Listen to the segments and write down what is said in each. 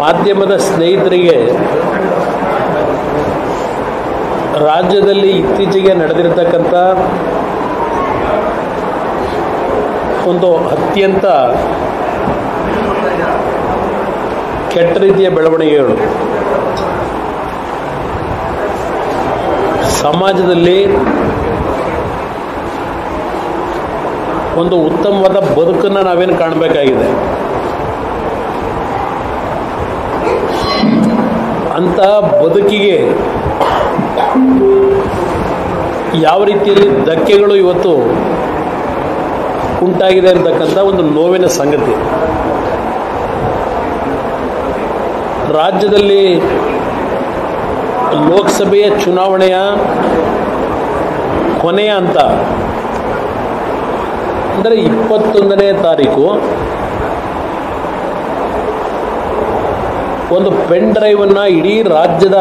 ಮಾಧ್ಯಮದ ಸ್ನೇಹಿತರಿಗೆ ರಾಜ್ಯದಲ್ಲಿ ಇತ್ತೀಚೆಗೆ ನಡೆದಿರತಕ್ಕಂಥ ಒಂದು ಅತ್ಯಂತ ಕೆಟ್ಟ ರೀತಿಯ ಬೆಳವಣಿಗೆಗಳು ಸಮಾಜದಲ್ಲಿ ಒಂದು ಉತ್ತಮವಾದ ಬದುಕನ್ನು ನಾವೇನು ಕಾಣಬೇಕಾಗಿದೆ. ಅಂತಹ ಬದುಕಿಗೆ ಯಾವ ರೀತಿಯಲ್ಲಿ ಧಕ್ಕೆಗಳು ಇವತ್ತು ಉಂಟಾಗಿದೆ ಅಂತಕ್ಕಂಥ ಒಂದು ನೋವಿನ ಸಂಗತಿ. ರಾಜ್ಯದಲ್ಲಿ ಲೋಕಸಭೆಯ ಚುನಾವಣೆಯ ಕೊನೆಯ ಹಂತ ಅಂದರೆ 21ನೇ ತಾರೀಕು ಒಂದು ಪೆನ್ ಡ್ರೈವನ್ನು ಇಡೀ ರಾಜ್ಯದ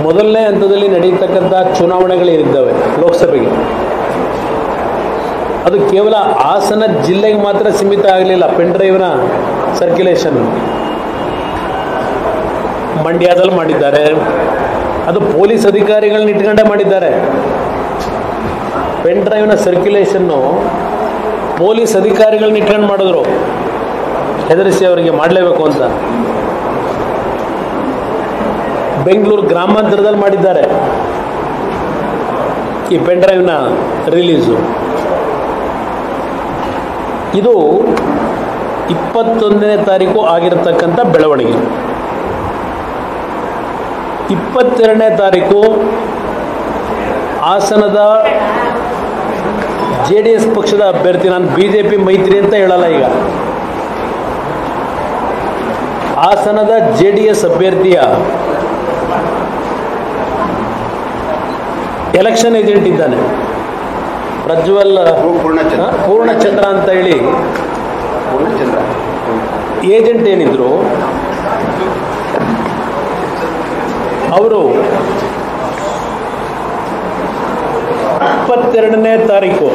ಮೊದಲನೇ ಹಂತದಲ್ಲಿ ನಡೆಯತಕ್ಕಂಥ ಚುನಾವಣೆಗಳಿದ್ದಾವೆ ಲೋಕಸಭೆಗೆ. ಅದು ಕೇವಲ ಹಾಸನ ಜಿಲ್ಲೆಗೆ ಮಾತ್ರ ಸೀಮಿತ ಆಗಲಿಲ್ಲ. ಪೆನ್ ಡ್ರೈವ್ನ ಸರ್ಕ್ಯುಲೇಷನ್ ಮಂಡ್ಯದಲ್ಲಿ ಮಾಡಿದ್ದಾರೆ. ಅದು ಪೊಲೀಸ್ ಅಧಿಕಾರಿಗಳನ್ನ ಇಟ್ಕೊಂಡೇ ಮಾಡಿದ್ದಾರೆ. ಪೆನ್ ಡ್ರೈವ್ನ ಸರ್ಕ್ಯುಲೇಷನ್ನು ಪೊಲೀಸ್ ಅಧಿಕಾರಿಗಳನ್ನ ಇಟ್ಕೊಂಡು ಮಾಡಿದ್ರು, ಹೆದರಿಸಿ ಅವರಿಗೆ ಮಾಡಲೇಬೇಕು ಅಂತ. ಬೆಂಗಳೂರು ಗ್ರಾಮಾಂತರದಲ್ಲಿ ಮಾಡಿದ್ದಾರೆ ಈ ಪೆನ್ ಡ್ರೈವ್ನ ರಿಲೀಸು. ಇದು 21ನೇ ತಾರೀಕು ಆಗಿರತಕ್ಕಂಥ ಬೆಳವಣಿಗೆ. 22ನೇ ತಾರೀಕು ಹಾಸನದ JDS ಪಕ್ಷದ ಅಭ್ಯರ್ಥಿ, ನಾನು BJP ಮೈತ್ರಿ ಅಂತ ಹೇಳಲ್ಲ, ಈಗ ಹಾಸನದ JDS ಅಭ್ಯರ್ಥಿಯ ಎಲೆಕ್ಷನ್ ಏಜೆಂಟ್ ಇದ್ದಾನೆ ಪ್ರಜ್ವಲ್ ಪೂರ್ಣಚಂದ್ರ ಅಂತ ಹೇಳಿ ಏಜೆಂಟ್ ಏನಿದ್ರು ಅವರು 22ನೇ ತಾರೀಕು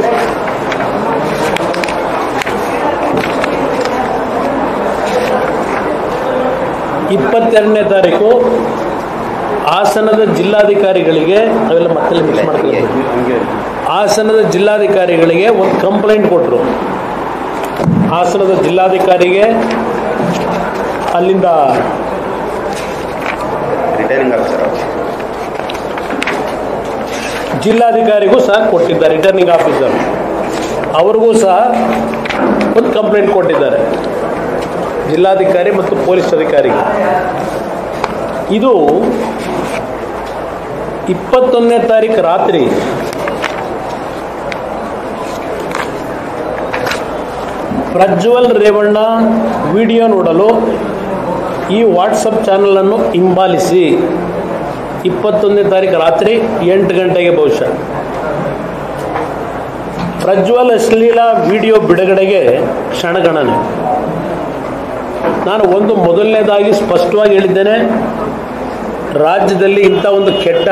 ಹಾಸನದ ಜಿಲ್ಲಾಧಿಕಾರಿಗಳಿಗೆ, ಅವೆಲ್ಲ ಮತ್ತೆ ಮಿಕ್ಸ್ ಮಾಡ್ತಾರೆ, ಹಾಸನದ ಜಿಲ್ಲಾಧಿಕಾರಿಗಳಿಗೆ ಒಂದು ಕಂಪ್ಲೇಂಟ್ ಕೊಟ್ಟರು. ಹಾಸನದ ಜಿಲ್ಲಾಧಿಕಾರಿಗೆ ಅಲ್ಲಿಂದ ಜಿಲ್ಲಾಧಿಕಾರಿಗೂ ಸಹ ಕೊಟ್ಟಿದ್ದಾರೆ, ರಿಟರ್ನಿಂಗ್ ಆಫೀಸರ್ ಅವ್ರಿಗೂ ಸಹ ಒಂದು ಕಂಪ್ಲೇಂಟ್ ಕೊಟ್ಟಿದ್ದಾರೆ, ಜಿಲ್ಲಾಧಿಕಾರಿ ಮತ್ತು ಪೊಲೀಸ್ ಅಧಿಕಾರಿಗೆ. ಇದು 21ನೇ ತಾರೀಕು ರಾತ್ರಿ ಪ್ರಜ್ವಲ್ ರೇವಣ್ಣ ವಿಡಿಯೋ ನೋಡಲು ಈ ವಾಟ್ಸಪ್ ಚಾನಲನ್ನು ಹಿಂಬಾಲಿಸಿ 21ನೇ ತಾರೀಕು ರಾತ್ರಿ 8 ಗಂಟೆಗೆ ಬಹುಶಃ ಪ್ರಜ್ವಲ್ ಅಶ್ಲೀಲ ವಿಡಿಯೋ ಬಿಡುಗಡೆಗೆ ಕ್ಷಣಗಣನೆ. ನಾನು ಒಂದು ಮೊದಲನೇದಾಗಿ ಸ್ಪಷ್ಟವಾಗಿ ಹೇಳಿದ್ದೇನೆ, ರಾಜ್ಯದಲ್ಲಿ ಇಂಥ ಒಂದು ಕೆಟ್ಟ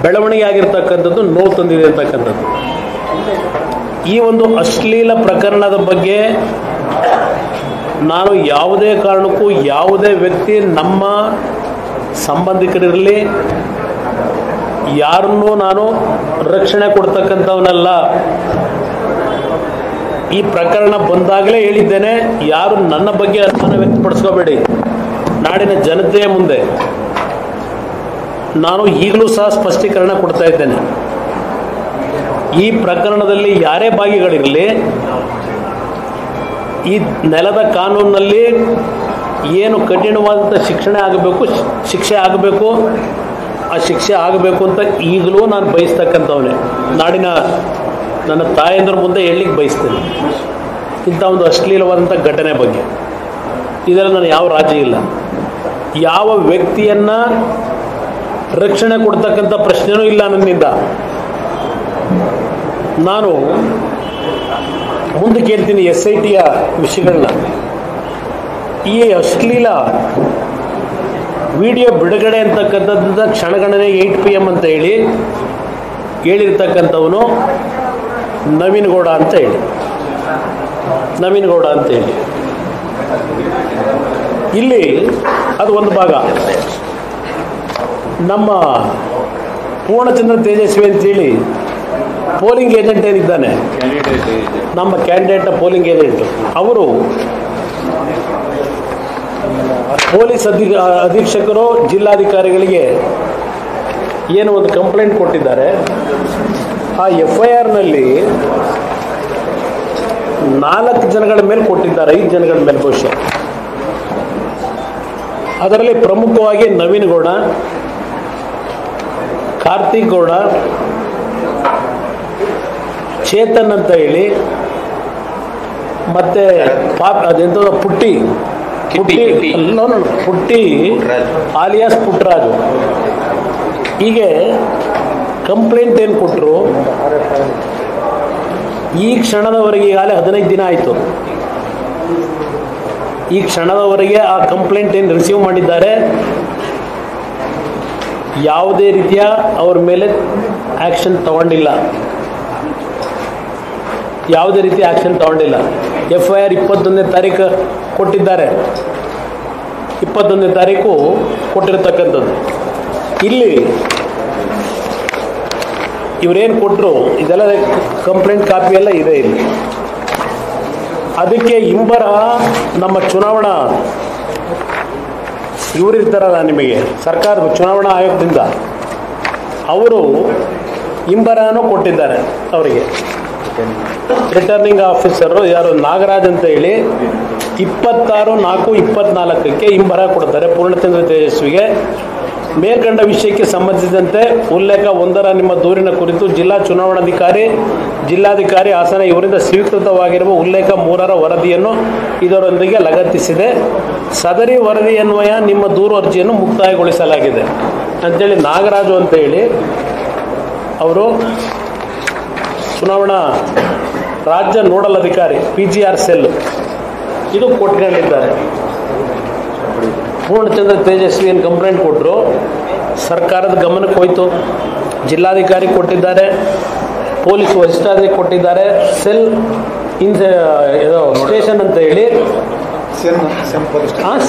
ಬೆಳವಣಿಗೆ ಆಗಿರ್ತಕ್ಕಂಥದ್ದು ನೋವು ತಂದಿದೆ ಅಂತಕ್ಕಂಥದ್ದು. ಈ ಒಂದು ಅಶ್ಲೀಲ ಪ್ರಕರಣದ ಬಗ್ಗೆ ನಾನು ಯಾವುದೇ ಕಾರಣಕ್ಕೂ ಯಾವುದೇ ವ್ಯಕ್ತಿ, ನಮ್ಮ ಸಂಬಂಧಿಕರಿರಲಿ, ಯಾರನ್ನೂ ನಾನು ರಕ್ಷಣೆ ಕೊಡ್ತಕ್ಕಂಥವನಲ್ಲ. ಈ ಪ್ರಕರಣ ಬಂದಾಗಲೇ ಹೇಳಿದ್ದೇನೆ, ಯಾರು ನನ್ನ ಬಗ್ಗೆ ಅನುಮಾನ ವ್ಯಕ್ತಪಡಿಸ್ಕೋಬೇಡಿ. ನಾಡಿನ ಜನತೆಯ ಮುಂದೆ ನಾನು ಈಗಲೂ ಸಹ ಸ್ಪಷ್ಟೀಕರಣ ಕೊಡ್ತಾ ಇದ್ದೇನೆ. ಈ ಪ್ರಕರಣದಲ್ಲಿ ಯಾರೇ ಭಾಗಿಗಳಿರಲಿ, ಈ ನೆಲದ ಕಾನೂನಿನಲ್ಲಿ ಏನು ಕಠಿಣವಾದಂಥ ಶಿಕ್ಷೆ ಆಗಬೇಕು, ಆ ಶಿಕ್ಷೆ ಆಗಬೇಕು ಅಂತ ಈಗಲೂ ನಾನು ಬಯಸ್ತಕ್ಕಂಥವನೇ. ನಾಡಿನ ನನ್ನ ತಾಯಂದ್ರ ಮುಂದೆ ಹೇಳಲಿಕ್ಕೆ ಬಯಸ್ತೇನೆ ಇಂಥ ಒಂದು ಅಶ್ಲೀಲವಾದಂಥ ಘಟನೆ ಬಗ್ಗೆ. ಇದರಲ್ಲಿ ನಾನು ಯಾವ ರಾಜಿ ಇಲ್ಲ, ಯಾವ ವ್ಯಕ್ತಿಯನ್ನು ರಕ್ಷಣೆ ಕೊಡ್ತಕ್ಕಂಥ ಪ್ರಶ್ನೆನೂ ಇಲ್ಲ ನನ್ನಿಂದ. ನಾನು ಮುಂದೆ ಕೇಳ್ತೀನಿ SITಯ ವಿಷಯಗಳನ್ನ. ಈ ಅಶ್ಲೀಲ ವಿಡಿಯೋ ಬಿಡುಗಡೆ ಅಂತಕ್ಕಂಥದ್ದು ಕ್ಷಣಗಣನೆ 8 PM ಅಂತ ಹೇಳಿರ್ತಕ್ಕಂಥವನು ನವೀನ್ ಗೌಡ ಅಂತ ಹೇಳಿ. ನವೀನ್ ಗೌಡ ಅಂತೇಳಿ. ಇಲ್ಲಿ ಅದು ಒಂದು ಭಾಗ. ನಮ್ಮ ಪೂರ್ಣಚಂದ್ರ ತೇಜಸ್ವಿ ಅಂತೇಳಿ ಪೋಲಿಂಗ್ ಏಜೆಂಟ್ ಏನಿದ್ದಾನೆ, ನಮ್ಮ ಕ್ಯಾಂಡಿಡೇಟ್ ಪೋಲಿಂಗ್ ಏಜೆಂಟ್, ಅವರು ಪೊಲೀಸ್ ಅಧೀಕ್ಷಕರು ಜಿಲ್ಲಾಧಿಕಾರಿಗಳಿಗೆ ಏನು ಒಂದು ಕಂಪ್ಲೇಂಟ್ ಕೊಟ್ಟಿದ್ದಾರೆ. ಆ FIRನಲ್ಲಿ 4 ಜನಗಳ ಮೇಲೆ ಕೊಟ್ಟಿದ್ದಾರೆ, 5 ಜನಗಳ ಮೇಲೆ ಬಹುಶಃ. ಅದರಲ್ಲಿ ಪ್ರಮುಖವಾಗಿ ನವೀನ್ ಗೌಡ, ಕಾರ್ತಿಕ್ ಗೌಡ, ಚೇತನ್ ಅಂತ ಹೇಳಿ, ಮತ್ತೆ ಅದೆಂತ ಪುಟ್ಟಿ ಆಲಿಯಾಸ್ ಪುಟ್ಟರಾಜು, ಹೀಗೆ ಕಂಪ್ಲೇಂಟ್ ಏನು ಕೊಟ್ಟರು. ಈ ಕ್ಷಣದವರೆಗೆ ಈಗಾಗಲೇ 15 ದಿನ ಆಯಿತು. ಈ ಕ್ಷಣದವರೆಗೆ ಆ ಕಂಪ್ಲೇಂಟ್ ಏನು ರಿಸೀವ್ ಮಾಡಿದ್ದಾರೆ, ಯಾವುದೇ ರೀತಿಯ ಅವ್ರ ಮೇಲೆ ಆ್ಯಕ್ಷನ್ ತಗೊಂಡಿಲ್ಲ. ಯಾವುದೇ ರೀತಿಯ ಆ್ಯಕ್ಷನ್ ತಗೊಂಡಿಲ್ಲ. FIR 21ನೇ ತಾರೀಕು ಕೊಟ್ಟಿದ್ದಾರೆ, 21ನೇ ತಾರೀಕು ಕೊಟ್ಟಿರ್ತಕ್ಕಂಥದ್ದು. ಇಲ್ಲಿ ಇವರೇನು ಕೊಟ್ಟರು, ಇದೆಲ್ಲ ಕಂಪ್ಲೇಂಟ್ ಕಾಪಿ ಎಲ್ಲ ಇದೆ ಇಲ್ಲಿ. ಅದಕ್ಕೆ ಇಂಬರ ನಮ್ಮ ಚುನಾವಣಾ ಇವರಿರ್ತಾರಲ್ಲ, ನಿಮಗೆ ಸರ್ಕಾರದ ಚುನಾವಣಾ ಆಯೋಗದಿಂದ ಅವರು ಇಂಬರನೂ ಕೊಟ್ಟಿದ್ದಾರೆ ಅವರಿಗೆ. ರಿಟರ್ನಿಂಗ್ ಆಫೀಸರು ಯಾರು ನಾಗರಾಜ್ ಅಂತ ಹೇಳಿ 26/4/24ಕ್ಕೆ ಇಂಬರ ಕೊಡ್ತಾರೆ ಪೂರ್ಣಚಂದ್ರ ತೇಜಸ್ವಿಗೆ. ಮೇಲ್ಕಂಡ ವಿಷಯಕ್ಕೆ ಸಂಬಂಧಿಸಿದಂತೆ ಉಲ್ಲೇಖ 1ರ ನಿಮ್ಮ ದೂರಿನ ಕುರಿತು ಜಿಲ್ಲಾ ಚುನಾವಣಾಧಿಕಾರಿ, ಜಿಲ್ಲಾಧಿಕಾರಿ ಹಾಸನ ಇವರಿಂದ ಸ್ವೀಕೃತವಾಗಿರುವ ಉಲ್ಲೇಖ 3ರ ವರದಿಯನ್ನು ಇದರೊಂದಿಗೆ ಲಗತ್ತಿಸಿದೆ. ಸದರಿ ವರದಿಯನ್ವಯ ನಿಮ್ಮ ದೂರು ಅರ್ಜಿಯನ್ನು ಮುಕ್ತಾಯಗೊಳಿಸಲಾಗಿದೆ ಅಂತೇಳಿ ನಾಗರಾಜು ಅಂತ ಹೇಳಿ ಅವರು ಚುನಾವಣಾ ರಾಜ್ಯ ನೋಡಲ್ ಅಧಿಕಾರಿ PGR ಸೆಲ್ ಇದು ಕೊಟ್ಕೊಂಡಿದ್ದಾರೆ. ಪೂರ್ಣಚಂದ್ರ ತೇಜಸ್ವಿ ಏನು ಕಂಪ್ಲೇಂಟ್ ಕೊಟ್ಟರು, ಸರ್ಕಾರದ ಗಮನಕ್ಕೆ ಹೋಯಿತು, ಜಿಲ್ಲಾಧಿಕಾರಿ ಕೊಟ್ಟಿದ್ದಾರೆ, ಪೊಲೀಸ್ ವರಿಷ್ಠಾಧಿಕಾರಿ ಕೊಟ್ಟಿದ್ದಾರೆ, ಸೆಲ್ ಸ್ಟೇಷನ್ ಅಂತ ಹೇಳಿ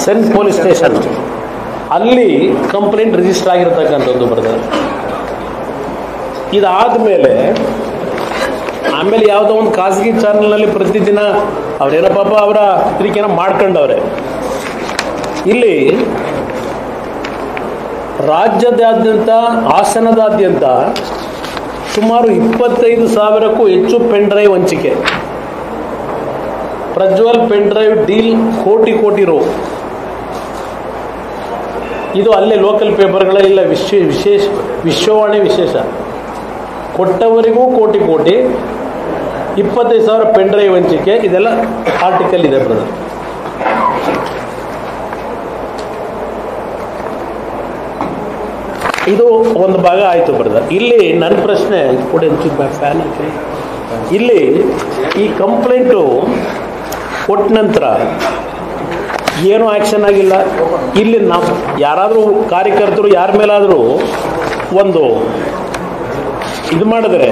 ಸೆನ್ ಪೊಲೀಸ್ ಸ್ಟೇಷನ್ ಅಲ್ಲಿ ಕಂಪ್ಲೇಂಟ್ ರಿಜಿಸ್ಟರ್ ಆಗಿರ್ತಕ್ಕಂಥದ್ದು ಬರ್ತದೆ. ಇದಾದ ಮೇಲೆ ಆಮೇಲೆ ಯಾವುದೋ ಒಂದು ಖಾಸಗಿ ಚಾನಲ್ನಲ್ಲಿ ಪ್ರತಿದಿನ ಅವರೇನೋ ಪಾಪ ಅವರ ಪತ್ರಿಕೆನ ಮಾಡ್ಕೊಂಡವ್ರೆ. ಇಲ್ಲಿ ರಾಜ್ಯದಾದ್ಯಂತ, ಹಾಸನದಾದ್ಯಂತ ಸುಮಾರು 25,000ಕ್ಕೂ ಹೆಚ್ಚು ಪೆನ್ ಡ್ರೈವ್ ಹಂಚಿಕೆ. ಪ್ರಜ್ವಲ್ ಪೆನ್ ಡ್ರೈವ್ ಡೀಲ್ ಕೋಟಿ ರೂ. ಇದು ಅಲ್ಲೇ ಲೋಕಲ್ ಪೇಪರ್ಗಳೆಲ್ಲ ವಿಶ್ವವಾಣಿ ವಿಶೇಷ. ಕೊಟ್ಟವರಿಗೂ ಕೋಟಿ 25,000 ಪೆನ್ ಡ್ರೈವ್ ಹಂಚಿಕೆ. ಇದೆಲ್ಲ ಆರ್ಟಿಕಲ್ ಇದೆ ಬ್ರದರ್. ಇದು ಒಂದು ಭಾಗ ಆಯಿತು ಬ್ರದರ್. ಇಲ್ಲಿ ನನ್ನ ಪ್ರಶ್ನೆ ಫ್ಯಾನ್ ಹಾಕಿ, ಇಲ್ಲಿ ಈ ಕಂಪ್ಲೇಂಟು ಕೊಟ್ಟ ನಂತರ ಏನೂ ಆ್ಯಕ್ಷನ್ ಆಗಿಲ್ಲ. ಇಲ್ಲಿ ನಾವು ಯಾರಾದರೂ ಕಾರ್ಯಕರ್ತರು ಯಾರ ಮೇಲಾದರೂ ಒಂದು ಇದು ಮಾಡಿದ್ರೆ,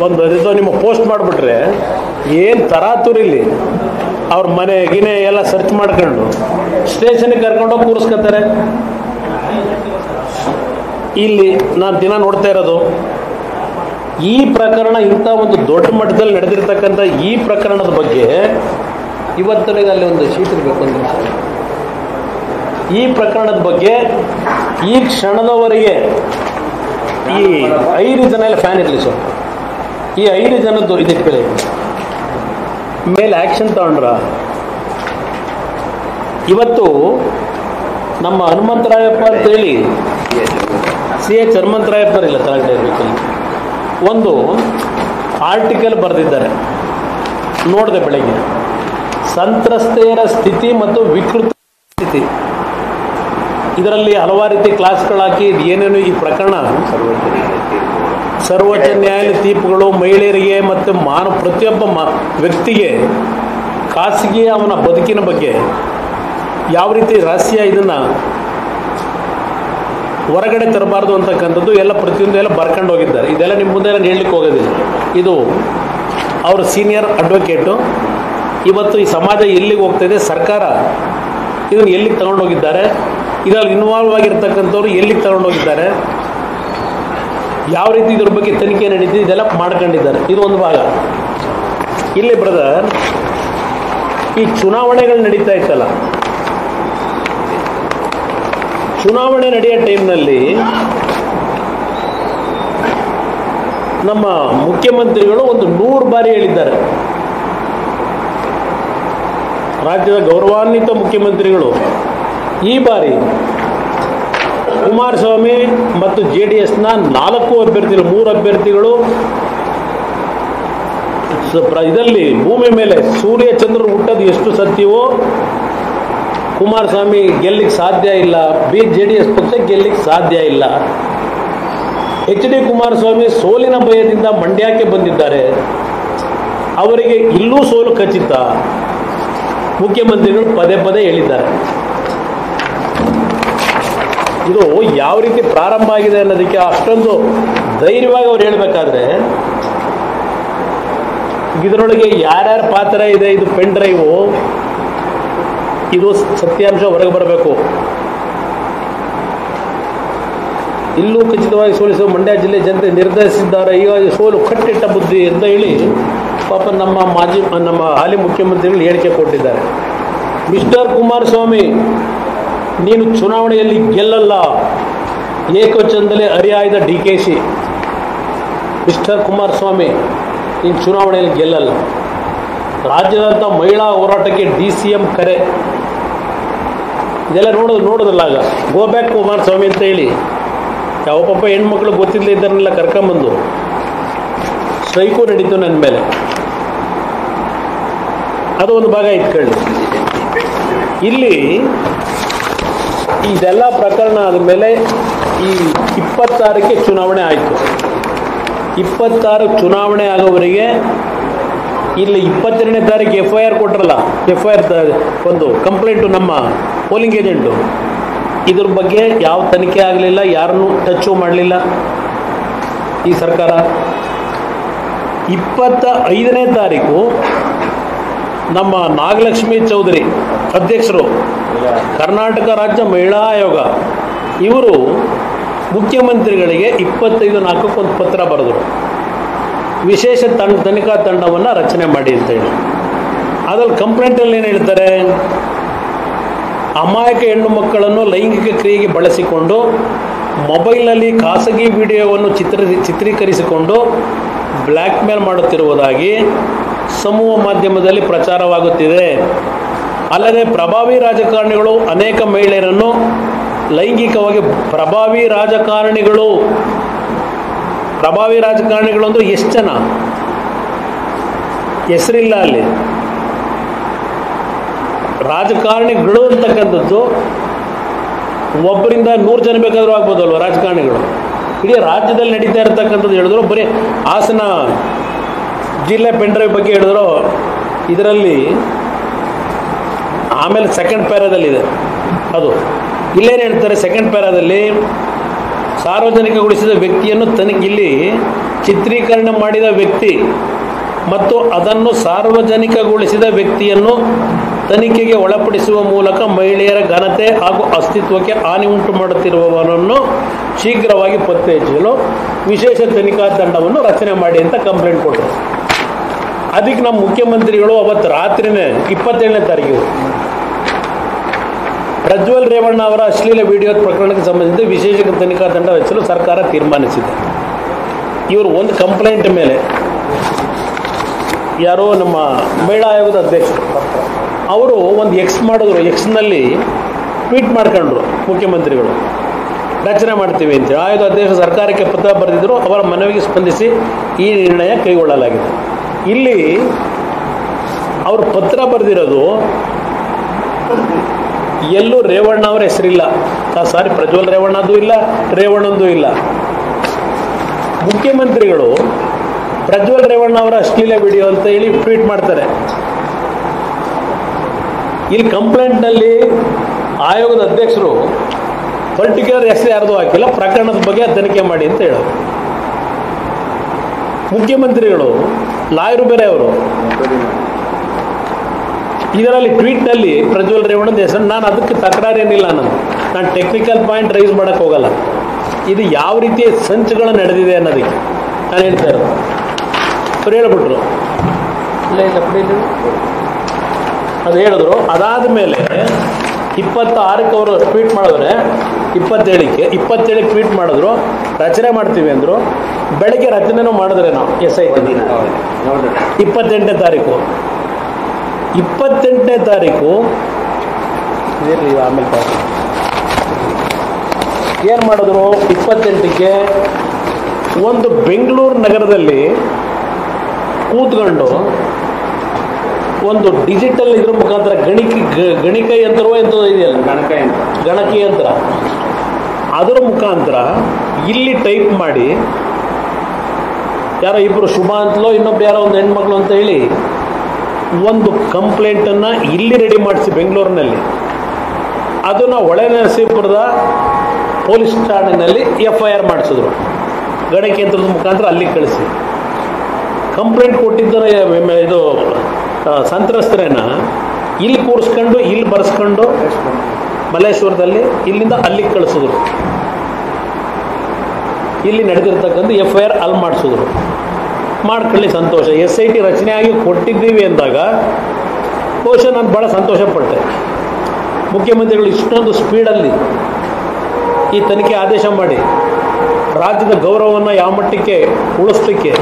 ಒಂದು ಇದು ನಿಮ್ಮ ಪೋಸ್ಟ್ ಮಾಡಿಬಿಟ್ರೆ ಏನು ತರಾತುರಿಲಿ ಅವ್ರ ಮನೆ ಗಿನೆ ಎಲ್ಲ ಸರ್ಚ್ ಮಾಡ್ಕೊಂಡು ಸ್ಟೇಷನ್ಗೆ ಕರ್ಕೊಂಡೋಗಿ ಕೂರಿಸ್ಕೊತಾರೆ. ಇಲ್ಲಿ ನಾನು ದಿನ ನೋಡ್ತಾ ಇರೋದು ಈ ಪ್ರಕರಣ, ಇಂಥ ಒಂದು ದೊಡ್ಡ ಮಟ್ಟದಲ್ಲಿ ನಡೆದಿರ್ತಕ್ಕಂಥ ಈ ಪ್ರಕರಣದ ಬಗ್ಗೆ ಇವತ್ತನಿಗೆ ಅಲ್ಲಿ ಒಂದು ಶೀಟ್ ಇರಬೇಕು ಅಂದ್ರೆ, ಈ ಪ್ರಕರಣದ ಬಗ್ಗೆ ಈ ಕ್ಷಣದವರೆಗೆ ಈ 5 ಜನ ಎಲ್ಲ ಫ್ಯಾನ್ ಇರಲಿ ಸರ್, ಈ 5 ಜನದ್ದು ಇದಕ್ಕೆ ಮೇಲೆ ಆ್ಯಕ್ಷನ್ ತಗೊಂಡ್ರ. ಇವತ್ತು ನಮ್ಮ ಹನುಮಂತರಾಯಪ್ಪ ಅಂತೇಳಿ CH ಹನುಮಂತರಾಯಪ್ಪರಿಲ್ಲ ತಲೆಗಡೆ ಇರಬೇಕಲ್ಲಿ ಒಂದು ಆರ್ಟಿಕಲ್ ಬರೆದಿದ್ದಾರೆ, ನೋಡಿದೆ ಬೆಳಗ್ಗೆ. ಸಂತ್ರಸ್ತೆಯರ ಸ್ಥಿತಿ ಮತ್ತು ವಿಕೃತ ಸ್ಥಿತಿ, ಇದರಲ್ಲಿ ಹಲವಾರು ರೀತಿ ಕ್ಲಾಸ್ಗಳಾಕಿ ಏನೇನು ಈ ಪ್ರಕರಣ ಸರ್ವೋಚ್ಚ ನ್ಯಾಯಾಲಯ ತೀರ್ಪುಗಳು ಮಹಿಳೆಯರಿಗೆ ಮತ್ತು ಪ್ರತಿಯೊಬ್ಬ ವ್ಯಕ್ತಿಗೆ ಖಾಸಗಿ ಅವನ ಬದುಕಿನ ಬಗ್ಗೆ ಯಾವ ರೀತಿ ರಹಸ್ಯ ಇದನ್ನು ಹೊರಗಡೆ ತರಬಾರ್ದು ಅಂತಕ್ಕಂಥದ್ದು ಎಲ್ಲ ಪ್ರತಿಯೊಂದು ಎಲ್ಲ ಬರ್ಕೊಂಡು ಹೋಗಿದ್ದಾರೆ. ಇದೆಲ್ಲ ನಿಮ್ಮ ಮುಂದೆ ನಾನು ಹೇಳಲಿಕ್ಕೆ ಹೋಗೋದಿಲ್ಲ. ಇದು ಅವರು ಸೀನಿಯರ್ ಅಡ್ವೊಕೇಟು. ಇವತ್ತು ಈ ಸಮಾಜ ಎಲ್ಲಿಗೆ ಹೋಗ್ತಾಯಿದೆ, ಸರ್ಕಾರ ಇದನ್ನು ಎಲ್ಲಿಗೆ ತಗೊಂಡೋಗಿದ್ದಾರೆ, ಇದರಲ್ಲಿ ಇನ್ವಾಲ್ವ್ ಆಗಿರ್ತಕ್ಕಂಥವ್ರು ಎಲ್ಲಿಗೆ ತಗೊಂಡೋಗಿದ್ದಾರೆ, ಯಾವ ರೀತಿ ಇದ್ರ ಬಗ್ಗೆ ತನಿಖೆ ನಡೀತಿದೆ, ಇದೆಲ್ಲ ಮಾಡ್ಕೊಂಡಿದ್ದಾರೆ. ಇದು ಒಂದು ಭಾಗ. ಇಲ್ಲಿ ಬ್ರದರ್, ಈ ಚುನಾವಣೆಗಳು ನಡೀತಾ ಇತ್ತಲ್ಲ, ಚುನಾವಣೆ ನಡೆಯೋ ಟೈಮ್ನಲ್ಲಿ ನಮ್ಮ ಮುಖ್ಯಮಂತ್ರಿಗಳು ಒಂದು 100 ಬಾರಿ ಹೇಳಿದ್ದಾರೆ. ರಾಜ್ಯದ ಗೌರವಾನ್ವಿತ ಮುಖ್ಯಮಂತ್ರಿಗಳು ಈ ಬಾರಿ ಕುಮಾರಸ್ವಾಮಿ ಮತ್ತು JDSನ 4 ಅಭ್ಯರ್ಥಿಗಳು, 3 ಅಭ್ಯರ್ಥಿಗಳು ಇದರಲ್ಲಿ ಭೂಮಿ ಮೇಲೆ ಸೂರ್ಯ ಚಂದ್ರರು ಹುಟ್ಟೋದು ಎಷ್ಟು ಸತ್ಯವೋ ಕುಮಾರಸ್ವಾಮಿ ಗೆಲ್ಲಿಕ್ಕೆ ಸಾಧ್ಯ ಇಲ್ಲ, JDS ಪಕ್ಷ ಗೆಲ್ಲಿಕ್ಕೆ ಸಾಧ್ಯ ಇಲ್ಲ. HD ಕುಮಾರಸ್ವಾಮಿ ಸೋಲಿನ ಭಯದಿಂದ ಮಂಡ್ಯಕ್ಕೆ ಬಂದಿದ್ದಾರೆ, ಅವರಿಗೆ ಇಲ್ಲೂ ಸೋಲು ಖಚಿತ. ಮುಖ್ಯಮಂತ್ರಿಗಳು ಪದೇ ಪದೇ ಹೇಳಿದ್ದಾರೆ. ಇದು ಯಾವ ರೀತಿ ಪ್ರಾರಂಭ ಆಗಿದೆ ಅನ್ನೋದಕ್ಕೆ ಅಷ್ಟೊಂದು ಧೈರ್ಯವಾಗಿ ಅವ್ರು ಹೇಳಬೇಕಾದ್ರೆ, ಇದರೊಳಗೆ ಯಾರ್ಯಾರ ಪಾತ್ರ ಇದೆ, ಇದು ಪೆನ್ ಡ್ರೈವು, ಇದು ಸತ್ಯಾಂಶ ಹೊರಗೆ ಬರಬೇಕು. ಇಲ್ಲೂ ಖಚಿತವಾಗಿ ಸೋಲಿಸುವ ಮಂಡ್ಯ ಜಿಲ್ಲೆ ಜನತೆ ನಿರ್ಧರಿಸಿದ್ದಾರೆ, ಈಗ ಸೋಲು ಕಟ್ಟಿಟ್ಟ ಬುದ್ಧಿ ಅಂತ ಹೇಳಿ ಪಾಪ ನಮ್ಮ ಹಾಲಿ ಮುಖ್ಯಮಂತ್ರಿಗಳು ಹೇಳಿಕೆ ಕೊಟ್ಟಿದ್ದಾರೆ. ಮಿಸ್ಟರ್ ಕುಮಾರಸ್ವಾಮಿ, ನೀನು ಚುನಾವಣೆಯಲ್ಲಿ ಗೆಲ್ಲಲ್ಲ, ಏಕವಚನದಲ್ಲಿ ಹರಿಹಾಯ್ದ DKC. ಮಿಸ್ಟರ್ ಕುಮಾರಸ್ವಾಮಿ, ನೀನು ಚುನಾವಣೆಯಲ್ಲಿ ಗೆಲ್ಲಲ್ಲ. ರಾಜ್ಯದಂಥ ಮಹಿಳಾ ಹೋರಾಟಕ್ಕೆ DCM ಕರೆ, ಇದೆಲ್ಲ ನೋಡೋದಲ್ಲ. ಆಗ ಗೋ ಬ್ಯಾಕ್ ಕುಮಾರಸ್ವಾಮಿ ಅಂತ ಹೇಳಿ ಯಾವ ಪಾಪ ಹೆಣ್ಮಕ್ಳು ಗೊತ್ತಿಲ್ಲದೆ ಇದ್ದಾರನ್ನೆಲ್ಲ ಕರ್ಕೊಂಬಂದು ಸ್ಟ್ರೈಕು ನಡೀತು ನನ್ನ ಮೇಲೆ. ಅದು ಒಂದು ಭಾಗ ಇಟ್ಕೊಳ್ಳಿ. ಇಲ್ಲಿ ಇದೆಲ್ಲ ಪ್ರಕರಣ ಆದಮೇಲೆ ಈ 26ಕ್ಕೆ ಚುನಾವಣೆ ಆಯಿತು. 26 ಚುನಾವಣೆ ಆಗೋವರೆಗೆ ಇಲ್ಲಿ 22ನೇ ತಾರೀಕು FIR ಕೊಟ್ರಲ್ಲ, FIR ಒಂದು ಕಂಪ್ಲೇಂಟು ನಮ್ಮ ಪೋಲಿಂಗ್ ಏಜೆಂಟು, ಇದ್ರ ಬಗ್ಗೆ ಯಾವ ತನಿಖೆ ಆಗಲಿಲ್ಲ, ಯಾರನ್ನೂ ಟಚ್ಚು ಮಾಡಲಿಲ್ಲ ಈ ಸರ್ಕಾರ. 25ನೇ ತಾರೀಕು ನಮ್ಮ ನಾಗಲಕ್ಷ್ಮಿ ಚೌಧರಿ ಅಧ್ಯಕ್ಷರು, ಕರ್ನಾಟಕ ರಾಜ್ಯ ಮಹಿಳಾ ಆಯೋಗ, ಇವರು ಮುಖ್ಯಮಂತ್ರಿಗಳಿಗೆ 25/4 ಒಂದು ಪತ್ರ ಬರೆದರು, ವಿಶೇಷ ತನಿಖಾ ತಂಡವನ್ನು ರಚನೆ ಮಾಡಿ ಅಂತೇಳಿ. ಅದ್ರಲ್ಲಿ ಕಂಪ್ಲೇಂಟಲ್ಲಿ ಏನು ಹೇಳ್ತಾರೆ, ಅಮಾಯಕ ಹೆಣ್ಣು ಮಕ್ಕಳನ್ನು ಲೈಂಗಿಕ ಕ್ರಿಯೆಗೆ ಬಳಸಿಕೊಂಡು ಮೊಬೈಲ್ನಲ್ಲಿ ಖಾಸಗಿ ವಿಡಿಯೋವನ್ನು ಚಿತ್ರೀಕರಿಸಿಕೊಂಡು ಬ್ಲ್ಯಾಕ್ ಮೇಲ್ ಮಾಡುತ್ತಿರುವುದಾಗಿ ಸಮೂಹ ಮಾಧ್ಯಮದಲ್ಲಿ ಪ್ರಚಾರವಾಗುತ್ತಿದೆ. ಅಲ್ಲದೆ ಪ್ರಭಾವಿ ರಾಜಕಾರಣಿಗಳು ಅನೇಕ ಮಹಿಳೆಯರನ್ನು ಲೈಂಗಿಕವಾಗಿ ಪ್ರಭಾವಿ ರಾಜಕಾರಣಿಗಳು ಅಂದರೆ ಎಷ್ಟು ಜನ ಹೆಸರಿಲ್ಲ ಅಲ್ಲಿ. ರಾಜಕಾರಣಿಗಳು ಅಂತಕ್ಕಂಥದ್ದು ಒಬ್ಬರಿಂದ 100 ಜನ ಬೇಕಾದರೂ ಆಗ್ಬೋದಲ್ವ ರಾಜಕಾರಣಿಗಳು. ಇಡೀ ರಾಜ್ಯದಲ್ಲಿ ನಡೀತಾ ಇರತಕ್ಕಂಥದ್ದು ಹೇಳಿದ್ರು, ಬರೀ ಹಾಸನ ಜಿಲ್ಲೆ ಪೆನ್ ಡ್ರೈವ್ ಬಗ್ಗೆ ಹೇಳಿದ್ರು. ಇದರಲ್ಲಿ ಆಮೇಲೆ ಸೆಕೆಂಡ್ ಪ್ಯಾರಾದಲ್ಲಿದೆ ಅದು. ಇಲ್ಲೇನು ಹೇಳ್ತಾರೆ ಸೆಕೆಂಡ್ ಪ್ಯಾರಾದಲ್ಲಿ, ಸಾರ್ವಜನಿಕಗೊಳಿಸಿದ ವ್ಯಕ್ತಿಯನ್ನು ಇಲ್ಲಿ ಚಿತ್ರೀಕರಣ ಮಾಡಿದ ವ್ಯಕ್ತಿ ಮತ್ತು ಅದನ್ನು ಸಾರ್ವಜನಿಕಗೊಳಿಸಿದ ವ್ಯಕ್ತಿಯನ್ನು ತನಿಖೆಗೆ ಒಳಪಡಿಸುವ ಮೂಲಕ ಮಹಿಳೆಯರ ಘನತೆ ಹಾಗೂ ಅಸ್ತಿತ್ವಕ್ಕೆ ಹಾನಿ ಉಂಟು ಮಾಡುತ್ತಿರುವವನನ್ನು ಶೀಘ್ರವಾಗಿ ಪತ್ತೆ ಹಚ್ಚಲು ವಿಶೇಷ ತನಿಖಾ ತಂಡವನ್ನು ರಚನೆ ಮಾಡಿ ಅಂತ ಕಂಪ್ಲೇಂಟ್ ಕೊಟ್ಟರು. ಅದಕ್ಕೆ ನಮ್ಮ ಮುಖ್ಯಮಂತ್ರಿಗಳು ಅವತ್ತು ರಾತ್ರಿನೇ 27ನೇ ತಾರೀಕು ಪ್ರಜ್ವಲ್ ರೇವಣ್ಣ ಅವರ ಅಶ್ಲೀಲ ವಿಡಿಯೋ ಪ್ರಕರಣಕ್ಕೆ ಸಂಬಂಧಿಸಿದ ವಿಶೇಷ ತನಿಖಾ ತಂಡ ರಚಿಸಲು ಸರ್ಕಾರ ತೀರ್ಮಾನಿಸಿದೆ. ಇವರು ಒಂದು ಕಂಪ್ಲೇಂಟ್ ಮೇಲೆ ಯಾರೋ ನಮ್ಮ ಮಹಿಳಾ ಆಯೋಗದ ಅಧ್ಯಕ್ಷರು ಅವರು ಒಂದು ಮಾಡಿದ್ರು, ಎಕ್ಸ್ನಲ್ಲಿ ಟ್ವೀಟ್ ಮಾಡ್ಕೊಂಡ್ರು ಮುಖ್ಯಮಂತ್ರಿಗಳು, ರಚನೆ ಮಾಡ್ತೀವಿ ಅಂತೇಳಿ. ಆಯೋಗ ಅಧ್ಯಕ್ಷ ಸರ್ಕಾರಕ್ಕೆ ಪತ್ರ ಬರೆದಿದ್ದರು, ಅವರ ಮನವಿಗೆ ಸ್ಪಂದಿಸಿ ಈ ನಿರ್ಣಯ ಕೈಗೊಳ್ಳಲಾಗಿದೆ. ಇಲ್ಲಿ ಅವರು ಪತ್ರ ಬರೆದಿರೋದು ಎಲ್ಲೂ ರೇವಣ್ಣ ಅವರ ಹೆಸರಿಲ್ಲ, ಪ್ರಜ್ವಲ್ ರೇವಣ್ಣದ್ದು ಇಲ್ಲ, ರೇವಣ್ಣಂದು ಇಲ್ಲ. ಮುಖ್ಯಮಂತ್ರಿಗಳು ಪ್ರಜ್ವಲ್ ರೇವಣ್ಣ ಅವರ ಅಶ್ಲೀಲ ವಿಡಿಯೋ ಅಂತ ಹೇಳಿ ಟ್ವೀಟ್ ಮಾಡ್ತಾರೆ. ಇಲ್ಲಿ ಕಂಪ್ಲೇಂಟ್ನಲ್ಲಿ ಆಯೋಗದ ಅಧ್ಯಕ್ಷರು ಪರ್ಟಿಕ್ಯುಲರ್ ಹೆಸರು ಯಾರ್ದು ಹಾಕಿಲ್ಲ, ಪ್ರಕರಣದ ಬಗ್ಗೆ ತನಿಖೆ ಮಾಡಿ ಅಂತ ಹೇಳೋದು. ಮುಖ್ಯಮಂತ್ರಿಗಳು ಲಾಯರು ಬೇರೆ ಅವರು. ಇದರಲ್ಲಿ ಟ್ವೀಟ್ನಲ್ಲಿ ಪ್ರಜ್ವಲ್ ರೇವಣ್ಣನ ಹೆಸರು, ನಾನು ಅದಕ್ಕೆ ತಕರಾರೇನಿಲ್ಲ, ನಾನು ಟೆಕ್ನಿಕಲ್ ಪಾಯಿಂಟ್ ರೈಸ್ ಮಾಡೋಕ್ಕೆ ಹೋಗಲ್ಲ. ಇದು ಯಾವ ರೀತಿಯ ಸಂಚುಗಳು ನಡೆದಿದೆ ಅನ್ನೋದಕ್ಕೆ ನಾನು ಹೇಳ್ತಾ ಇರೋದು. ಅವ್ರು ಹೇಳ್ಬಿಟ್ರು, ಅದು ಹೇಳಿದ್ರು. ಅದಾದ ಮೇಲೆ 26ಕ್ಕೆ ಅವರು ಟ್ವೀಟ್ ಮಾಡಿದ್ರೆ 27ಕ್ಕೆ ಟ್ವೀಟ್ ಮಾಡಿದ್ರು, ರಚನೆ ಮಾಡ್ತೀವಿ ಅಂದರು. ಬೆಳಗ್ಗೆ ರಚನೆನೂ ಮಾಡಿದ್ರೆ ನಾವು SIT 28ನೇ ತಾರೀಕು ಆಮೇಲೆ ಏನು ಮಾಡಿದ್ರು, 28ಕ್ಕೆ ಒಂದು ಬೆಂಗಳೂರು ನಗರದಲ್ಲಿ ಕೂತ್ಕೊಂಡು ಒಂದು ಡಿಜಿಟಲ್ ಇದ್ರ ಮುಖಾಂತರ ಗಣಿಕ ಯಂತ್ರವೋ ಎಂಥದ್ದು ಇದೆಯಲ್ಲ, ಗಣಕಿ ಯಂತ್ರ, ಅದರ ಮುಖಾಂತರ ಇಲ್ಲಿ ಟೈಪ್ ಮಾಡಿ, ಯಾರೋ ಇಬ್ಬರು ಶುಭ ಅಂತಲೋ ಇನ್ನೊಬ್ರು ಯಾರೋ ಒಂದು ಹೆಣ್ಮಕ್ಳು ಅಂತ ಹೇಳಿ ಒಂದು ಕಂಪ್ಲೇಂಟನ್ನು ಇಲ್ಲಿ ರೆಡಿ ಮಾಡಿಸಿ ಬೆಂಗಳೂರಿನಲ್ಲಿ, ಅದನ್ನು ಹೊಳೆನರಸೀಪುರದ ಪೊಲೀಸ್ ಠಾಣೆಯಲ್ಲಿ FIR ಮಾಡಿಸಿದ್ರು. ಗಣಕಿ ಯಂತ್ರದ ಮುಖಾಂತರ ಅಲ್ಲಿ ಕಳಿಸಿ ಕಂಪ್ಲೇಂಟ್ ಕೊಟ್ಟಿದ್ದರೆ ಇದು ಸಂತ್ರಸ್ತರೇನ ಇಲ್ಲಿ ಕೂರಿಸ್ಕೊಂಡು ಇಲ್ಲಿ ಬರೆಸ್ಕೊಂಡು ಮಲ್ಲೇಶ್ವರದಲ್ಲಿ ಇಲ್ಲಿಂದ ಅಲ್ಲಿಗೆ ಕಳಿಸಿದ್ರು. ಇಲ್ಲಿ ನಡೆದಿರ್ತಕ್ಕಂಥ FIR ಅಲ್ಲಿ ಮಾಡಿಸಿದ್ರು. ಮಾಡ್ಕೊಳ್ಳಿ, ಸಂತೋಷ. SIT ರಚನೆ ಆಗಿ ಕೊಟ್ಟಿದ್ದೀವಿ ಅಂದಾಗ ಬಹುಶಃ ನಾನು ಭಾಳ ಸಂತೋಷಪಟ್ಟೆ. ಮುಖ್ಯಮಂತ್ರಿಗಳು ಇಷ್ಟೊಂದು ಸ್ಪೀಡಲ್ಲಿ ಈ ತನಿಖೆ ಆದೇಶ ಮಾಡಿ ರಾಜ್ಯದ ಗೌರವವನ್ನು ಯಾವ ಮಟ್ಟಕ್ಕೆ ಉಳಿಸ್ಲಿಕ್ಕೆ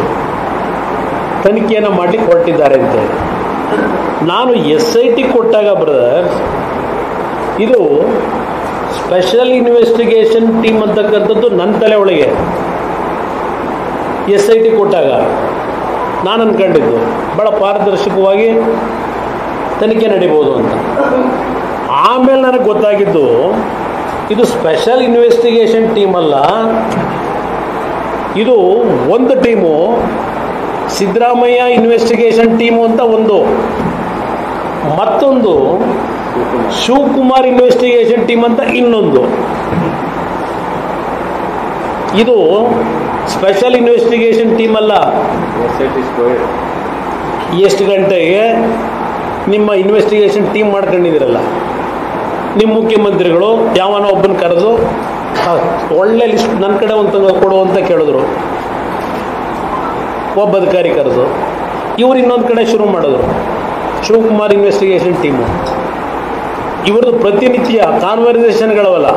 ತನಿಖೆಯನ್ನು ಮಾಡಲಿಕ್ಕೆ ಹೊರಟಿದ್ದಾರೆ ಅಂತೇಳಿ. ನಾನು SIT ಕೊಟ್ಟಾಗ ಬ್ರದರ್, ಇದು ಸ್ಪೆಷಲ್ ಇನ್ವೆಸ್ಟಿಗೇಷನ್ ಟೀಮ್ ಅಂತಕ್ಕಂಥದ್ದು ನನ್ನ ತಲೆ ಒಳಗೆ SIT ಕೊಟ್ಟಾಗ ನಾನು ಅಂದ್ಕೊಂಡಿದ್ದು ಭಾಳ ಪಾರದರ್ಶಕವಾಗಿ ತನಿಖೆ ನಡೀಬೋದು ಅಂತ. ಆಮೇಲೆ ನನಗೆ ಗೊತ್ತಾಗಿದ್ದು ಇದು ಸ್ಪೆಷಲ್ ಇನ್ವೆಸ್ಟಿಗೇಷನ್ ಟೀಮ್ ಅಲ್ಲ, ಇದು ಒಂದು ಟೀಮು ಸಿದ್ದರಾಮಯ್ಯ ಇನ್ವೆಸ್ಟಿಗೇಷನ್ ಟೀಮು ಅಂತ ಒಂದು, ಮತ್ತೊಂದು ಶಿವಕುಮಾರ್ ಇನ್ವೆಸ್ಟಿಗೇಷನ್ ಟೀಮ್ ಅಂತ ಇನ್ನೊಂದು. ಇದು ಸ್ಪೆಷಲ್ ಇನ್ವೆಸ್ಟಿಗೇಷನ್ ಟೀಮ್ ಅಲ್ಲ. ಎಷ್ಟು ಗಂಟೆಗೆ ನಿಮ್ಮ ಇನ್ವೆಸ್ಟಿಗೇಷನ್ ಟೀಮ್ ಮಾಡ್ಕೊಂಡಿದ್ದೀರಲ್ಲ, ನಿಮ್ಮ ಮುಖ್ಯಮಂತ್ರಿಗಳು ಯಾವನೋ ಒಬ್ಬನ ಕರೆದು ಒಳ್ಳೆ ಲಿಸ್ಟ್ ನನ್ನ ಕಡೆ ಒಂದು ಕೊಡು ಅಂತ ಕೇಳಿದ್ರು. ಒಬ್ಬ ಅಧಿಕಾರಿ ಕರೆದು ಇವರು ಇನ್ನೊಂದು ಕಡೆ ಶುರು ಮಾಡಿದ್ರು. ಶಿವಕುಮಾರ್ ಇನ್ವೆಸ್ಟಿಗೇಷನ್ ಟೀಮು ಇವ್ರದ್ದು ಪ್ರತಿನಿತ್ಯ ಕಾನ್ವರ್ಸೇಷನ್ಗಳವಲ್ಲ,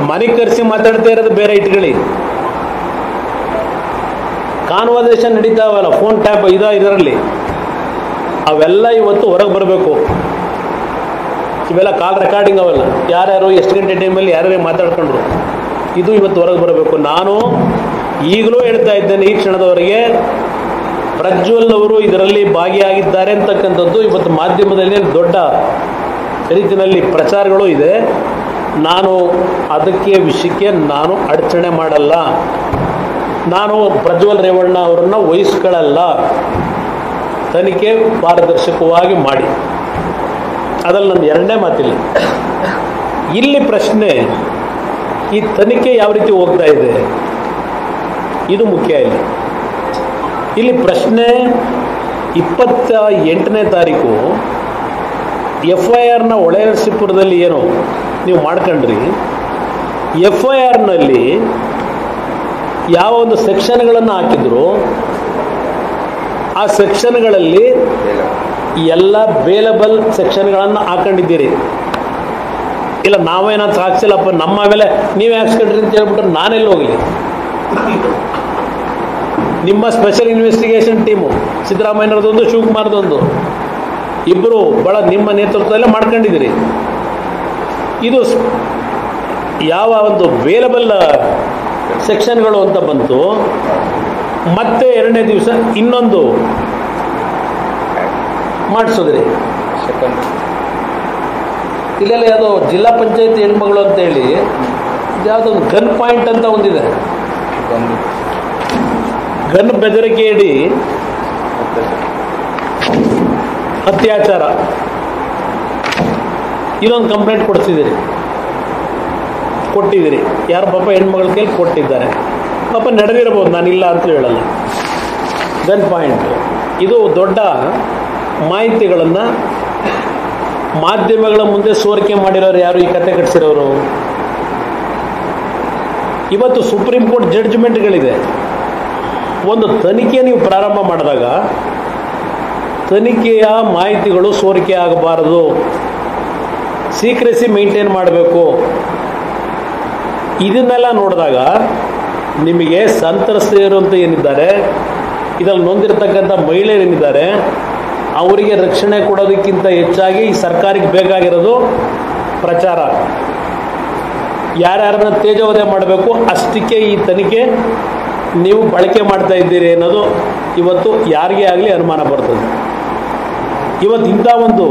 ಮನೆ ಕರೆಸಿ ಮಾತಾಡ್ತಾ ಇರೋದು ಬೇರೆ ಇಟ್ಕೊಳ್ಳಿ, ಕಾನ್ವರ್ಸೇಷನ್ ನಡೀತಾವಲ್ಲ ಫೋನ್ ಟ್ಯಾಪ್ ಇದರಲ್ಲಿ, ಅವೆಲ್ಲ ಇವತ್ತು ಹೊರಗೆ ಬರಬೇಕು. ಇವೆಲ್ಲ ಕಾಲ್ ರೆಕಾರ್ಡಿಂಗ್ ಅವೆಲ್ಲ, ಯಾರ್ಯಾರು ಎಷ್ಟು ಗಂಟೆ ಟೈಮಲ್ಲಿ ಯಾರ್ಯಾರು ಮಾತಾಡ್ಕೊಂಡ್ರು, ಇದು ಇವತ್ತು ಹೊರಗೆ ಬರಬೇಕು. ನಾನು ಈಗಲೂ ಹೇಳ್ತಾ ಇದ್ದೇನೆ, ಈ ಕ್ಷಣದವರೆಗೆ ಪ್ರಜ್ವಲ್ ಅವರು ಇದರಲ್ಲಿ ಭಾಗಿಯಾಗಿದ್ದಾರೆ ಅಂತಕ್ಕಂಥದ್ದು ಇವತ್ತು ಮಾಧ್ಯಮದಲ್ಲಿ ದೊಡ್ಡ ರೀತಿಯಲ್ಲಿ ಪ್ರಚಾರಗಳು ಇದೆ. ನಾನು ಅದಕ್ಕೆ ವಿಷಯಕ್ಕೆ ನಾನು ಅಡಚಣೆ ಮಾಡಲ್ಲ, ನಾನು ಪ್ರಜ್ವಲ್ ರೇವಣ್ಣ ಅವರನ್ನು ವಹಿಸ್ಕೊಳ್ಳಲ್ಲ. ತನಿಖೆ ಪಾರದರ್ಶಕವಾಗಿ ಮಾಡಿ, ಅದ್ರಲ್ಲಿ ನಂದು ಎರಡನೇ ಮಾತಿಲ್ಲ. ಇಲ್ಲಿ ಪ್ರಶ್ನೆ, ಈ ತನಿಖೆ ಯಾವ ರೀತಿ ಹೋಗ್ತಾ ಇದೆ ಇದು ಮುಖ್ಯ. ಇಲ್ಲಿ ಪ್ರಶ್ನೆ 28ನೇ ತಾರೀಕು FIRನ ಹೊಳೆನರಸೀಪುರದಲ್ಲಿ ಏನು ನೀವು ಮಾಡ್ಕೊಂಡ್ರಿ, FIRನಲ್ಲಿ ಯಾವ ಒಂದು ಸೆಕ್ಷನ್ಗಳನ್ನು ಹಾಕಿದ್ರು, ಆ ಸೆಕ್ಷನ್ಗಳಲ್ಲಿ ಎಲ್ಲ ಬೇಲಬಲ್ ಸೆಕ್ಷನ್ಗಳನ್ನು ಹಾಕೊಂಡಿದ್ದೀರಿ. ಇಲ್ಲ ನಾವೇನಾದ್ರು ಹಾಕ್ಸಿಲ್ಲಪ್ಪ, ನಮ್ಮ ಮೇಲೆ ನೀವೇ ಹಾಕ್ಸ್ಕೊಂಡ್ರಿ ಅಂತ ಹೇಳ್ಬಿಟ್ರೆ ನಾನೆಲ್ಲಿ ಹೋಗಲಿ? ನಿಮ್ಮ ಸ್ಪೆಷಲ್ ಇನ್ವೆಸ್ಟಿಗೇಷನ್ ಟೀಮು ಸಿದ್ದರಾಮಯ್ಯನವ್ರದೊಂದು ಶಿವಕುಮಾರ್ದೊಂದು ಇಬ್ಬರು ಭಾಳ ನಿಮ್ಮ ನೇತೃತ್ವದಲ್ಲೇ ಮಾಡ್ಕೊಂಡಿದ್ದೀರಿ. ಇದು ಯಾವ ಒಂದು ವೇಲಬಲ್ ಸೆಕ್ಷನ್ಗಳು ಅಂತ ಬಂತು. ಮತ್ತೆ ಎರಡನೇ ದಿವಸ ಇನ್ನೊಂದು ಮಾಡಿಸಿದ್ರಿ. ಇಲ್ಲೆಲ್ಲ ಯಾವುದೋ ಜಿಲ್ಲಾ ಪಂಚಾಯತ್ ಹೆಣ್ಮಗಳು ಅಂತೇಳಿ ಯಾವುದೊಂದು ಗನ್ ಪಾಯಿಂಟ್ ಅಂತ ಒಂದಿದೆ, ಗನ್ ಬೆದರಿಕೆ ಇಡಿ ಅತ್ಯಾಚಾರ, ಇದೊಂದು ಕಂಪ್ಲೇಂಟ್ ಕೊಟ್ಟಿದ್ದೀರಿ. ಯಾರು ಪಾಪ ಹೆಣ್ಮಗಳ ಕೈಲಿ ಕೊಟ್ಟಿದ್ದಾರೆ, ಪಾಪ ನಡೆದಿರಬಹುದು, ನಾನಿಲ್ಲ ಅಂತ ಹೇಳಲ್ಲ. Gun point. ಇದು ದೊಡ್ಡ ಮಾಹಿತಿಗಳನ್ನು ಮಾಧ್ಯಮಗಳ ಮುಂದೆ ಸೋರಿಕೆ ಮಾಡಿರೋರು ಯಾರು? ಈ ಕತೆ ಕಟ್ಟಿಸಿರೋರು. ಇವತ್ತು ಸುಪ್ರೀಂ ಕೋರ್ಟ್ ಜಡ್ಜ್ಮೆಂಟ್ಗಳಿದೆ. ಒಂದು ತನಿಖೆ ನೀವು ಪ್ರಾರಂಭ ಮಾಡಿದಾಗ ತನಿಖೆಯ ಮಾಹಿತಿಗಳು ಸೋರಿಕೆ ಆಗಬಾರದು, ಸೀಕ್ರೆಸಿ ಮೇಂಟೈನ್ ಮಾಡಬೇಕು. ಇದನ್ನೆಲ್ಲ ನೋಡಿದಾಗ ನಿಮಗೆ ಸಂತ್ರಸ್ತೆಯರು ಅಂತ ಏನಿದ್ದಾರೆ, ಇದರಲ್ಲಿ ನೊಂದಿರತಕ್ಕಂಥ ಮಹಿಳೆಯರೇನಿದ್ದಾರೆ, ಅವರಿಗೆ ರಕ್ಷಣೆ ಕೊಡೋದಕ್ಕಿಂತ ಹೆಚ್ಚಾಗಿ ಈ ಸರ್ಕಾರಕ್ಕೆ ಬೇಕಾಗಿರೋದು ಪ್ರಚಾರ. ಯಾರ್ಯಾರನ್ನ ತೇಜೋವಧೆ ಮಾಡಬೇಕು ಅಷ್ಟಕ್ಕೆ ಈ ತನಿಖೆ ನೀವು ಬಳಕೆ ಮಾಡ್ತಾ ಇದ್ದೀರಿ ಅನ್ನೋದು ಇವತ್ತು ಯಾರಿಗೇ ಆಗಲಿ ಅನುಮಾನ ಬರ್ತದೆ. ಇವತ್ತು ಇಂಥ ಒಂದು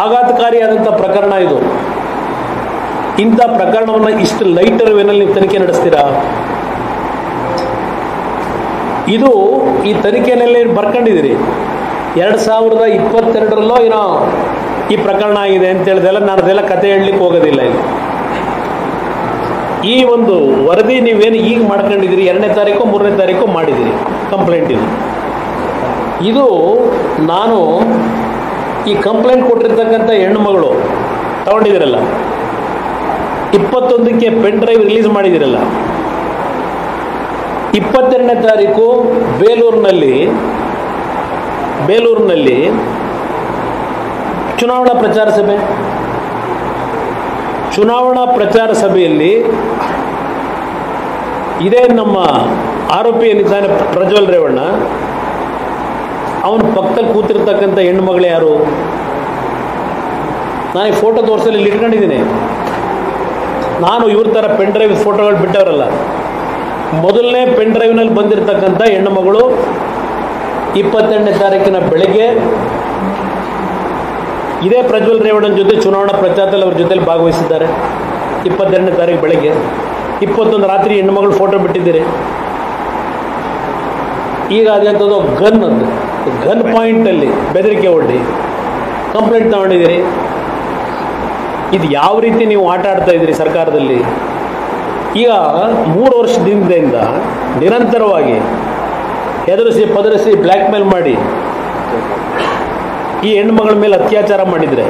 ಆಘಾತಕಾರಿಯಾದಂಥ ಪ್ರಕರಣ ಇದು. ಇಂಥ ಪ್ರಕರಣವನ್ನು ಇಷ್ಟು ಲೈಟರ್ ವೇನಲ್ಲಿ ನೀವು ತನಿಖೆ ನಡೆಸ್ತೀರಾ? ಇದು ಈ ತನಿಖೆಯಲ್ಲಿ ಬರ್ಕೊಂಡಿದ್ದೀರಿ. 2022ರಲ್ಲೋ ಏನೋ ಈ ಪ್ರಕರಣ ಆಗಿದೆ ಅಂತ ಹೇಳಿದೆಲ್ಲ ನಾನು ಅದೆಲ್ಲ ಕತೆ ಹೇಳಲಿಕ್ಕೆ ಹೋಗೋದಿಲ್ಲ. ಇಲ್ಲಿ ಈ ಒಂದು ವರದಿ ನೀವೇನು ಈಗ ಮಾಡ್ಕೊಂಡಿದ್ದೀರಿ, 2ನೇ ತಾರೀಕು 3ನೇ ತಾರೀಕು ಮಾಡಿದ್ದೀರಿ ಕಂಪ್ಲೇಂಟ್. ಇದು ನಾನು ಈ ಕಂಪ್ಲೇಂಟ್ ಕೊಟ್ಟಿರ್ತಕ್ಕಂಥ ಹೆಣ್ಣುಮಗಳು ತಗೊಂಡಿದ್ದೀರಲ್ಲ, 21ಕ್ಕೆ ಪೆನ್ ಡ್ರೈವ್ ರಿಲೀಸ್ ಮಾಡಿದ್ದೀರಲ್ಲ, 22ನೇ ತಾರೀಕು ಬೇಲೂರಿನಲ್ಲಿ ಚುನಾವಣಾ ಪ್ರಚಾರ ಸಭೆಯಲ್ಲಿ ಇದೇ ನಮ್ಮ ಆರೋಪಿ ಏನಿದ್ದಾನೆ ಪ್ರಜ್ವಲ್ ರೇವಣ್ಣ, ಅವನ ಪಕ್ಕದಲ್ಲಿ ಕೂತಿರ್ತಕ್ಕಂಥ ಹೆಣ್ಣುಮಗಳು ಯಾರು? ನಾನು ಈ ಫೋಟೋ ತೋರಿಸಲು ಇಲ್ಲಿ ಇಟ್ಕೊಂಡಿದ್ದೀನಿ. ನಾನು ಇವ್ರ ಥರ ಪೆನ್ ಡ್ರೈವ್ ಫೋಟೋಗಳು ಬಿಟ್ಟವರಲ್ಲ. ಮೊದಲನೇ ಪೆನ್ ಡ್ರೈವ್ನಲ್ಲಿ ಬಂದಿರತಕ್ಕಂಥ ಹೆಣ್ಣುಮಗಳು 22ನೇ ತಾರೀಕಿನ ಬೆಳಗ್ಗೆ ಇದೇ ಪ್ರಜ್ವಲ್ ರೇವಣ್ಣನ ಜೊತೆ ಚುನಾವಣಾ ಪ್ರಚಾರದಲ್ಲಿ ಅವ್ರ ಜೊತೆಲಿ ಭಾಗವಹಿಸಿದ್ದಾರೆ. 22ನೇ ತಾರೀಕು ಬೆಳಗ್ಗೆ, 21 ರಾತ್ರಿ ಹೆಣ್ಣುಮಗಳು ಫೋಟೋ ಬಿಟ್ಟಿದ್ದೀರಿ. ಈಗ ಅದಂಥದ್ದು ಗನ್ ಪಾಯಿಂಟಲ್ಲಿ ಬೆದರಿಕೆ ಒಡ್ಡಿ ಕಂಪ್ಲೇಂಟ್ ತಗೊಂಡಿದ್ದೀರಿ. ಇದು ಯಾವ ರೀತಿ ನೀವು ಆಟ ಆಡ್ತಾ ಇದ್ದೀರಿ ಸರ್ಕಾರದಲ್ಲಿ? ಈಗ 3 ವರ್ಷದಿಂದ ನಿರಂತರವಾಗಿ ಹೆದರಿಸಿ ಪದರಿಸಿ ಬ್ಲ್ಯಾಕ್ ಮೇಲ್ ಮಾಡಿ ಈ ಹೆಣ್ಣುಮಗಳ ಮೇಲೆ ಅತ್ಯಾಚಾರ ಮಾಡಿದರೆ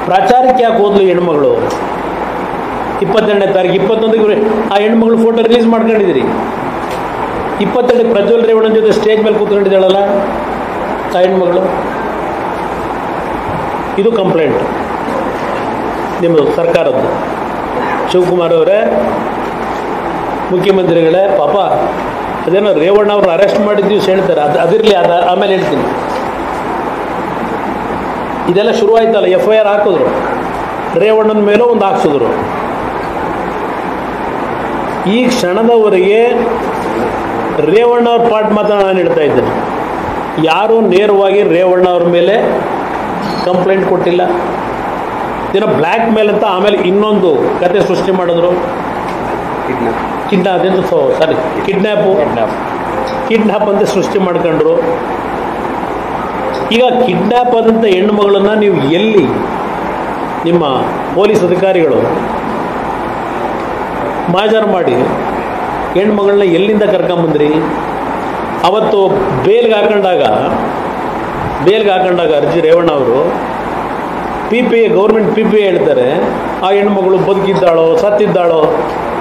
ಪ್ರಚಾರಕ್ಕೆ ಯಾಕೆ ಹೋದ್ಲು ಹೆಣ್ಮಗಳು? 22ನೇ ತಾರೀಕು 21ಕ್ಕೆ ಆ ಹೆಣ್ಮಗಳು ಫೋಟೋ ರಿಲೀಸ್ ಮಾಡ್ಕೊಂಡಿದ್ದೀರಿ. 22ಕ್ಕೆ ಪ್ರಜ್ವಲ್ ರೇವಣ್ಣನ ಜೊತೆ ಸ್ಟೇಜ್ ಮೇಲೆ ಕೂತ್ಕೊಂಡಿದ್ದಾಳಲ್ಲ ಆ ಹೆಣ್ಮಗಳು. ಇದು ಕಂಪ್ಲೇಂಟ್ ನಿಮ್ಮದು ಸರ್ಕಾರದ್ದು. ಶಿವಕುಮಾರ್ ಅವರೇ, ಮುಖ್ಯಮಂತ್ರಿಗಳೇ, ಪಾಪ ಅದೇನೋ ರೇವಣ್ಣ ಅವರು ಅರೆಸ್ಟ್ ಮಾಡಿದ್ದೀವಿ ಹೇಳ್ತಾರೆ, ಅದಿರಲಿ, ಆಮೇಲೆ ಹೇಳ್ತೀನಿ. ಇದೆಲ್ಲ ಶುರುವಾಯ್ತಲ್ಲ, FIR ಹಾಕಿದ್ರು, ರೇವಣ್ಣನ ಮೇಲೂ ಒಂದು ಹಾಕ್ಸಿದ್ರು. ಈ ಕ್ಷಣದವರೆಗೆ ರೇವಣ್ಣ ಅವ್ರ ಪಾರ್ಟ್ ಮಾತ್ರ ನಾನು ಹೇಳ್ತಾ ಇದ್ದೇನೆ. ಯಾರೂ ನೇರವಾಗಿ ರೇವಣ್ಣ ಅವ್ರ ಮೇಲೆ ಕಂಪ್ಲೇಂಟ್ ಕೊಟ್ಟಿಲ್ಲ. ಏನೋ ಬ್ಲ್ಯಾಕ್ ಮೇಲ್ ಅಂತ ಆಮೇಲೆ ಇನ್ನೊಂದು ಕತೆ ಸೃಷ್ಟಿ ಮಾಡಿದ್ರು. ಕಿಡ್ನ್ಯಾಪ್ ಅಂತ ಸೃಷ್ಟಿ ಮಾಡ್ಕೊಂಡ್ರು. ಈಗ ಕಿಡ್ನ್ಯಾಪ್ ಆದಂಥ ಹೆಣ್ಣುಮಗಳನ್ನು ನೀವು ಎಲ್ಲಿ ನಿಮ್ಮ ಪೊಲೀಸ್ ಅಧಿಕಾರಿಗಳು ಮಾಜಾರು ಮಾಡಿ ಹೆಣ್ಮಗಳನ್ನ ಎಲ್ಲಿಂದ ಕರ್ಕೊಂಬಂದ್ರಿ? ಅವತ್ತು ಬೇಲ್ಗೆ ಹಾಕೊಂಡಾಗ ಅರ್ಜಿ ರೇವಣ್ಣ ಅವರು PPA ಗೌರ್ಮೆಂಟ್ PPA ಹೇಳ್ತಾರೆ, ಆ ಹೆಣ್ಮಗಳು ಬದುಕಿದ್ದಾಳೋ ಸತ್ತಿದ್ದಾಳೋ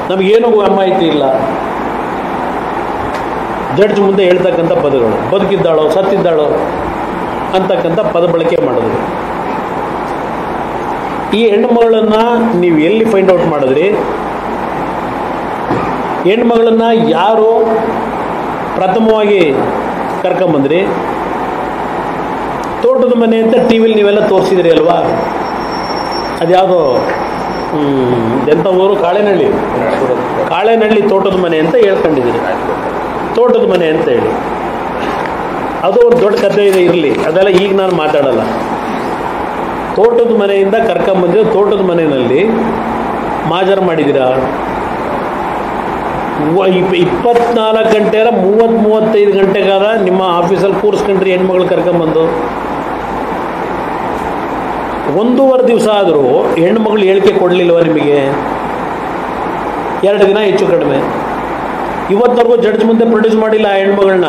ನಮಗೇನೂ ಮಾಹಿತಿ ಇಲ್ಲ. ಜಡ್ಜ್ ಮುಂದೆ ಹೇಳ್ತಕ್ಕಂಥ ಪದಗಳು ಬದುಕಿದ್ದಾಳೋ ಸತ್ತಿದ್ದಾಳೋ ಅಂತಕ್ಕಂಥ ಪದ ಬಳಕೆ ಮಾಡಿದ್ರು. ಈ ಹೆಣ್ಣುಮಗಳನ್ನು ನೀವು ಎಲ್ಲಿ ಫೈಂಡ್ ಔಟ್ ಮಾಡಿದ್ರಿ? ಹೆಣ್ಮಗಳನ್ನ ಯಾರು ಪ್ರಥಮವಾಗಿ ಕರ್ಕೊಂಬಂದ್ರಿ? ತೋಟದ ಮನೆ ಅಂತ TV-ಲಿ ನೀವೆಲ್ಲ ತೋರಿಸಿದ್ರಿ ಅಲ್ವಾ? ಅದ್ಯಾವುದೋ ಎಂಥ ಊರು? ಕಾಳೆನಹಳ್ಳಿ ತೋಟದ ಮನೆ ಅಂತ ಹೇಳ್ಕೊಂಡಿದ್ದೀರಿ. ತೋಟದ ಮನೆ ಅಂತ ಹೇಳಿ ಅದು ಒಂದು ದೊಡ್ಡ ಕಥೆ ಇದೆ, ಇರಲಿ, ಅದೆಲ್ಲ ಈಗ ನಾನು ಮಾತಾಡಲ್ಲ. ತೋಟದ ಮನೆಯಿಂದ ಕರ್ಕೊಂಬಂದಿರೋ ತೋಟದ ಮನೆಯಲ್ಲಿ ಮಾಜಾರು ಮಾಡಿದ್ದೀರಾ? 24 ಗಂಟೆ ಅಲ್ಲ 30-35 ಗಂಟೆಗಾದ ನಿಮ್ಮ ಆಫೀಸಲ್ಲಿ ಕೂರಿಸ್ಕೊಂಡ್ರಿ ಹೆಣ್ಮಗಳು ಕರ್ಕೊಂಬಂದು. 1.5 ದಿವಸ ಆದರೂ ಹೆಣ್ಮಗಳು ಹೇಳಿಕೆ ಕೊಡಲಿಲ್ವ ನಿಮಗೆ? 2 ದಿನ ಹೆಚ್ಚು ಕಡಿಮೆ. ಇವತ್ತವರೆಗೂ ಜಡ್ಜ್ ಮುಂದೆ ಪ್ರೊಡ್ಯೂಸ್ ಮಾಡಿಲ್ಲ ಆ ಹೆಣ್ಮಗಳನ್ನ.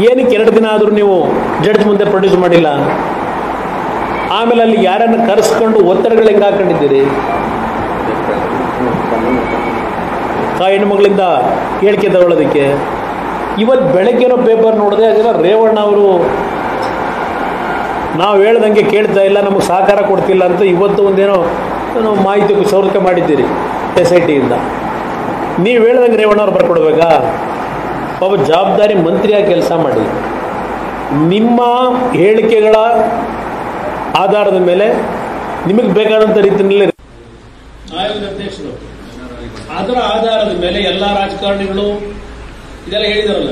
ಏನಕ್ಕೆ 2 ದಿನ ಆದರೂ ನೀವು ಜಡ್ಜ್ ಮುಂದೆ ಪ್ರೊಡ್ಯೂಸ್ ಮಾಡಿಲ್ಲ? ಆಮೇಲೆ ಅಲ್ಲಿ ಯಾರನ್ನು ಕರೆಸ್ಕೊಂಡು ಒತ್ತಡಗಳು ಹೆಂಗೆ ಹಾಕೊಂಡಿದ್ದೀರಿ? ಆ ಹೆಣ್ಮಗಳಿಂದ ಹೇಳಿಕೆ ತಗೊಳ್ಳೋದಕ್ಕೆ. ಇವತ್ತು ಬೆಳಗ್ಗೆನೋ ಪೇಪರ್ ನೋಡಿದೆ, ಅದೆಲ್ಲ ರೇವಣ್ಣ ಅವರು ನಾವು ಹೇಳ್ದಂಗೆ ಕೇಳ್ತಾ ಇಲ್ಲ, ನಮಗೆ ಸಹಕಾರ ಕೊಡ್ತಿಲ್ಲ ಅಂತ ಇವತ್ತು ಒಂದೇನೋ ಮಾಹಿತಿ ಸೌರಿಕೆ ಮಾಡಿದ್ದೀರಿ SITಯಿಂದ. ನೀವು ಹೇಳ್ದಂಗೆ ರೇವಣ್ಣವ್ರು ಬರ್ಕೊಡ್ಬೇಕಾ? ಪಾಪ ಜವಾಬ್ದಾರಿ ಮಂತ್ರಿಯಾಗಿ ಕೆಲಸ ಮಾಡಿ ನಿಮ್ಮ ಹೇಳಿಕೆಗಳ ಆಧಾರದ ಮೇಲೆ ನಿಮಗೆ ಬೇಕಾದಂಥ ರೀತಿಯಲ್ಲಿ ಆಯೋಗದ ಅಧ್ಯಕ್ಷರು ಅದರ ಆಧಾರದ ಮೇಲೆ ಎಲ್ಲ ರಾಜಕಾರಣಿಗಳು ಇದೆಲ್ಲ ಹೇಳಿದಾರಲ್ಲ,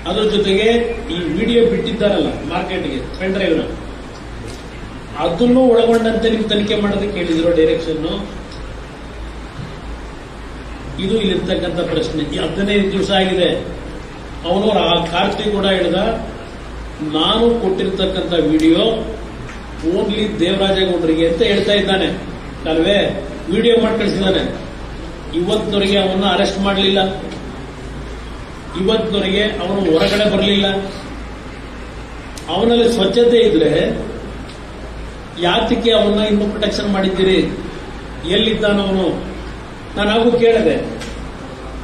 ಅದ್ರ ಜೊತೆಗೆ ಈ ವಿಡಿಯೋ ಬಿಟ್ಟಿದ್ದಾರಲ್ಲ ಮಾರ್ಕೆಟ್ಗೆ ಪೆನ್ ಡ್ರೈವ್ನ, ಅದನ್ನು ಒಳಗೊಂಡಂತೆ ನೀವು ತನಿಖೆ ಮಾಡೋದಕ್ಕೆ ಹೇಳಿದ್ರು ಡೈರೆಕ್ಷನ್. ಇದು ಇಲ್ಲಿರ್ತಕ್ಕಂಥ ಪ್ರಶ್ನೆ. 15 ದಿವಸ ಆಗಿದೆ. ಅವನು ಕಾರ್ತಿಕ್ ಕೂಡ ಹೇಳಿದ, ನಾನು ಕೊಟ್ಟಿರ್ತಕ್ಕಂಥ ವಿಡಿಯೋ ಓನ್ಲಿ ದೇವರಾಜೇಗೌಡರಿಗೆ ಅಂತ ಹೇಳ್ತಾ ಇದ್ದಾನೆ ಅಲ್ವೇ? ವಿಡಿಯೋ ಮಾಡಿ ಕಳಿಸಿದ್ದಾನೆ. ಇವತ್ತವರೆಗೆ ಅವನ್ನ ಅರೆಸ್ಟ್ ಮಾಡಲಿಲ್ಲ, ಇವತ್ತವರೆಗೆ ಅವನು ಹೊರಗಡೆ ಬರಲಿಲ್ಲ. ಅವನಲ್ಲಿ ಸ್ವಚ್ಛತೆ ಇದ್ರೆ ಯಾತಕ್ಕೆ ಅವನ್ನ ಇನ್ನೂ ಪ್ರೊಟೆಕ್ಷನ್ ಮಾಡಿದ್ದೀರಿ? ಎಲ್ಲಿದ್ದಾನವನು? ನಾನು ಹಾಗೂ ಕೇಳಿದೆ,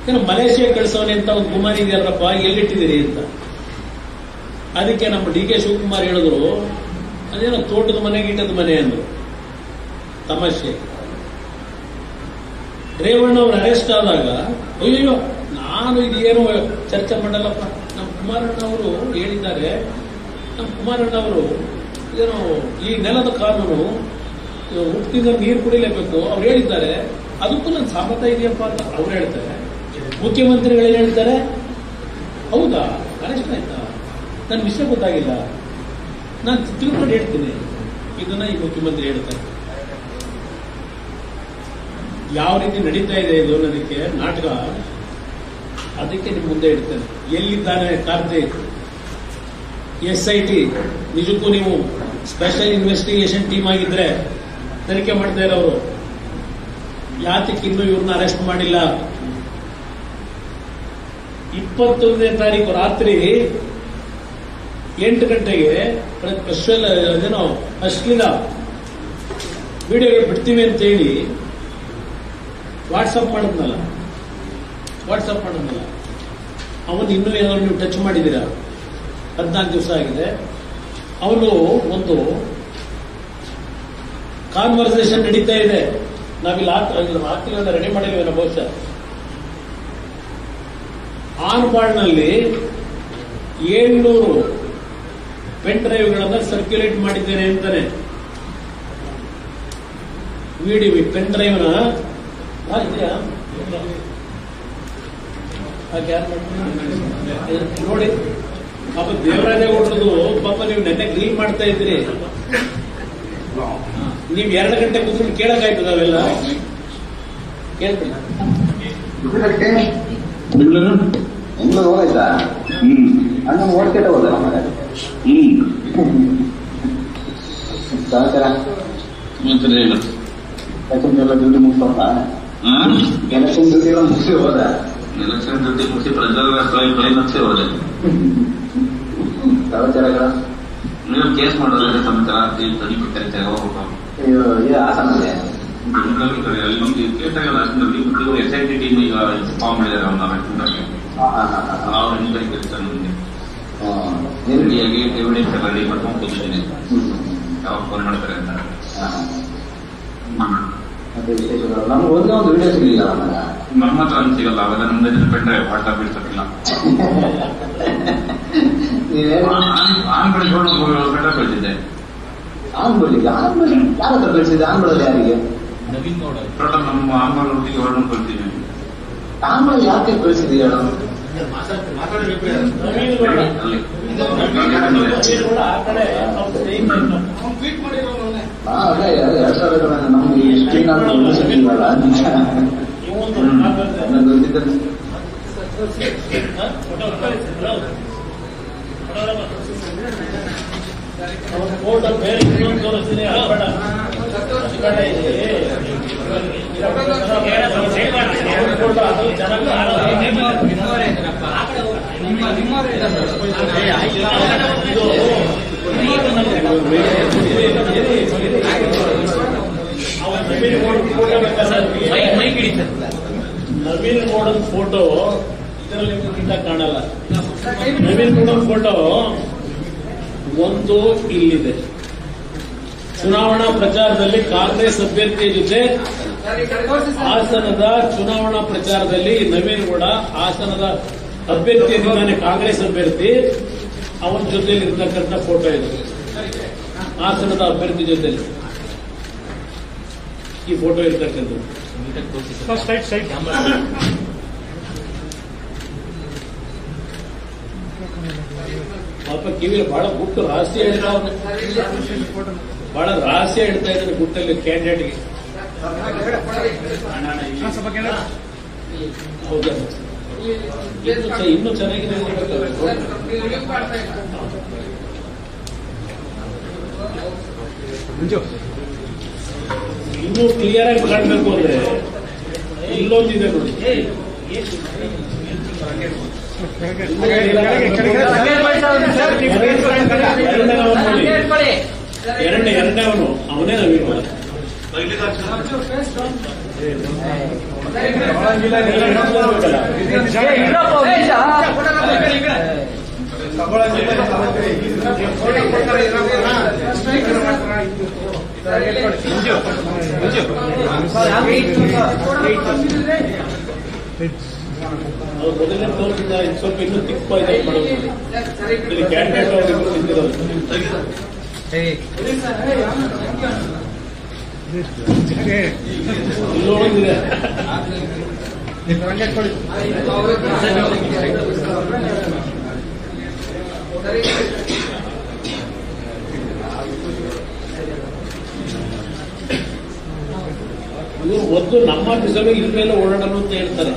ಏನೋ ಮಲೇಷಿಯಾ ಕಳಿಸೋನೆ ಅಂತ ಒಂದು ಗುಮಾನಿ ಇದೆಯಲ್ಲಪ್ಪ, ಎಲ್ಲಿಟ್ಟಿದ್ದೀರಿ ಅಂತ. ಅದಕ್ಕೆ ನಮ್ಮ DK ಶಿವಕುಮಾರ್ ಹೇಳಿದ್ರು, ಅದೇನೋ ತೋಟದ ಮನೆ ಗೀಟದ ಮನೆ ಅಂದ್ರು. ತಮಾಷೆ. ರೇವಣ್ಣ ಅವರು ಅರೆಸ್ಟ್ ಆದಾಗ ಅಯ್ಯೋ ನಾನು ಇದೇನು ಚರ್ಚೆ ಮಾಡಲ್ಲಪ್ಪ, ನಮ್ಮ ಕುಮಾರಣ್ಣ ಅವರು ಹೇಳಿದ್ದಾರೆ, ನಮ್ಮ ಕುಮಾರಣ್ಣ ಅವರು ಏನೋ ಈ ನೆಲದ ಕಾನೂನು ಹುಟ್ಟಿದ ನೀರು ಕುಡಿಲೇಬೇಕು ಅವ್ರು ಹೇಳಿದ್ದಾರೆ, ಅದಕ್ಕೂ ನನ್ನ ಸಮ್ಮತ ಇದೆಯಪ್ಪ ಅಂತ ಅವ್ರು ಹೇಳ್ತಾರೆ. ಮುಖ್ಯಮಂತ್ರಿಗಳೇನು ಹೇಳ್ತಾರೆ? ಹೌದಾ ಅರೆಸ್ಟ್ ಆಯ್ತಾ? ನನ್ನ ವಿಷಯ ಗೊತ್ತಾಗಿಲ್ಲ, ನಾನು ತಿಳ್ಕೊಂಡು ಹೇಳ್ತೀನಿ. ಇದನ್ನ ಈ ಮುಖ್ಯಮಂತ್ರಿ ಹೇಳ್ತಾರೆ. ಯಾವ ರೀತಿ ನಡೀತಾ ಇದೆ ಇದು ನನಗೆ ನಾಟಕ, ಅದಕ್ಕೆ ನಿಮ್ಮ ಮುಂದೆ ಇಡ್ತೇನೆ. ಎಲ್ಲಿದ್ದಾನೆ ಕಾರ್ತಿಕ್? SIT ನಿಜಕ್ಕೂ ನೀವು ಸ್ಪೆಷಲ್ ಇನ್ವೆಸ್ಟಿಗೇಷನ್ ಟೀಮ್ ಆಗಿದ್ರೆ ತನಿಖೆ ಮಾಡ್ತಾ ಇರೋರು, ಯಾತಕ್ಕೆ ಇನ್ನೂ ಇವ್ರನ್ನ ಅರೆಸ್ಟ್ ಮಾಡಿಲ್ಲ? 21ನೇ ತಾರೀಕು ರಾತ್ರಿ 8 ಗಂಟೆಗೆ ಸ್ಪೆಷಲ್ ಅದೇನೋ ಅಶ್ಲೀಲ ವಿಡಿಯೋಗಳು ಬಿಡ್ತೀವಿ ಅಂತ ಹೇಳಿ ವಾಟ್ಸಪ್ ಮಾಡಿದ್ನಲ್ಲ, ಅವನು ಇನ್ನೂ ಏನಾದ್ರು ನೀವು ಟಚ್ ಮಾಡಿದ್ದೀರಾ? 14 ದಿವಸ ಆಗಿದೆ. ಅವನು ಒಂದು ಕಾನ್ವರ್ಸೇಷನ್ ನಡೀತಾ ಇದೆ. ನಾವಿಲ್ಲಿ ಹಾಕಿಲ್ಲ, ರೆಡಿ ಮಾಡಿಲ್ವೇನೋ ಬಹುಶಃ. ಆನ್ಬಾಳ್ನಲ್ಲಿ 700 ಪೆನ್ ಡ್ರೈವ್ಗಳನ್ನ ಸರ್ಕ್ಯುಲೇಟ್ ಮಾಡಿದ್ದೇನೆ ಅಂತಾನೆ. ವಿಡಿಯೋ ಪೆನ್ ಡ್ರೈವ್ನ ಇದೆಯಾ ನೋಡಿ. ಪಾಪ ದೇವರಾಜೇಗೌಡರದು ಪಾಪ ನೀವು ನೆನ್ನೆ ಕ್ಲೀನ್ ಮಾಡ್ತಾ ಇದ್ರಿ. ನೀವು 2 ಗಂಟೆ ಕೂತ್ಕೊಂಡು ಕೇಳಕ್ಕಾಯ್ತದ? ಅವೆಲ್ಲ ಕೇಳ್ತೀನಿ. ಹೋಗಾಯ್ತಾ? ಅಣ್ಣ ಓಡ್ಕೆಟ್ಟ ಹೋದ ಸಹಚಾರ ಎಲ್ಲ ಡ್ಯೂಟಿ ಮುಗಿಸೋಣ. ಎಲೆಕ್ಷನ್ ಡ್ಯೂಟಿ ಎಲ್ಲ ಮುಗಿಸಿ ಹೋದ. ಎಲೆಕ್ಷನ್ ಡ್ಯೂಟಿ ಮುಗಿಸಿ ಪ್ರಜಾರಾಜ್ಯ ಹೋದೆ. ಸಹಚಾರಗಳ ನೀವು ಕೇಸ್ ಮಾಡೋದ್ರೆ ಸಮಾಚಾರ ತನಿಖೆ ಕರಿತಾರೆ ಹೋಗ್ಬೇಕು. ಹಾಸನಲ್ಲೇ ಅಲ್ಲಿ ಕೇಸಾಗಲ್ಲ. SIT ಟೀಮ್ ಈಗ ಫಾರ್ಮ್ ಮಾಡಿದ್ದಾರೆ. ಅವ್ರು ಎನ್ಕ್ವೈರಿ ಕರಿತಾರೆ. ರೆಡಿಯಾಗಿ ಎವಿಡೆನ್ಸ್ ಎಲ್ಲ ರೆಡಿ ಮಾಡ್ಕೊಂಡು ಕೂತಿದ್ದೀನಿ. ಯಾವಾಗ ಫೋನ್ ಮಾಡ್ತಾರೆ ಅಂತ. ಮತ್ತೆ ವಿಶೇಷಗಳು ನಮ್ಗೆ ಒಂದು ವಿಡಿಯೋ ಸಿಗಲಿಲ್ಲ. ನಮ್ಮ ಹತ್ರ ಅಲ್ಲಿ ಸಿಗಲ್ಲ. ಅವೆಲ್ಲ ನಮ್ದು ಪೆಂಡ್ರೆ ವಾಟ್ಸಾಪ್ ಬಿಡ್ಸಕ್ಕಿಲ್ಲ. ಆನ್ಗಳಿಗೆ ಪೆಂಡ್ರೆ ಕಳಿಸಿದ್ದೆ. ಆನ್ಗಳಿಗೆ ಯಾರ ಹತ್ರ ಕಳಿಸಿದ್ದೆ? ಆನ್ಗಳಲ್ಲಿ ಯಾರಿಗೆ? ಟೋಟಲ್ ನಮ್ಮ ಆನ್ಗಳಿಗೆ ಹೊರಡು ಕಳಿಸ್ತೀವಿ. ಆನ್ಗಳಲ್ಲಿ ಯಾಕೆ ಕಳಿಸಿದ್ದೀವಿ? ಅದೇ 2000 ನಮ್ಗೆ ಸ್ಕ್ರೀನ್ ಅಂತ ಸಿಕ್ಕಿಲ್ವಲ್ಲ ಬೇರೆ ನವೀನ್ ಗೌಡನ ಫೋಟೋ ಇದರಲ್ಲಿ ನಿಮ್ಗಿಂತ ಕಾಣಲ್ಲ. ನವೀನ್ ಗೌಡನ ಫೋಟೋ ಒಂದು ಇಲ್ಲಿದೆ. ಚುನಾವಣಾ ಪ್ರಚಾರದಲ್ಲಿ ಕಾಂಗ್ರೆಸ್ ಅಭ್ಯರ್ಥಿಯ ಜೊತೆ ಹಾಸನದ ಚುನಾವಣಾ ಪ್ರಚಾರದಲ್ಲಿ ನವೀನ್ ಗೌಡ ಹಾಸನದ ಅಭ್ಯರ್ಥಿ ಇದ್ದಾನೆ, ಕಾಂಗ್ರೆಸ್ ಅಭ್ಯರ್ಥಿ, ಅವನ ಜೊತೆಲಿ ಇರ್ತಕ್ಕಂಥ ಫೋಟೋ ಇದೆ. ಹಾಸನದ ಅಭ್ಯರ್ಥಿ ಜೊತೆಲಿ ಈ ಫೋಟೋ ಇರ್ತಕ್ಕಂಥದ್ದು. ಪಾಪ ಕಿವಿಯಲ್ಲಿ ಬಹಳ ಗುಟ್ಟು ರಹಸ್ಯ ಹೇಳ್ತಾ ಬಹಳ ರಹಸ್ಯ ಹೇಳ್ತಾ ಇದ್ದಾರೆ ಗುಟ್ಟಲ್ಲಿ ಕ್ಯಾಂಡಿಡೇಟ್ಗೆ. ಹೌದಾ? ಇನ್ನೂ ಚೆನ್ನಾಗಿದೆ. ಇನ್ನೂ ಕ್ಲಿಯರ್ ಆಗಿ ಕಾಣಬೇಕು ಅಂದ್ರೆ ಇಲ್ಲೊಂದಿದೆ ನೋಡಿ. ಎರಡನೇ ಅವನೇ ನವೀನ್ ಗೌಡ. ಅವ್ರು ಮೊದಲನೇ ತೋರಿಸಿದ್ದಾರೆ, ಸ್ವಲ್ಪ ಇನ್ನೂ ತಿಪ್ಪ ಇದೆ ಮಾಡೋದು. ಇಲ್ಲಿ ಕ್ಯಾಂಡಿಡೇಟ್ ಅವರು ನಿಂತಿರೋದು ಇಲ್ಲೊಂದಿದೆ. ಇವರು ಒಂದು ನಮ್ಮ ಆಫೀಸಲ್ಲೂ ಇದ್ರ ಮೇಲೆ ಓಡಾಡೋಣ ಅಂತ ಹೇಳ್ತಾರೆ.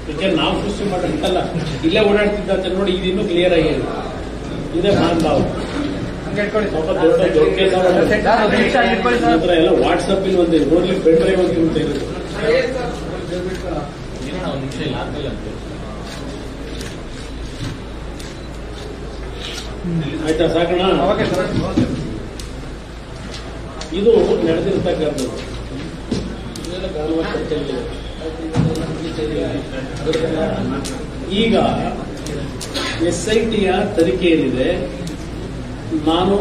ಯಾಕೆ ನಾವು ಸೃಷ್ಟಿ ಮಾಡಿರ್ತಲ್ಲ, ಇಲ್ಲೇ ಓಡಾಡ್ತಿದ್ದ ನೋಡಿ. ಇದಿನ್ನೂ ಕ್ಲಿಯರ್ ಆಗಿದೆ. ಇದೇ ಮಹಾನುಭಾವ. ಸ್ವಲ್ಪ ದೊಡ್ಡ ಎಲ್ಲ ವಾಟ್ಸಪ್ ಇಲ್ಲಿ ಒಂದು ನೋಡ್ಲಿ ಪೆನ್ ಡ್ರೈವ್ ಅಂತ ಇರುತ್ತೆ. ಆಯ್ತಾ? ಸಾಕಣ? ಇದು ನಡೆದಿರ್ತಕ್ಕಂಥದ್ದು. ಈಗ SITಯ ತನಿಖೆ ಏನಿದೆ, ನಾನು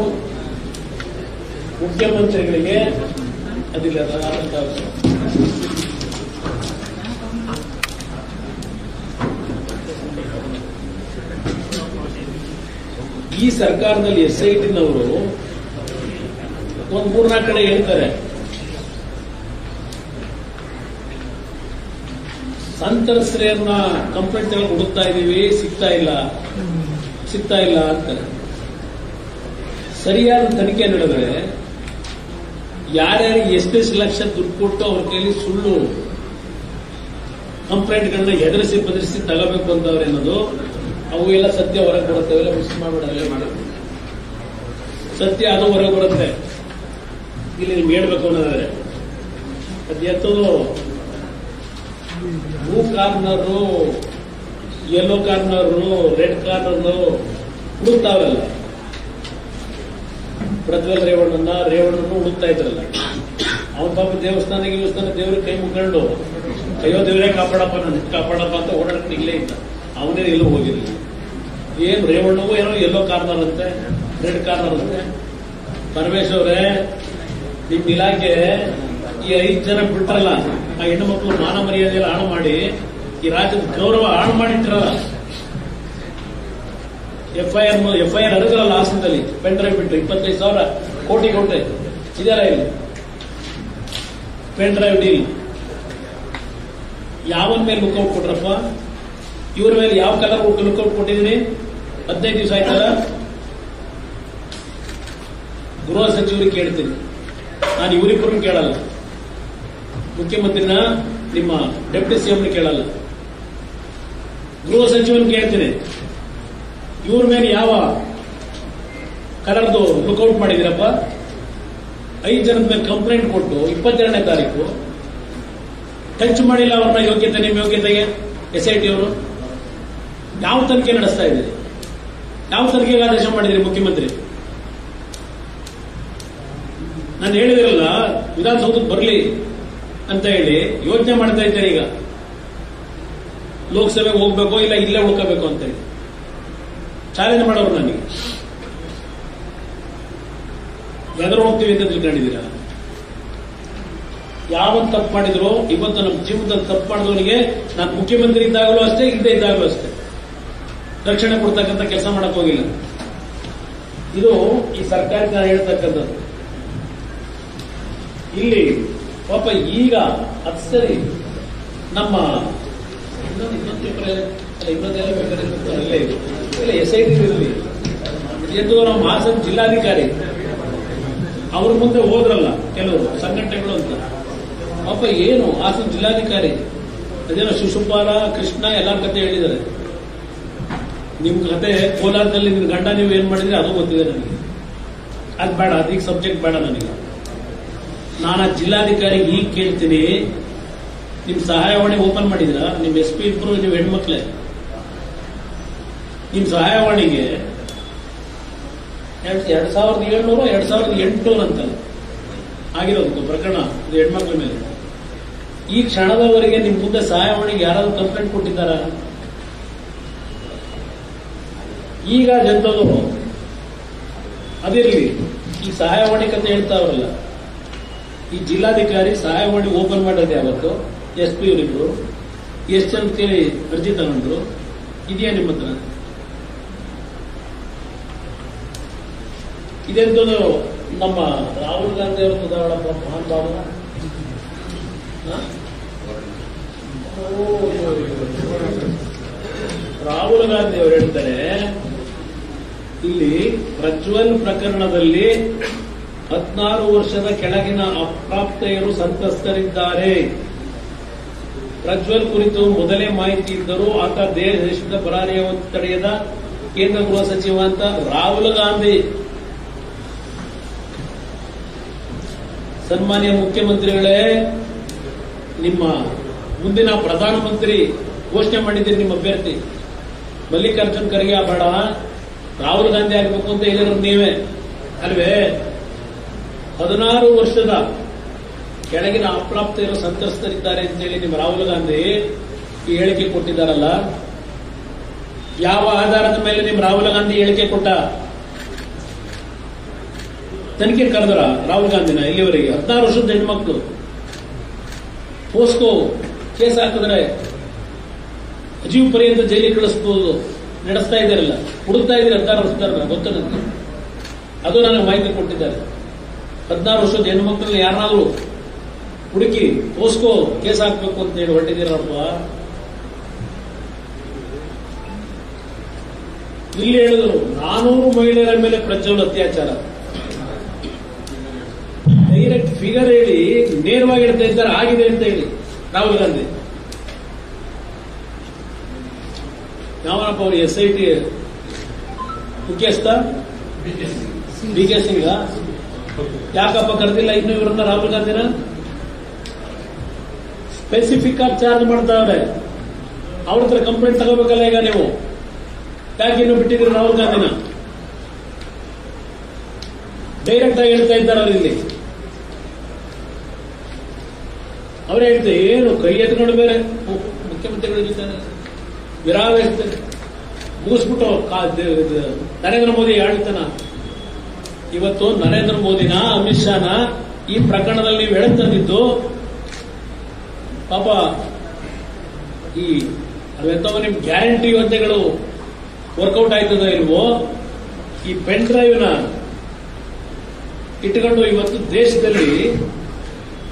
ಮುಖ್ಯಮಂತ್ರಿಗಳಿಗೆ ಅದಿಲ್ಲ ಈ ಸರ್ಕಾರದಲ್ಲಿ SITನವರು ಒಂದು 3-4 ಕಡೆ ಹೇಳ್ತಾರೆ, ಸಂತ್ರಸ್ತೆಯನ್ನ ಕಂಪ್ಲೇಂಟ್ ಹುಡುಕ್ತಾ ಇದೀವಿ, ಸಿಗ್ತಾ ಇಲ್ಲ ಅಂತಾರೆ. ಸರಿಯಾದ ತನಿಖೆ ನಡೆದ್ರೆ ಯಾರ್ಯಾರಿಗೆ ಎಷ್ಟೆಷ್ಟು ಲಕ್ಷ ದುಡ್ಡು ಕೊಟ್ಟು ಅವ್ರ ಕೈಲಿ ಸುಳ್ಳು ಕಂಪ್ಲೇಂಟ್ಗಳನ್ನ ಎದುರಿಸಿ ಬದರಿಸಿ ತಗೋಬೇಕು ಅಂತವ್ರೆ ಅನ್ನೋದು, ಅವು ಎಲ್ಲ ಸತ್ಯ ಹೊರಗೆ ಬರುತ್ತೆ. ಅವೆಲ್ಲ ಮಿಸ್ ಮಾಡಬೇಡ, ಸತ್ಯ ಅದು ಹೊರಗೆ ಬರುತ್ತೆ. ಇಲ್ಲಿ ನಿಮ್ಗೆ ಹೇಳ್ಬೇಕು ಅನ್ನೋದಾದ್ರೆ ಅದು ಎತ್ತದು blue corner, yellow corner, red corner ಹುಡುಕ್ತಾವ್ರಲ್ಲ. ಪ್ರಜ್ವಲ್ ರೇವಣ್ಣನ್ನು ಹುಡುಕ್ತಾ ಇದ್ರಲ್ಲ, ಅವನ ಪಾಪ ದೇವಸ್ಥಾನ ದೇವ್ರಿಗೆ ಕೈ ಮುಗ್ಕೊಂಡು ಅಯ್ಯೋ ದೇವರೇ ಕಾಪಾಡಪ್ಪ ಅಂತ ಓಡಾಡಕ್ಕೆ ಇಲ್ಲೇ ಇದ್ದ. ಅವನೇ ಎಲ್ಲೂ ಹೋಗಿರಲಿಲ್ಲ. ಏನು ರೇವಣ್ಣಗೂ ಏನೋ ಯೆಲ್ಲೋ ಕಾರ್ನರ್ ಅಂತೆ, ರೆಡ್ ಕಾರ್ನರ್ ಅಂತೆ. ಪರಮೇಶ್ವರೇ, ನಿಮ್ ಇಲಾಖೆ ಈ 5 ಜನ ಬಿಟ್ರಲ್ಲ, ಆ ಹೆಣ್ಣು ಮಕ್ಕಳು ಮಾನ ಮರ್ಯಾದೆಲ್ಲ ಹಾಳು ಮಾಡಿ ಈ ರಾಜ್ಯದ ಗೌರವ ಹಾಳು ಮಾಡಿಟ್ರಲ್ಲ. FIR ಅರಗಲ್ಲ ಹಾಸನದಲ್ಲಿ ಪೆನ್ ಡ್ರೈವ್ ಬಿಟ್ಟು 25,000 ಕೋಟಿ ಕೊಟ್ಟೆ ಇದೆಯಲ್ಲ. ಇಲ್ಲಿ ಪೆನ್ ಡ್ರೈವ್ ಡೀಲ್ ಯಾವನ ಮೇಲೆ ಲುಕ್ಔಟ್ ಕೊಟ್ರಪ್ಪ? ಇವ್ರ ಮೇಲೆ ಯಾವ ಕಲರ್ ಲುಕ್ಔಟ್ ಕೊಟ್ಟಿದ್ದೀನಿ? 15 ದಿವಸ ಆಯ್ತಲ್ಲ. ಗೃಹ ಸಚಿವರಿಗೆ ಕೇಳ್ತೀನಿ ನಾನು, ಇವರಿಬ್ಬರನ್ನು ಕೇಳಲ್ಲ. ಮುಖ್ಯಮಂತ್ರಿನ ನಿಮ್ಮ ಡೆಪ್ಯೂಟಿ ಸಿಎಂನ ಕೇಳಲ್ಲ, ಗೃಹ ಸಚಿವನ ಕೇಳ್ತೀನಿ. ಇವ್ರ ಮೇಲೆ ಯಾವ ಕಲರ್ದು ಲುಕ್ಔಟ್ ಮಾಡಿದಿರಪ್ಪ? 5 ಜನದ ಮೇಲೆ ಕಂಪ್ಲೇಂಟ್ ಕೊಟ್ಟು 22ನೇ ತಾರೀಕು ಟಚ್ ಮಾಡಿಲ್ಲ ಅವ್ರನ್ನ ಯೋಗ್ಯತೆ, ನಿಮ್ಮ ಯೋಗ್ಯತೆಗೆ SIT ಅವರು ಯಾವ ತನಿಖೆ ನಡೆಸ್ತಾ ಇದ್ದೀರಿ? ಯಾವ ತನಿಖೆಗೆ ಆದೇಶ ಮಾಡಿದಿರಿ ಮುಖ್ಯಮಂತ್ರಿ? ನಾನು ಹೇಳಿದಿರಲ್ಲ ವಿಧಾನಸೌಧಕ್ಕೆ ಬರಲಿ ಅಂತ ಹೇಳಿ ಯೋಚನೆ ಮಾಡ್ತಾ ಇದ್ದಾರೆ. ಈಗ ಲೋಕಸಭೆಗೆ ಹೋಗ್ಬೇಕೋ ಇಲ್ಲ ಇಲ್ಲೇ ಉಳ್ಕೋಬೇಕು ಅಂತ ಹೇಳಿ ಚಾಲೆಂಜ್ ಮಾಡೋರು ನನಗೆ. ಎದುರು ಹೋಗ್ತೀವಿ ಅಂತ ತಿಳ್ಕೊಂಡಿದ್ದೀರಾ? ಯಾವ ತಪ್ಪು ಮಾಡಿದ್ರು ಇವತ್ತು ನಮ್ಮ ಜೀವನದಲ್ಲಿ ತಪ್ಪು ಮಾಡಿದವನಿಗೆ ನಾನು ಮುಖ್ಯಮಂತ್ರಿ ಇದ್ದಾಗಲೂ ಅಷ್ಟೇ, ಇಲ್ಲದೆ ಇದ್ದಾಗಲೂ ಅಷ್ಟೇ ರಕ್ಷಣೆ ಕೊಡ್ತಕ್ಕಂಥ ಕೆಲಸ ಮಾಡಕ್ ಹೋಗಿಲ್ಲ. ಇದು ಈ ಸರ್ಕಾರಕ್ಕೆ ನಾನು ಹೇಳ್ತಕ್ಕಂಥದ್ದು. ಇಲ್ಲಿ ಪಾಪ ಈಗ ಅದು ಸರಿ ನಮ್ಮ SIT ಇರಲಿ ಎಂದು ನಮ್ಮ ಹಾಸನ ಜಿಲ್ಲಾಧಿಕಾರಿ ಅವ್ರ ಮುಂದೆ ಹೋದ್ರಲ್ಲ ಕೆಲವರು ಸಂಘಟನೆಗಳು ಅಂತ. ಪಾಪ ಏನು ಹಾಸನ ಜಿಲ್ಲಾಧಿಕಾರಿ ಅದೇನೋ ಶಿಶುಪಾಲ ಕೃಷ್ಣ ಎಲ್ಲರ ಕತೆ ಹೇಳಿದ್ದಾರೆ. ನಿಮ್ ಕತೆ ಕೋಲಾರದಲ್ಲಿ ನಿಮ್ ಗಂಡ ನೀವು ಏನ್ ಮಾಡಿದ್ರೆ ಅದು ಗೊತ್ತಿದೆ ನನಗೆ. ಅದು ಬೇಡ, ಅದೀಗ ಸಬ್ಜೆಕ್ಟ್ ಬೇಡ ನನಗೆ. ನಾನು ಆ ಜಿಲ್ಲಾಧಿಕಾರಿಗೆ ಈಗ ಕೇಳ್ತೀನಿ, ನಿಮ್ ಸಹಾಯವಾಣಿ ಓಪನ್ ಮಾಡಿದ್ರ? ನಿಮ್ SP ಇಬ್ರು ನೀವು ಹೆಣ್ಮಕ್ಳೇ. ನಿಮ್ ಸಹಾಯವಾಣಿಗೆ 2700 2800 ಅಂತ ಆಗಿರೋದು ಪ್ರಕರಣ, ಇದು ಹೆಣ್ಮಕ್ಳ ಮೇಲೆ. ಈ ಕ್ಷಣದವರೆಗೆ ನಿಮ್ ಮುಂದೆ ಸಹಾಯವಾಣಿಗೆ ಯಾರಾದ್ರೂ ಕಂಪ್ಲೇಂಟ್ ಕೊಟ್ಟಿದ್ದಾರ? ಈಗ ಜನರು ಅದಿರಲಿ, ಈ ಸಹಾಯವಾಣಿ ಕತೆ ಹೇಳ್ತಾವ್ರಲ್ಲ, ಈ ಜಿಲ್ಲಾಧಿಕಾರಿ ಸಹಾಯವಾಣಿ ಓಪನ್ ಮಾಡೋದು ಯಾವತ್ತು? SP ಇವರಿಬ್ರು ಎಷ್ಟು ಜನ ಕೇಳಿ ಅರ್ಜಿ ತಗೊಂಡ್ರು? ಇದೆಯಾ ನಿಮ್ಮ ಹತ್ರ? ಇದೆಂತದ್ದು ನಮ್ಮ ರಾಹುಲ್ ಗಾಂಧಿ ಅವರು ಉದಾಹರಣೆ ಮಹಾನ್ ಭಾವನ ರಾಹುಲ್ ಗಾಂಧಿ ಅವರು ಹೇಳ್ತಾರೆ, ಇಲ್ಲಿ ಪ್ರಜ್ವಲ್ ಪ್ರಕರಣದಲ್ಲಿ 16 ವರ್ಷದ ಕೆಳಗಿನ ಅಪ್ರಾಪ್ತೆಯರು ಸಂತ್ರಸ್ತರಿದ್ದಾರೆ. ಪ್ರಜ್ವಲ್ ಕುರಿತು ಮೊದಲೇ ಮಾಹಿತಿ ಇದ್ದರೂ ಆತ ದೇಶದ ಪರಾರಿಯ ತಡೆಯದ ಕೇಂದ್ರ ಗೃಹ ಸಚಿವ ಅಂತ ರಾಹುಲ್ ಗಾಂಧಿ. ಸನ್ಮಾನ್ಯ ಮುಖ್ಯಮಂತ್ರಿಗಳೇ, ನಿಮ್ಮ ಮುಂದಿನ ಪ್ರಧಾನಮಂತ್ರಿ ಘೋಷಣೆ ಮಾಡಿದ್ದೀರಿ ನಿಮ್ಮ ಅಭ್ಯರ್ಥಿ ಮಲ್ಲಿಕಾರ್ಜುನ್ ಖರ್ಗೆ ಬೇಡ, ರಾಹುಲ್ ಗಾಂಧಿ ಆಗಬೇಕು ಅಂತ ಹೇಳಿದ್ರು ನೀವೇ ಅಲ್ವೇ? 16 ವರ್ಷದ ಕೆಳಗಿನ ಅಪ್ರಾಪ್ತೆಯರು ಸಂತ್ರಸ್ತರಿದ್ದಾರೆ ಅಂತೇಳಿ ನಿಮ್ಮ ರಾಹುಲ್ ಗಾಂಧಿ ಈ ಹೇಳಿಕೆ ಕೊಟ್ಟಿದ್ದಾರಲ್ಲ, ಯಾವ ಆಧಾರದ ಮೇಲೆ ನಿಮ್ಮ ರಾಹುಲ್ ಗಾಂಧಿ ಹೇಳಿಕೆ ಕೊಟ್ಟ? ತನಿಖೆ ಕರೆದ್ರ ರಾಹುಲ್ ಗಾಂಧಿನ? ಇಲ್ಲಿವರೆಗೆ 16 ವರ್ಷದ ಹೆಣ್ಮಕ್ಳು ಪೋಸ್ಕೋ ಕೇಸ್ ಹಾಕಿದ್ರೆ ಅಜೀವ ಪರ್ಯಂತ ಜೈಲಿಗೆ ಕಳಿಸಬಹುದು ನಡೆಸ್ತಾ ಇದ್ದಾರಲ್ಲ, ಹುಡುಕ್ತಾ ಇದ್ದೀರಿ 16 ವರ್ಷದ ಗೊತ್ತು ನನಗೆ. ಅದು ನನಗೆ ಮಾಹಿತಿ ಕೊಟ್ಟಿದ್ದಾರೆ. 16 ವರ್ಷದ ಹೆಣ್ಮಕ್ಳನ್ನ ಯಾರನ್ನಾದ್ರೂ ಹುಡುಕಿ ಪೋಸ್ಕೋ ಕೇಸ್ ಹಾಕಬೇಕು ಅಂತ ಹೇಳಿ ಹೊರಟಿದ್ದೀರಪ್ಪ. ಇಲ್ಲಿ ಹೇಳಿದ್ರು 400 ಮಹಿಳೆಯರ ಮೇಲೆ ಪ್ರಜ್ವಲ್ ಅತ್ಯಾಚಾರ. ಡೈರೆಕ್ಟ್ ಫಿಗರ್ ಹೇಳಿ ನೇರವಾಗಿ ಹೇಳ್ತಾ ಇದ್ದಾರೆ ಆಗಿದೆ ಅಂತ ಹೇಳಿ ರಾಹುಲ್ ಗಾಂಧಿ. ಯಾವನಪ್ಪ ಅವರು SIT ಮುಖ್ಯಸ್ಥ BK ಸಿಂಗ್ ಯಾಕಪ್ಪ ಕರೆದಿಲ್ಲ ಇನ್ನು ಇವರನ್ನ ರಾಹುಲ್ ಗಾಂಧಿನ? ಸ್ಪೆಸಿಫಿಕ್ ಆಗಿ ಚಾರ್ಜ್ ಮಾಡ್ತಾವ್ರೆ. ಅವ್ರ ಹತ್ರ ಕಂಪ್ಲೇಂಟ್ ತಗೋಬೇಕಲ್ಲ ಈಗ ನೀವು. ಯಾಕೆ ಇನ್ನು ಬಿಟ್ಟಿದ್ದೀರಿ ರಾಹುಲ್ ಗಾಂಧಿನ? ಡೈರೆಕ್ಟ್ ಆಗಿ ಹೇಳ್ತಾ ಇದ್ದಾರೆ ಅವ್ರು ಇಲ್ಲಿ. ಅವರೇ ಹೇಳ್ತಾರೆ ಏನು ಕೈ ಎತ್ಕೊಂಡು ಬೇರೆ ಮುಖ್ಯಮಂತ್ರಿಗಳ ಜೊತೆ ವಿರಾವೇಶ ಮುಗಿಸ್ಬಿಟ್ಟು ನರೇಂದ್ರ ಮೋದಿ ಆಳ್ತಾನ. ಇವತ್ತು ನರೇಂದ್ರ ಮೋದಿನ ಅಮಿತ್ ಶಾನ ಈ ಪ್ರಕರಣದಲ್ಲಿ ನೀವು ಹೇಳ್ತಂದಿದ್ದು ಪಾಪ ಈ ಅವೆಂತವ ನಿಮ್ ಗ್ಯಾರಂಟಿ ಯೋಜನೆಗಳು ವರ್ಕೌಟ್ ಆಯ್ತದ ಇಲ್ವೋ? ಈ ಪೆನ್ ಡ್ರೈವ್ನ ಇಟ್ಕೊಂಡು ಇವತ್ತು ದೇಶದಲ್ಲಿ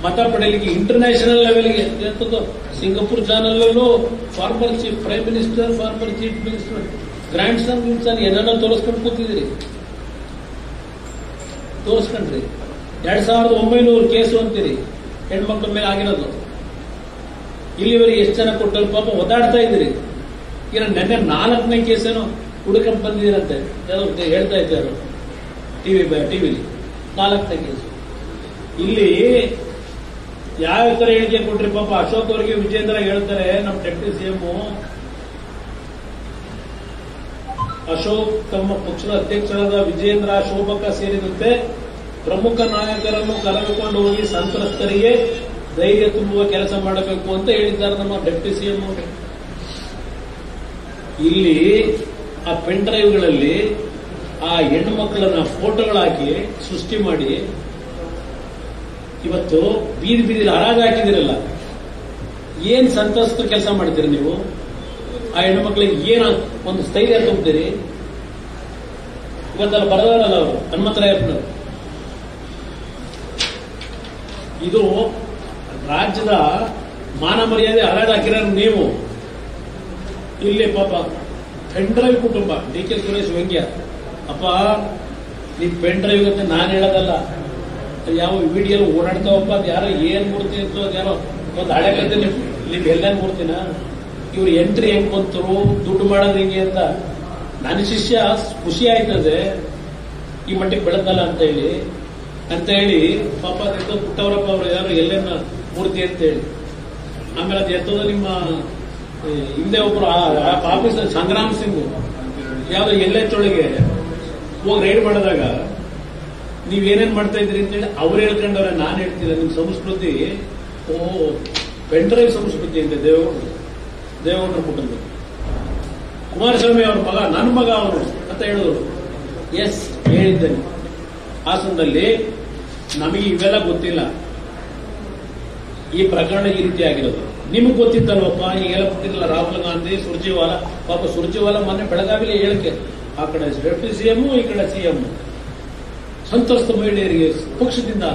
ಮತ ಪಡೆಯಲಿಕ್ಕೆ ಇಂಟರ್ನ್ಯಾಷನಲ್ ಲೆವೆಲ್ಗೆ Singapore channel former chief prime minister, former chief minister, grandson ಏನನ್ನ ತೋರಿಸ್ಕೊಂಡು ಕೂತಿದ್ರಿ. ತೋರಿಸ್ಕೊಂಡ್ರಿ 2900 ಕೇಸು ಅಂತೀರಿ ಹೆಣ್ಮಕ್ಳ ಮೇಲೆ ಆಗಿರೋದು. ಇಲ್ಲಿವರೆಗೆ ಎಷ್ಟು ಜನ ಕೊಟ್ಟರು ಪಾಪ ಒದ್ದಾಡ್ತಾ ಇದ್ದೀರಿ. ಈಗ ನೆನ್ನೆ 4ನೇ ಕೇಸೇನೋ ಹುಡುಕಂಡ್ ಬಂದಿದ್ದೀರಂತೆ ಹೇಳ್ತಾ ಇದ್ದಾರೆ ಟಿವಿಲಿ 4ನೇ ಕೇಸು. ಇಲ್ಲಿ ಯಾವ ತರ ಹೇಳಿಕೆ ಕೊಟ್ರಿ ಪಾಪ ಅಶೋಕ್ ಅವರಿಗೆ ವಿಜೇಂದ್ರ ಹೇಳ್ತಾರೆ, ನಮ್ಮ ಡೆಪ್ಯೂಟಿ ಸಿಎಂ ಅಶೋಕ್ ತಮ್ಮ ಪಕ್ಷದ ಅಧ್ಯಕ್ಷರಾದ ವಿಜೇಂದ್ರ, ಶೋಭಕ್ಕ ಸೇರಿದಂತೆ ಪ್ರಮುಖ ನಾಯಕರನ್ನು ಕರೆದುಕೊಂಡು ಹೋಗಿ ಸಂತ್ರಸ್ತರಿಗೆ ಧೈರ್ಯ ತುಂಬುವ ಕೆಲಸ ಮಾಡಬೇಕು ಅಂತ ಹೇಳಿದ್ದಾರೆ ನಮ್ಮ ಡೆಪ್ಯೂಟಿ ಸಿಎಂ ಅವರು. ಇಲ್ಲಿ ಆ ಪೆನ್ ಡ್ರೈವ್ಗಳಲ್ಲಿ ಆ ಹೆಣ್ಣು ಮಕ್ಕಳನ್ನ ಫೋಟೋಗಳಾಕಿ ಸೃಷ್ಟಿ ಮಾಡಿ ಇವತ್ತು ಬೀದಿ ಬೀದಿಲಿ ಹರಾಜು ಹಾಕಿದಿರಲ್ಲ, ಏನ್ ಸಂತ್ರಸ್ತ ಕೆಲಸ ಮಾಡ್ತೀರಿ ನೀವು? ಆ ಹೆಣ್ಣು ಮಕ್ಕಳಿಗೆ ಏನ ಒಂದು ಸ್ಥೈರ್ಯ ತುಂಬ್ತೀರಿ? ಇವತ್ತೆಲ್ಲ ಬರದಾರಲ್ಲ ಅವರು ಹನುಮಂತರಾಯಪ್ಪನವರು. ಇದು ರಾಜ್ಯದ ಮಾನ ಮರ್ಯಾದೆ ಹರಾಜು ಹಾಕಿರೋ ನೀವು. ಇಲ್ಲಿ ಪಾಪ ಪೆನ್ ಡ್ರೈವ್ ಕುಟುಂಬ ಡಿ ಕೆ ಸುರೇಶ್ ವ್ಯಂಗ್ಯ, ಅಪ್ಪ ನಿನ್ ಪೆನ್ ಡ್ರೈವ್ ಅಂತ ನಾನು ಹೇಳೋದಲ್ಲ, ಯಾವ ವಿಡಿಯೋ ಓಡಾಡ್ತಾವಪ್ಪ, ಅದು ಯಾರೋ ಏನ್ ಮೂಡ್ತೀನಿ ಅಂತ ಅದು ಯಾರೋ ಒಂದು ಹಳೆ ಕತೆ ನಿಮ್ ಎಲ್ಲ ಮೂಡ್ತೀನ, ಇವ್ರು ಎಂಟ್ರಿ ಹೆಂಗ್ ಬಂತರು, ದುಡ್ಡು ಮಾಡೋದು ಹಿಂಗೆ ಅಂತ. ನನ್ನ ಶಿಷ್ಯ ಖುಷಿ ಆಯ್ತದೆ ಈ ಮಟ್ಟಿಗೆ ಬೆಳೆದಲ್ಲ ಅಂತ ಹೇಳಿ ಪಾಪ ಅದಕ್ಕೆ ಪುಟ್ಟವರಪ್ಪ ಅವರು ಯಾರು ಎಲ್ಲೆನ್ನ ಮೂರ್ತಿ ಅಂತ ಹೇಳಿ. ಆಮೇಲೆ ಅದು ಎತ್ತದ ನಿಮ್ಮ ಹಿಂದೆ ಒಬ್ರು ಆಫೀಸರ್ ಸಂಗ್ರಾಮ್ ಸಿಂಗ್ ಯಾವ್ದು ಎಲ್ಲೆತ್ತೊಳಗೆ ಹೋಗಿ ರೈಡ್ ಮಾಡಿದಾಗ ನೀವೇನೇನ್ ಮಾಡ್ತಾ ಇದ್ರಿ ಅಂತೇಳಿ ಅವ್ರು ಹೇಳ್ಕೊಂಡವ್ರೆ, ನಾನು ಹೇಳ್ತಿಲ್ಲ. ನಿಮ್ ಸಂಸ್ಕೃತಿ ಪೆನ್ ಡ್ರೈವ್ ಸಂಸ್ಕೃತಿ ಅಂತ ದೇವೇಗೌಡರ ಕುಟುಂಬ. ಕುಮಾರಸ್ವಾಮಿ ಅವ್ರ ಮಗ, ನನ್ನ ಮಗ ಅವರು ಅಂತ ಹೇಳಿದ್ರು. ಎಸ್ ಹೇಳಿದ್ದೇನೆ, ಹಾಸನದಲ್ಲಿ ನಮಗೆ ಇವೆಲ್ಲ ಗೊತ್ತಿಲ್ಲ, ಈ ಪ್ರಕರಣ ಈ ರೀತಿ ಆಗಿರೋದು. ನಿಮ್ಗೆ ಗೊತ್ತಿತ್ತಲ್ವಪ್ಪ, ಈಗೆಲ್ಲ ಗೊತ್ತಿರಲಿಲ್ಲ. ರಾಹುಲ್ ಗಾಂಧಿ, ಸುರ್ಜೇವಾಲಾ, ಪಾಪ ಸುರ್ಜೇವಾಲಾ ಮೊನ್ನೆ ಬೆಳಗಾವಿಲಿ ಹೇಳಿಕೆ, ಆ ಕಡೆ ಡೆಪ್ಯೂಟಿ ಸಿಎಂ, ಈ ಕಡೆ ಸಿಎಂ ಸಂತ್ರಸ್ತ ಮಹಿಳೆಯರಿಗೆ ಪಕ್ಷದಿಂದ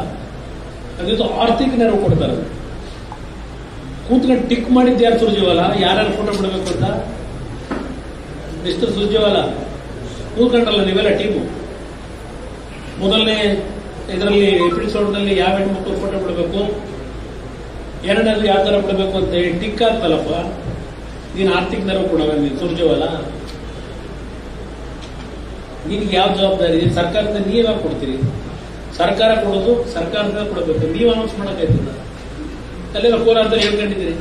ಅದಿತ್ತು ಆರ್ಥಿಕ ನೆರವು ಕೊಡ್ತಾರೆ. ಕೂತ್ಕೊಂಡು ಟಿಕ್ ಮಾಡಿದ್ದು ಯಾರು? ಸುರ್ಜೇವಾಲಾ. ಯಾರ್ಯಾರು ಫೋಟೋ ಬಿಡಬೇಕು ಅಂತ ಮಿಸ್ಟರ್ ಸುರ್ಜೇವಾಲಾ ಕೂತ್ಕೊಂಡ್ರಲ್ಲ ನೀವೆಲ್ಲ ಟೀಮು. ಮೊದಲನೇ ಇದರಲ್ಲಿ ಎಪಿಸೋಡ್ನಲ್ಲಿ ಯಾವ ಹೆಣ್ಮಕ್ಳು ಫೋಟೋ ಬಿಡಬೇಕು, ಎರಡನೇದು ಯಾವ ತರ ಬಿಡಬೇಕು ಅಂತ ಹೇಳಿ ಟಿಕ್ ಆಗ್ತಲ್ಲಪ್ಪ. ನೀನು ಆರ್ಥಿಕ ನೆರವು ಕೊಡವ ನೀನು ಸುರ್ಜೇವಾಲಾ? ನಿನ್ಗೆ ಯಾವ ಜವಾಬ್ದಾರಿ ಇದೆ? ಸರ್ಕಾರದಿಂದ ನೀವಾಗ ಕೊಡ್ತೀರಿ? ಸರ್ಕಾರ ಕೊಡೋದು ಸರ್ಕಾರದಿಂದ ಕೊಡಬೇಕು, ನೀವು ಅನೌನ್ಸ್ ಮಾಡಕ್ಕಾಯ್ತದ? ಅಲ್ಲೆಲ್ಲ ಕೋಲಾರದಲ್ಲಿ ಹೇಳ್ಕೊಂಡಿದ್ದೀರಿ.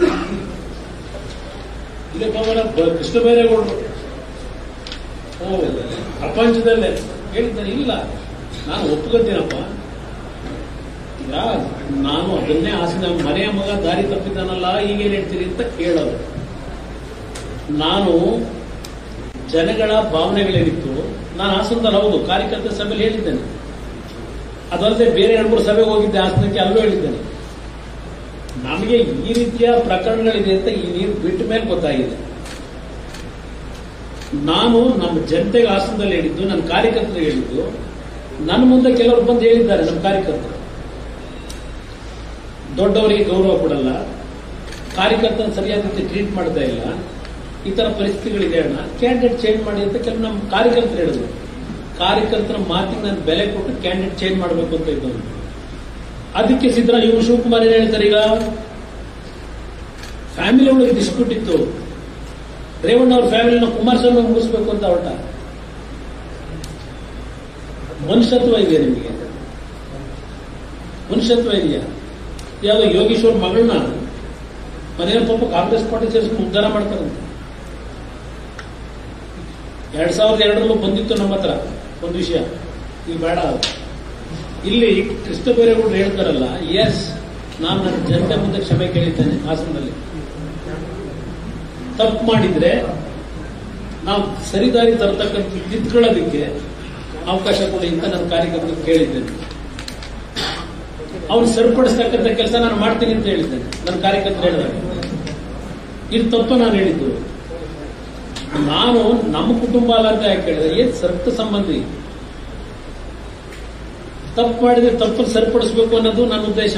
ಇದೇ ಕೃಷ್ಣ ಬೈರೇಗೌಡರು ಪ್ರಪಂಚದಲ್ಲೇ ಹೇಳಿದ್ದಾರೆ. ಇಲ್ಲ, ನಾನು ಒಪ್ಕೊತೀನಪ್ಪ. ಈಗ ನಾನು ಅದನ್ನೇ ಆಸೆ, ಮನೆಯ ಮಗ ದಾರಿ ತಪ್ಪಿದ್ದಾನಲ್ಲ ಈಗೇನ್ ಹೇಳ್ತೀರಿ ಅಂತ ಕೇಳೋದು. ನಾನು ಜನಗಳ ಭಾವನೆಗಳೇನಿತ್ತು, ನಾನು ಹಾಸನದಲ್ಲಿ ಹೌದು ಕಾರ್ಯಕರ್ತರ ಸಭೆಯಲ್ಲಿ ಹೇಳಿದ್ದೇನೆ. ಅದಲ್ಲದೆ ಬೇರೆ 2-3 ಸಭೆಗೆ ಹೋಗಿದ್ದೆ ಹಾಸನಕ್ಕೆ, ಅಲ್ಲೂ ಹೇಳಿದ್ದೇನೆ. ನಮಗೆ ಈ ರೀತಿಯ ಪ್ರಕರಣಗಳಿದೆ ಅಂತ ಈ ನೀರು ಬಿಟ್ಟ ಮೇಲೆ ಗೊತ್ತಾಗಿದೆ. ನಾನು ನಮ್ಮ ಜನತೆಗೆ ಹಾಸನದಲ್ಲಿ ಹೇಳಿದ್ದು, ನನ್ನ ಕಾರ್ಯಕರ್ತರಿಗೆ ಹೇಳಿದ್ದು. ನನ್ನ ಮುಂದೆ ಕೆಲವರು ಬಂದು ಹೇಳಿದ್ದಾರೆ, ನಮ್ಮ ಕಾರ್ಯಕರ್ತರು ದೊಡ್ಡವರಿಗೆ ಗೌರವ ಕೊಡಲ್ಲ, ಕಾರ್ಯಕರ್ತನ ಸರಿಯಾದ ರೀತಿ ಟ್ರೀಟ್ ಮಾಡ್ತಾ ಇಲ್ಲ, ಈ ತರ ಪರಿಸ್ಥಿತಿಗಳಿದೆ ಅಣ್ಣ, ಕ್ಯಾಂಡಿಡೇಟ್ ಚೇಂಜ್ ಮಾಡಿ ಅಂತ ಕೆಲವು ನಮ್ಮ ಕಾರ್ಯಕರ್ತರು ಹೇಳಿದ್ರು. ಕಾರ್ಯಕರ್ತರ ಮಾತಿಗೆ ನಾನು ಬೆಲೆ ಕೊಟ್ಟು ಕ್ಯಾಂಡಿಡೇಟ್ ಚೇಂಜ್ ಮಾಡಬೇಕು ಅಂತ ಇದ್ದವನು. ಅದಕ್ಕೆ ಇವರು ಶಿವಕುಮಾರ್ ಏನ್ ಹೇಳ್ತಾರೆ, ಈಗ ಫ್ಯಾಮಿಲಿ ಒಳಗೆ ಡಿಸ್ಪ್ಯೂಟ್ ಇತ್ತು, ರೇವಣ್ಣ ಅವ್ರ ಫ್ಯಾಮಿಲಿನ ಕುಮಾರಸ್ವಾಮಿ ಮುಗಿಸ್ಬೇಕು ಅಂತ ಹೊರಟ. ಮನುಷ್ಯತ್ವ ಇದೆಯಾ ನಿಮಗೆ? ಮನುಷ್ಯತ್ವ ಇದೆಯಾ? ಯಾವ್ದೋ ಯೋಗೀಶ್ವರ್ ಮಗಳನ್ನ ಮನೇಲಿ ಪಾಪ ಕಾಂಗ್ರೆಸ್ ಪಾರ್ಟಿ ಸೇರಿಸ್ಕೊಂಡು ಉದ್ಧಾರ ಮಾಡ್ತಾರಂತೆ. 2002 ಬಂದಿತ್ತು ನಮ್ಮ ಹತ್ರ ಒಂದು ವಿಷಯ, ಈಗ ಬೇಡ. ಇಲ್ಲಿ ಕೃಷ್ಣ ಬೈರೇಗೌಡರು ಹೇಳ್ತಾರಲ್ಲ, ಎಸ್, ನಾನು ನನ್ನ ಜನತೆ ಮುಂದೆ ಕ್ಷಮೆ ಕೇಳಿದ್ದೇನೆ. ಹಾಸನದಲ್ಲಿ ತಪ್ಪು ಮಾಡಿದ್ರೆ ನಾವು ಸರಿದಾರಿ ತರತಕ್ಕಂಥ ತಿದ್ಕೊಳ್ಳೋದಕ್ಕೆ ಅವಕಾಶ ಕೊಡಿ ಅಂತ ನನ್ನ ಕಾರ್ಯಕರ್ತರು ಕೇಳಿದ್ದೇನೆ. ಅವ್ರು ಸರಿಪಡಿಸ್ತಕ್ಕಂಥ ಕೆಲಸ ನಾನು ಮಾಡ್ತೀನಿ ಅಂತ ಹೇಳಿದ್ದೇನೆ ನನ್ನ ಕಾರ್ಯಕರ್ತರು ಹೇಳಿದಾಗ. ಇದು ತಪ್ಪು ನಾನು ಹೇಳಿದ್ದು. ನಾನು ನಮ್ಮ ಕುಟುಂಬ ಅಲ್ಲ ಅಂತ ಯಾಕೆ ಹೇಳಿದೆ? ಏನ್ ರಕ್ತ ಸಂಬಂಧಿ. ತಪ್ಪು ಮಾಡಿದ್ರೆ ತಪ್ಪನ್ನು ಸರಿಪಡಿಸಬೇಕು ಅನ್ನೋದು ನನ್ನ ಉದ್ದೇಶ.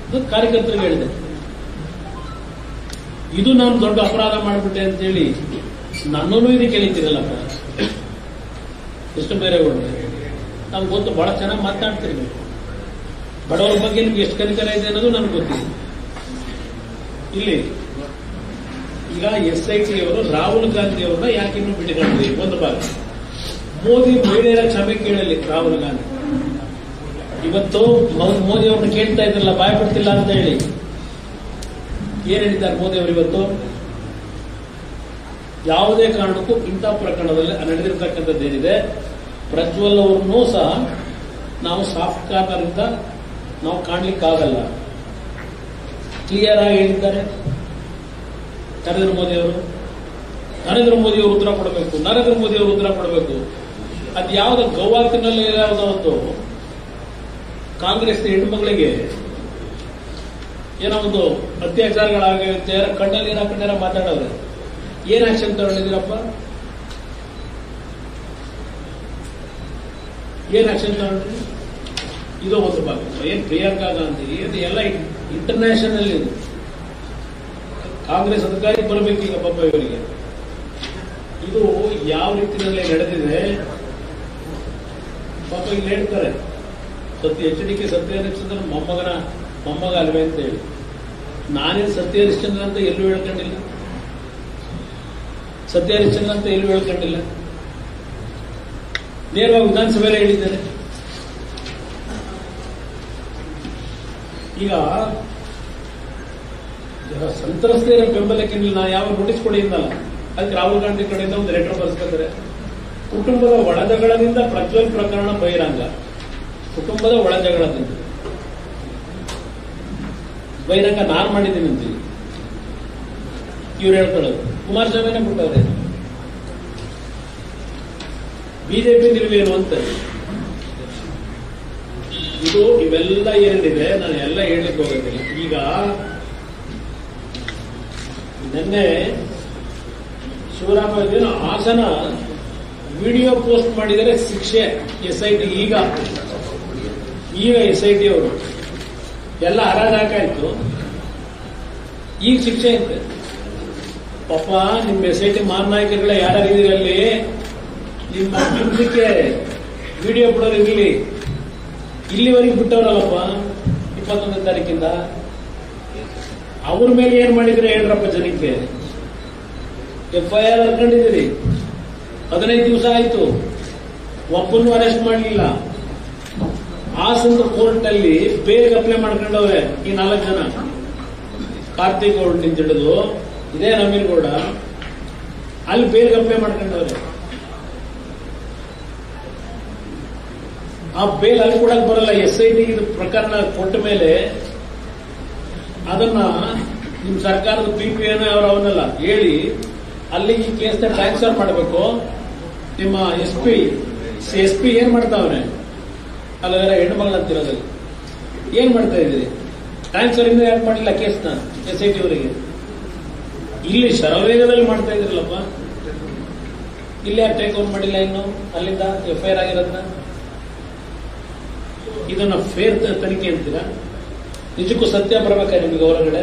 ಅದು ಕಾರ್ಯಕರ್ತರಿಗೆ ಹೇಳಿದೆ. ಇದು ನಾನು ದೊಡ್ಡ ಅಪರಾಧ ಮಾಡಿಬಿಟ್ಟೆ ಅಂತೇಳಿ ನನ್ನನ್ನು ಇದು ಕೇಳಿತೀರಲ್ಲಪ್ಪ ಕೃಷ್ಣ ಬೈರೇಗೌಡರು. ನಮ್ಗೆ ಗೊತ್ತು, ಬಹಳ ಚೆನ್ನಾಗಿ ಮಾತನಾಡ್ತೀರಿ ನೀವು. ಬಡವರ ಬಗ್ಗೆ ನಿಮ್ಗೆ ಎಷ್ಟು ಕನಿಕರ ಇದೆ ಅನ್ನೋದು ನನಗೆ ಗೊತ್ತಿದೆ. ಇಲ್ಲಿ ಈಗ SIT ಅವರು ರಾಹುಲ್ ಗಾಂಧಿ ಅವರನ್ನ ಯಾಕೆ ಇನ್ನೂ ಬಿಟ್ಟುಕೊಂಡಿದ್ರಿ? ಒಂದು ಭಾಗ ಮೋದಿ ಮಹಿಳೆಯರ ಕ್ಷಮೆ ಕೇಳಲಿ ರಾಹುಲ್ ಗಾಂಧಿ. ಇವತ್ತು ಮೋದಿ ಅವ್ರನ್ನ ಕೇಳ್ತಾ ಇದ್ರಲ್ಲ ಬಾಯ್ ಬಿಡ್ತಿಲ್ಲ ಅಂತ ಹೇಳಿ, ಏನ್ ಹೇಳಿದ್ದಾರೆ ಮೋದಿ ಅವರು ಇವತ್ತು? ಯಾವುದೇ ಕಾರಣಕ್ಕೂ ಇಂಥ ಪ್ರಕರಣದಲ್ಲಿ ನಡೆದಿರ್ತಕ್ಕಂಥದ್ದೇನಿದೆ, ಪ್ರಜ್ವಲ್ ಅವ್ರನ್ನೂ ಸಹ ನಾವು ಸಾಫ್ಟ್ ಕಾರ್ನರ್ ಇಂದ ನಾವು ಕಾಣ್ಲಿಕ್ಕಾಗಲ್ಲ, ಕ್ಲಿಯರ್ ಆಗಿ ಹೇಳಿದ್ದಾರೆ ನರೇಂದ್ರ ಮೋದಿ ಅವರು. ನರೇಂದ್ರ ಮೋದಿ ಅವರು ಉತ್ತರ ಕೊಡಬೇಕು, ನರೇಂದ್ರ ಮೋದಿ ಅವರು ಉತ್ತರ ಕೊಡಬೇಕು. ಅದು ಯಾವ್ದು ಗೌವಾತಿನಲ್ಲಿ ಯಾವುದೋ ಕಾಂಗ್ರೆಸ್ ಹೆಣ್ಣುಮಗಳಿಗೆ ಏನೋ ಒಂದು ಅತ್ಯಾಚಾರಗಳಾಗಿರುತ್ತೆ, ಕಣ್ಣಲ್ಲಿ ಏನೋ ಕಣ್ಣಾರ ಮಾತಾಡೋರು. ಏನ್ ಆಕ್ಷನ್ ತಗೊಂಡಿದ್ದೀರಪ್ಪ? ಏನ್ ಆಕ್ಷನ್ ತಗೊಂಡ್ರಿ? ಇದು ಒಂದು ಭಾಗ. ಏನ್ ಪ್ರಿಯಾಂಕಾ ಗಾಂಧಿ ಇದು ಎಲ್ಲ ಇಂಟರ್ನ್ಯಾಷನಲ್ ಇದು. ಕಾಂಗ್ರೆಸ್ ಅಧಿಕಾರಿ ಬರಬೇಕೀಗ ಪಾಪ ಇವರಿಗೆ. ಇದು ಯಾವ ರೀತಿಯಲ್ಲಿ ನಡೆದಿದೆ ಪಾಪ ಇಲ್ಲಿ ಹೇಳ್ತಾರೆ, ಎಚ್.ಡಿ.ಕೆ. ಸತ್ಯಹರಿಶ್ಚಂದ್ರ ಮೊಮ್ಮಗ ಅಲ್ವೇ ಅಂತ ಹೇಳಿ. ನಾನೇನು ಸತ್ಯಹರಿಶ್ಚಂದ್ರ ಅಂತ ಎಲ್ಲೂ ಹೇಳ್ಕೊಂಡಿಲ್ಲ, ಸತ್ಯಹರಿಶ್ಚಂದ್ರ ಅಂತ ಎಲ್ಲೂ ಹೇಳ್ಕೊಂಡಿಲ್ಲ. ನೇರವಾಗಿ ವಿಧಾನಸಭೆಯಲ್ಲೇ ಹೇಳಿದ್ದಾರೆ. ಈಗ ಸಂತ್ರಸ್ತೆಯರ ಬೆಂಬಲಕ್ಕೆ ನಾನು ಯಾವ ನೋಟಿಸ್ ಕೊಡಿ ಅಂದಲ್ಲ, ಅದಕ್ಕೆ ರಾಹುಲ್ ಗಾಂಧಿ ಕಡೆಯಿಂದ ಒಂದು ಲೆಟರ್ ಬರೆಸ್ಕೊತಾರೆ. ಕುಟುಂಬದ ಒಳಜಗಳದಿಂದ ಪ್ರಜ್ವಲ್ ಪ್ರಕರಣ ಬಹಿರಂಗ. ಕುಟುಂಬದ ಒಳಜಗಳದಿಂದ ಬಹಿರಂಗ ನಾನು ಮಾಡಿದ್ದೀನಿ ಅಂತೀವಿ ಇವ್ರು ಹೇಳ್ಕೊಳ್ಳೋದು. ಕುಮಾರಸ್ವಾಮಿನೇ ಬಿಟ್ಟವ್ರೆ, ಬಿಜೆಪಿ ನಿಲುವೇನು ಅಂತ. ಇದು ಇವೆಲ್ಲ ಏನಿದೆ ನಾನು ಎಲ್ಲ ಹೇಳಲಿಕ್ಕೆ ಹೋಗೋದಿಲ್ಲ. ಈಗ ನಿನ್ನೆ ಶಿವರಾಮ ಹಾಸನ ವಿಡಿಯೋ ಪೋಸ್ಟ್ ಮಾಡಿದರೆ ಶಿಕ್ಷೆ SIT. ಈಗ SIT ಅವರು ಎಲ್ಲ ಹರಾಜಾಕಾಯ್ತು, ಈಗ ಶಿಕ್ಷೆ ಐತೆ. ಪಾಪ ನಿಮ್ಮ SIT ಮಾರನಾಯಕರುಗಳ ಯಾರಿದ್ದೀರಿ ಅಲ್ಲಿ, ನಿಮ್ಮ ಹಿಂದಕ್ಕೆ ವಿಡಿಯೋ ಬಿಡೋರು ಇರಲಿ. ಇಲ್ಲಿವರೆಗೆ ಬಿಟ್ಟವರಲ್ಲಪ್ಪ 21ನೇ ತಾರೀಕಿಂದ. ಅವ್ರ ಮೇಲೆ ಏನ್ ಮಾಡಿದ್ರೆ ಹೇಳ್ರಪ್ಪ ಜನಕ್ಕೆ. FIR ಹಾಕೊಂಡಿದ್ದೀರಿ, 15 ದಿವಸ ಆಯ್ತು, ಒಬ್ಬನ್ನು ಅರೆಸ್ಟ್ ಮಾಡಲಿಲ್ಲ. ಹಾಸನ ಕೋರ್ಟ್ ನಲ್ಲಿ ಬೇಲ್ ಅಪ್ಲೈ ಮಾಡ್ಕೊಂಡವ್ರೆ ಈ 4 ಜನ. ಕಾರ್ತಿಕ್ ಗೌಡ್ ನಿಂತ ಹಿಡಿದು ಇದೇ ನಮೀರ್ ಗೌಡ ಅಲ್ಲಿ ಬೇಲ್ ಅಪ್ಲೈ ಮಾಡ್ಕೊಂಡವ್ರೆ. ಆ ಬೇಲ್ ಅಲ್ಲಿ ಕೊಡಕ್ ಬರಲ್ಲ. SIT ಇದು ಪ್ರಕರಣ ಕೊಟ್ಟ ಮೇಲೆ ಅದನ್ನ ನಿಮ್ ಸರ್ಕಾರದ PPN ಅವರವನ್ನೆಲ್ಲ ಹೇಳಿ ಅಲ್ಲಿ ಈ ಕೇಸ್ ಟ್ರಾನ್ಸ್ಫರ್ ಮಾಡಬೇಕು. ನಿಮ್ಮ SP ಏನ್ ಮಾಡ್ತಾವ್ರೆ ಅಲ್ಲ, ಹೆಣ್ಣು ಅಂತಿರೋದಲ್ಲಿ ಏನ್ ಮಾಡ್ತಾ ಇದ್ದೀರಿ? ಟ್ರಾನ್ಸ್ಫರ್ ಇಂದ ಯಾಕೆ ಮಾಡಿಲ್ಲ ಕೇಸ್ನ SIT ಅವರಿಗೆ? ಇಲ್ಲಿ ಶರವೇಗದಲ್ಲಿ ಮಾಡ್ತಾ ಇದ್ರಲ್ಲಪ್ಪ, ಇಲ್ಲಿ ಯಾಕೆ ಟೇಕ್ ಓವರ್ ಮಾಡಿಲ್ಲ ಇನ್ನು ಅಲ್ಲಿಂದ FIR ಆಗಿರೋದನ್ನ? ಇದನ್ನ ಫೇರ್ ತನಿಖೆ ಅಂತೀರಾ? ನಿಜಕ್ಕೂ ಸತ್ಯ ಬರಬೇಕಾ ನಿಮಗೆ ಹೊರಗಡೆ?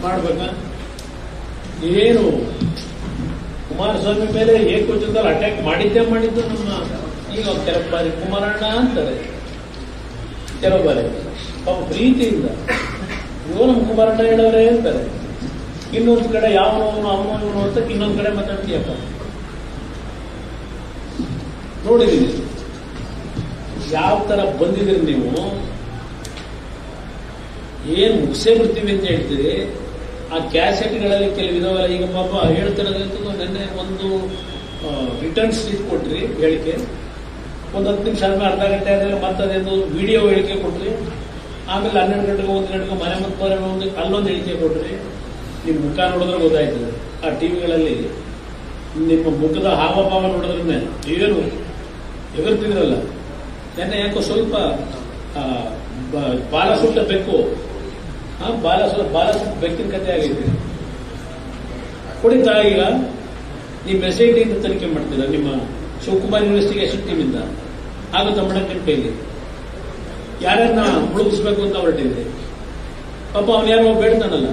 ಮಾಡ್ಬೇಕಾ? ಏನು ಕುಮಾರಸ್ವಾಮಿ ಮೇಲೆ ಏಕವಚನದಲ್ಲಿ ಅಟ್ಯಾಕ್ ಮಾಡಿದ್ದು ನಮ್ಮ ಈಗ ಕೆಲವು ಬಾರಿ ಕುಮಾರಣ್ಣ ಅಂತಾರೆ, ಕೆಲವು ಬಾರಿ ಪಾಪ ಪ್ರೀತಿಯಿಂದ ಇವರು ನಮ್ಮ ಕುಮಾರಣ್ಣ ಹೇಳೋರೇ ಅಂತಾರೆ. ಇನ್ನೊಂದು ಕಡೆ ಯಾವನವನು ಅವನವನು ಅಂತ ಇನ್ನೊಂದು ಕಡೆ ಮಾತಾಡ್ತೀಯಪ್ಪ. ನೋಡಿದೀನಿ ಯಾವ ತರ ಬಂದಿದ್ರಿ ನೀವು. ಏನ್ ಮುಗಿಸೇ ಬಿಡ್ತೀವಿ ಅಂತ ಹೇಳ್ತೀರಿ. ಆ ಕ್ಯಾಸೆಟ್ಗಳಲ್ಲಿ ಕೆಲವು ಇದಾವಲ್ಲ, ಈಗ ಪಾಪ ಹೇಳ್ತಿರೋದಂತೂ ನೆನ್ನೆ ಒಂದು ರಿಟರ್ನ್ ಸ್ಲಿಪ್ ಕೊಟ್ರಿ ಹೇಳಿಕೆ, ಒಂದು 10 ನಿಮಿಷ ಆದ್ಮೇಲೆ ಅರ್ಧ ಗಂಟೆ ಆದ್ಮೇಲೆ ಮತ್ತದೇನು ವಿಡಿಯೋ ಹೇಳಿಕೆ ಕೊಟ್ರಿ, ಆಮೇಲೆ 12 ಗಂಟೆಗೆ 1 ಗಂಟೆಗೆ ಮನೆ ಮತ್ತೆ ಅಲ್ಲೊಂದು ಹೇಳಿಕೆ ಕೊಟ್ರಿ. ನಿಮ್ ಮುಖ ನೋಡಿದ್ರೆ ಗೊತ್ತಾಯ್ತದೆ. ಆ ಟಿವಿಗಳಲ್ಲಿ ನಿಮ್ಮ ಮುಖದ ಹಾವಭಾವ ನೋಡಿದ್ರೆ ಏನು ಎಗರ್ತಿದ್ರಲ್ಲ. ನೆನ್ನೆ ಯಾಕೋ ಸ್ವಲ್ಪ ಬಾಲ ಸುಟ್ಟ ಬೆಕ್ಕು, ಬಾಲ ಸುಟ್ಟ ಬೆಕ್ಕಿನ ಕಥೆ ಆಗೈತೆ. ಕುಡಿತಾ ಈಗ ನೀವು SIT ಇಂದ ತನಿಖೆ ಮಾಡ್ತೀರಾ, ನಿಮ್ಮ ಶಿವಕುಮಾರ್ ಇನ್ವೆಸ್ಟಿಗೇಷನ್ ಟೀಮ್ ಇಂದ ಆಗುತ್ತ ಮಾಡಕ್ಕೆ ಕೈಲಿ ಯಾರನ್ನ ಮುಳುಗಿಸ್ಬೇಕು ಅಂತ ಹೊರಟಿದ್ರಿ. ಪಾಪ ಅವನು ಯಾರೋ ಬೇಡ್ತಾನಲ್ಲ,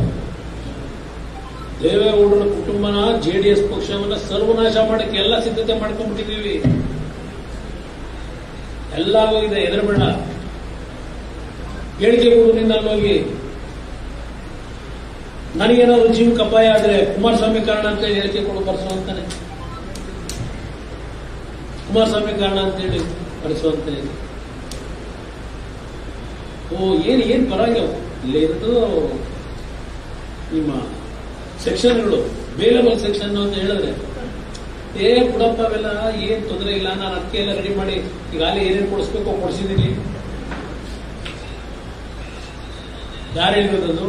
ದೇವೇಗೌಡರ ಕುಟುಂಬನ JDS ಪಕ್ಷವನ್ನ ಸರ್ವನಾಶ ಮಾಡಕ್ಕೆ ಎಲ್ಲ ಸಿದ್ಧತೆ ಮಾಡ್ಕೊಂಡ್ಬಿಟ್ಟಿದ್ದೀವಿ. ಎಲ್ಲ ಹೋಗಿದೆ, ಎದುರುಬೇಡ. ಹೇಳಿಕೆ ಕೊಡು ನಿನ್ನ ಹೋಗಿ. ನನಗೇನಾದ್ರು ಜೀವಕ್ಕೆ ಅಪಾಯ ಆದರೆ ಕುಮಾರಸ್ವಾಮಿ ಕಾರಣ ಅಂತ ಹೇಳಿ ಹೇಳಿಕೆ ಕೊಡು ಬರ್ಸುವಂತಾನೆ, ಕುಮಾರಸ್ವಾಮಿ ಕಾರಣ ಅಂತೇಳಿ ಬರ್ಸುವಂತಾನೆ. ಏನ್ ಪರವಾಗಿಲ್ಲ, ಇಲ್ಲೇ ಇರೋದು ನಿಮ್ಮ ಸೆಕ್ಷನ್ಗಳು ಬೇಲಬಲ್ ಸೆಕ್ಷನ್ ಅಂತ ಹೇಳಿದ್ರೆ ಬಿಡಪ್ಪ ಅವೆಲ್ಲ ಏನ್ ತೊಂದರೆ ಇಲ್ಲ, ನಾನು ಅದಕ್ಕೆ ಎಲ್ಲ ರೆಡಿ ಮಾಡಿ ಈಗಾಗಲೇ ಏನೇನು ಕೊಡಿಸ್ಬೇಕೋ ಕೊಡಿಸಿದ್ದೀನಿ. ಯಾರು ಹೇಳಿರೋದು?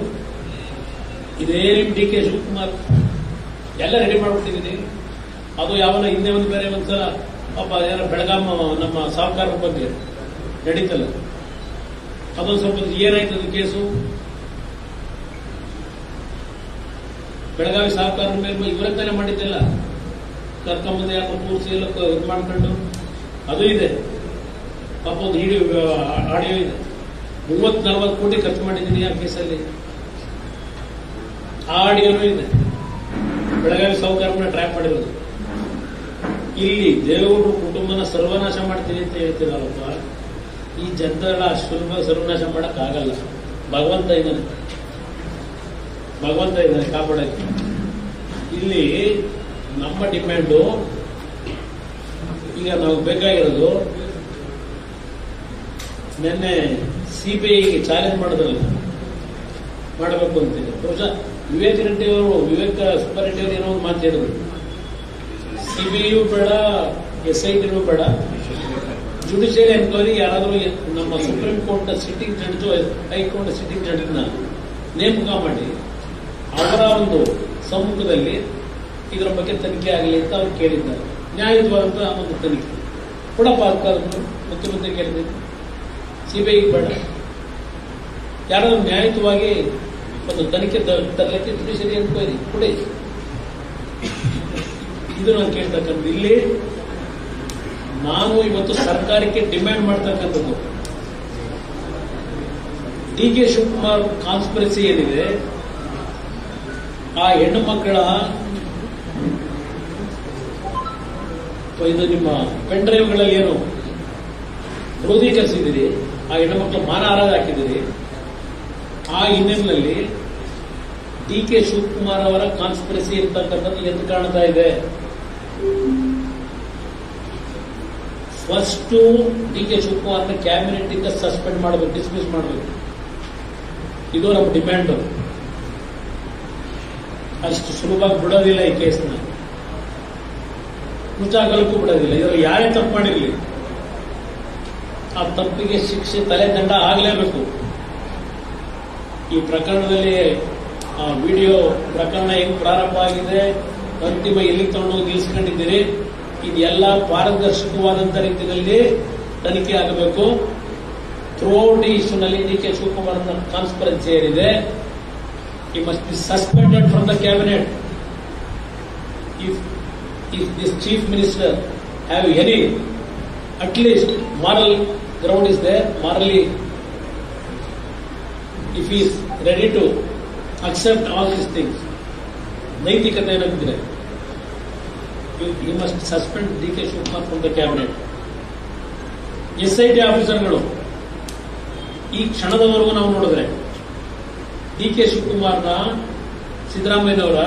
ಇದೇ ಡಿ ಕೆ ಶಿವಕುಮಾರ್ ಎಲ್ಲ ರೆಡಿ ಮಾಡ್ಬಿಟ್ಟಿದ್ದೀನಿ. ಅದು ಯಾವನ ಹಿಂದೆ ಒಂದು ಬೇರೆ ಒಂದ್ಸಲ ಪಾಪ ಯಾರ ಬೆಳಗಾಂ ನಮ್ಮ ಸಾಹುಕಾರ ಬಗ್ಗೆ ನಡೀತಲ್ಲ, ಅದೊಂದು ಸ್ವಲ್ಪ ಏನಾಯ್ತು ಅದು ಕೇಸು, ಬೆಳಗಾವಿ ಸಾಹುಕಾರ ಮೇಲೆ ಇವರಂತಾನೆ ಮಾಡಿದ್ದೆಲ್ಲ ಕರ್ಕೊಂಬಂದು ಯಾರು ಕೂರಿಸಿ ಎಲ್ಲ ಇದು ಮಾಡ್ಕೊಂಡು ಅದು ಇದೆ. ಪಾಪ ಒಂದು ಆಡಿಯೋ ಇದೆ, 30-40 ಕೋಟಿ ಖರ್ಚು ಮಾಡಿದ್ದೀನಿ ಆ ಕೇಸಲ್ಲಿ. ಆ ಆಡಿಯೋನೂ ಇದೆ, ಬೆಳಗಾವಿ ಸಾಹುಕಾರನ ಟ್ರ್ಯಾಪ್ ಮಾಡಿರೋದು. ಇಲ್ಲಿ ದೇವೇಗೌಡರು ಕುಟುಂಬನ ಸರ್ವನಾಶ ಮಾಡ್ತೀನಿ ಅಂತ ಹೇಳ್ತೀರಲ್ಲಪ್ಪ, ಈ ಜನತೆಗಳ ಸುಲಭ ಸರ್ವನಾಶ ಮಾಡಕ್ ಆಗಲ್ಲ. ಭಗವಂತ ಇದ್ದಾನೆ ಕಾಪಾಡಕ್ಕೆ. ಇಲ್ಲಿ ನಮ್ಮ ಡಿಮ್ಯಾಂಡು ಈಗ ನಾವು ಬೇಕಾಗಿರೋದು, ನಿನ್ನೆ ಸಿಬಿಐಗೆ ಚಾಲೆಂಜ್ ಮಾಡೋದ್ರಲ್ಲ ಮಾಡಬೇಕು ಅಂತಿದೆ. ಬಹುಶಃ ವಿವೇಕ್ ರೆಡ್ಡಿ ಸುಬ್ಬಾರೆಡ್ಡಿ ಏನೋ ಒಂದು ಮಾತು ಹೇಳಿದ್ರು, ಸಿಬಿಐಯೂ ಬೇಡ, SITನೂ ಬೇಡ, ಜುಡಿಷಿಯಲ್ ಎನ್ಕ್ವೈರಿ ಯಾರಾದರೂ ನಮ್ಮ supreme court sitting judge, high court sitting ಜಡ್ಜ್ನ ನೇಮಕ ಮಾಡಿ ಅವರ ಒಂದು ಸಮ್ಮುಖದಲ್ಲಿ ಇದರ ಬಗ್ಗೆ ತನಿಖೆ ಆಗಲಿ ಅಂತ ಅವ್ರು ಕೇಳಿದ್ದಾರೆ. ನ್ಯಾಯಯುತವಾದಂತ ಒಂದು ತನಿಖೆ ಕೊಡಪ್ಪ ಮುಖ್ಯಮಂತ್ರಿ ಕೇಳಿದ್ದೀನಿ. ಸಿಬಿಐ ಬೇಡ, ಯಾರಾದ್ರೂ ನ್ಯಾಯಯುತವಾಗಿ ಒಂದು ತನಿಖೆ ತರಲಿಕ್ಕೆ ಜುಡಿಷಿಯರಿ ಎನ್ಕ್ವೈರಿ ಕೊಡಿ. ಇದು ನಾನು ಕೇಳ್ತಕ್ಕಂಥದ್ದು. ಇಲ್ಲಿ ನಾನು ಇವತ್ತು ಸರ್ಕಾರಕ್ಕೆ ಡಿಮ್ಯಾಂಡ್ ಮಾಡ್ತಕ್ಕಂಥದ್ದು, ಡಿ ಕೆ ಶಿವಕುಮಾರ್ ಕಾನ್ಸ್ಪಿರಸಿ ಏನಿದೆ, ಆ ಹೆಣ್ಣು ಮಕ್ಕಳ ಇದು ನಿಮ್ಮ ಪೆನ್ ಡ್ರೈವ್ಗಳಲ್ಲಿ ಏನು ಕ್ರೋಧೀಕರಿಸಿದಿರಿ, ಆ ಹೆಣ್ಣು ಮಕ್ಕಳ ಮಾನಹಾರ ಹಾಕಿದಿರಿ. ಆ ಹಿನ್ನೆಲೆಯಲ್ಲಿ ಡಿ ಕೆ ಶಿವಕುಮಾರ್ ಅವರ ಕಾನ್ಸ್ಪಿರಸಿ ಇರ್ತಕ್ಕಂಥದ್ದು ಎದ್ದು ಕಾಣ್ತಾ ಇದೆ. ಫಸ್ಟ್ ಡಿ ಕೆ ಶಿವಕುಮಾರ್ನ ಕ್ಯಾಬಿನೆಟ್ ಇಂದ ಸಸ್ಪೆಂಡ್ ಮಾಡಬೇಕು, ಡಿಸ್ಮಿಸ್ ಮಾಡಬೇಕು. ಇದು ನಮ್ಮ ಡಿಮ್ಯಾಂಡ್. ಅಷ್ಟು ಸುಲಭವಾಗಿ ಬಿಡೋದಿಲ್ಲ ಈ ಕೇಸ್ನ, ಮುಚ್ಚಾಗಲಕ್ಕೂ ಬಿಡೋದಿಲ್ಲ. ಇದರಲ್ಲಿ ಯಾರೇ ತಪ್ಪು ಮಾಡಿರಲಿ ಆ ತಪ್ಪಿಗೆ ಶಿಕ್ಷೆ, ತಲೆದಂಡ ಆಗಲೇಬೇಕು. ಈ ಪ್ರಕರಣದಲ್ಲಿ ವಿಡಿಯೋ ಪ್ರಕರಣ ಹೆಂಗ್ ಪ್ರಾರಂಭ ಆಗಿದೆ, ಅಂತಿಮ ಎಲ್ಲಿ ತಗೊಂಡು ನಿಲ್ಲಿಸ್ಕೊಂಡಿದ್ದೀರಿ, ಇದೆಲ್ಲ ಪಾರದರ್ಶಕವಾದಂತ ರೀತಿಯಲ್ಲಿ ತನಿಖೆ ಆಗಬೇಕು. ಥ್ರೂಔಟ್ ಈ ಇಶ್ಯೂನಲ್ಲಿ ಡಿ ಕೆ ಶಿವಕುಮಾರ್ ಕಾನ್ಸ್ಪರೆನ್ಸಿ ಏನಿದೆ, he must be suspended from the cabinet. If this chief minister have any, at least moral ground is there, morally, if he is ready to accept all these things, ನೈತಿಕತೆ ಏನಾಗ್ತಿದೆ, he must suspend D K Shivakumar from the cabinet. SIT ಆಫೀಸರ್ಗಳು ಈ ಕ್ಷಣದವರೆಗೂ ನಾವು ನೋಡಿದ್ರೆ D K ಶಿವಕುಮಾರ್ನ, ಸಿದ್ದರಾಮಯ್ಯನವರ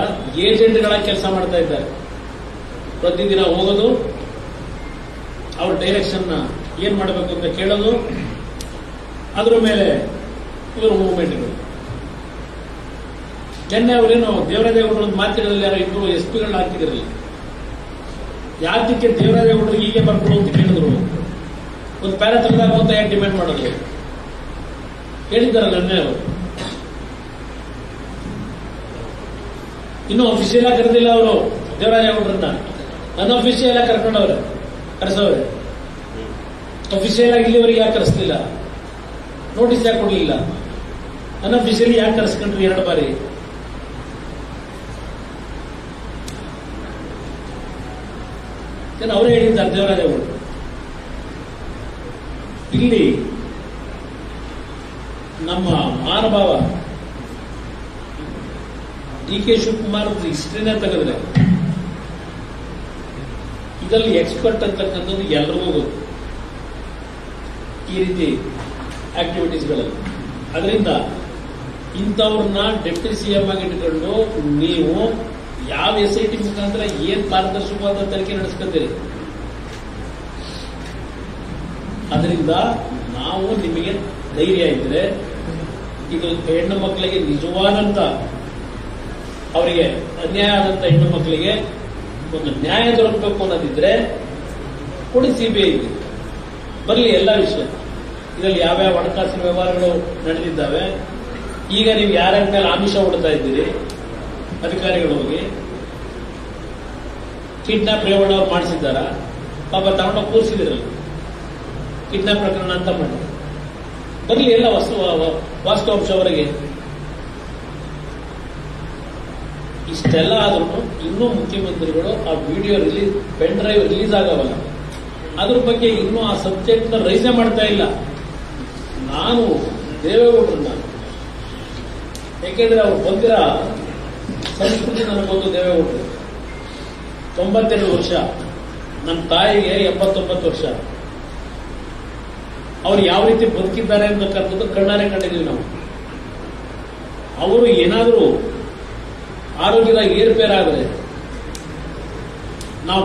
ಏಜೆಂಟ್ಗಳಾಗಿ ಕೆಲಸ ಮಾಡ್ತಾ ಇದ್ದಾರೆ. ಪ್ರತಿದಿನ ಹೋಗೋದು, ಅವ್ರ ಡೈರೆಕ್ಷನ್ ಏನ್ ಮಾಡಬೇಕು ಅಂತ ಕೇಳೋದು, ಅದ್ರ ಮೇಲೆ ಇವರು ಮೂವ್ಮೆಂಟ್ಗಳು. ನಿನ್ನೆ ಅವರೇನು ದೇವರಾಜೇಗೌಡರು ಒಂದು ಮಾತಿನಲ್ಲಿ ಯಾರೋ ಇಬ್ಬರು SP ಹಾಕಿದಿರಲಿಲ್ಲ. ಯಾತಕ್ಕೆ ದೇವರಾಜೇಗೌಡರು ಹೀಗೆ ಬರ್ಕೊಡು ಅಂತ ಕೇಳಿದ್ರು, ಒಂದು ಪ್ಯಾರಾ ತೆಗೆದಾಗ ಅಂತ ಯಾಕೆ ಡಿಮ್ಯಾಂಡ್ ಮಾಡೋದು ಹೇಳಿದ್ದಾರಲ್ಲ ನಿನ್ನೆ ಅವರು. ಇನ್ನೂ ಅಫಿಷಿಯಲ್ ಆಗಿ ಕರೆದಿಲ್ಲ ಅವರು ದೇವರಾಜೇಗೌಡರನ್ನ, ಅನ್ಅಫಿಷಿಯಲ್ ಆಗಿ ಕರೆಸವ್ರೆ. ಅಫಿಷಿಯಲ್ ಆಗಿ ಇಲ್ಲಿವರೆಗೆ ಯಾಕೆ ಕರೆಸ್ತಿಲ್ಲ, ನೋಟಿಸ್ ಯಾಕೆ ಕೊಡಲಿಲ್ಲ, ಅನ್ಅಫಿಷಿಯಲಿ ಯಾಕೆ ಕರೆಸ್ಕೊಂಡ್ರಿ 2 ಬಾರಿ? ಅವರೇ ಹೇಳಿದ್ದಾರೆ ದೇವರಾಜೇಗೌಡರು. ಇಲ್ಲಿ ನಮ್ಮ ಮಹಾನುಭಾವ ಡಿ ಕೆ ಶಿವಕುಮಾರ್ ಹಿಸ್ಟ್ರಿನೇ ತೆಗೆದ್ರೆ ಇದರಲ್ಲಿ ಎಕ್ಸ್ಪರ್ಟ್ ಅಂತಕ್ಕಂಥದ್ದು ಎಲ್ರಿಗೂ ಗೊತ್ತು ಈ ರೀತಿ ಆಕ್ಟಿವಿಟೀಸ್ಗಳಲ್ಲಿ. ಅದರಿಂದ ಇಂಥವ್ರನ್ನ ಡೆಪ್ಟಿ ಸಿಎಂ ಆಗಿ ಇಟ್ಕೊಂಡು ನೀವು ಯಾವ SIT ಮುಖಾಂತರ ಏನ್ ಪಾರದರ್ಶಕವಾದ ತನಿಖೆ ನಡೆಸ್ಕೊತೀರಿ? ಅದರಿಂದ ನಾವು ನಿಮಗೆ ಧೈರ್ಯ ಇದ್ರೆ ಇದು ಹೆಣ್ಣು ಮಕ್ಕಳಿಗೆ ನಿಜವಾದಂತ ಅವರಿಗೆ ಅನ್ಯಾಯ ಆದಂತ ಹೆಣ್ಣು ಮಕ್ಕಳಿಗೆ ಒಂದು ನ್ಯಾಯ ದೊರಕಬೇಕು ಅನ್ನೋದಿದ್ರೆ ಕೊಡಿ CBI ಬರಲಿ ಎಲ್ಲ ವಿಷಯ. ಇದರಲ್ಲಿ ಯಾವ್ಯಾವ ಹಣಕಾಸಿನ ವ್ಯವಹಾರಗಳು ನಡೆದಿದ್ದಾವೆ, ಈಗ ನೀವು ಯಾರ್ಯಾರ ಮೇಲೆ ಆಮಿಷ ಹೊಡ್ತಾ ಇದ್ದೀರಿ ಅಧಿಕಾರಿಗಳು ಹೋಗಿ ಕಿಡ್ನಾಪ್ ರೇವಣ್ಣ ಅವ್ರು ಮಾಡಿಸಿದ್ದಾರ, ಪಾಪ ತಗೊಂಡೋಗಿ ಕೂರಿಸಿದಿರಲ್ಲ ಕಿಡ್ನಾಪ್ ಪ್ರಕರಣ ಅಂತ ಮಾಡಿ ಬರಲಿ ಎಲ್ಲ ವಾಸ್ತವಾಂಶ ಅವರಿಗೆ. ಇಷ್ಟೆಲ್ಲ ಆದ್ರೂ ಇನ್ನೂ ಮುಖ್ಯಮಂತ್ರಿಗಳು ಆ ವಿಡಿಯೋ ಪೆನ್ ಡ್ರೈವ್ ರಿಲೀಸ್ ಆಗವಲ್ಲ, ಅದ್ರ ಬಗ್ಗೆ ಇನ್ನೂ ಆ ಸಬ್ಜೆಕ್ಟ್ ನ ರೈಸೇ ಮಾಡ್ತಾ ಇಲ್ಲ. ನಾನು ದೇವೇಗೌಡರನ್ನ, ಯಾಕೆಂದ್ರೆ ಅವ್ರು ಬಂದಿರೋ ಸಂಸ್ಕೃತಿ ನನಗೊಂದು ದೇವೇಗೌಡರು 92 ವರ್ಷ, ನನ್ನ ತಾಯಿಗೆ 79 ವರ್ಷ. ಅವ್ರು ಯಾವ ರೀತಿ ಬದುಕಿದ್ದಾರೆ ಅಂತಕ್ಕಂಥದ್ದು ಕಣ್ಣಾರೆ ಕಂಡಿದ್ದೀವಿ ನಾವು. ಅವರು ಏನಾದರೂ ಆರೋಗ್ಯದಾಗ ಏರ್ಪೇರಾದ್ರೆ ನಾವು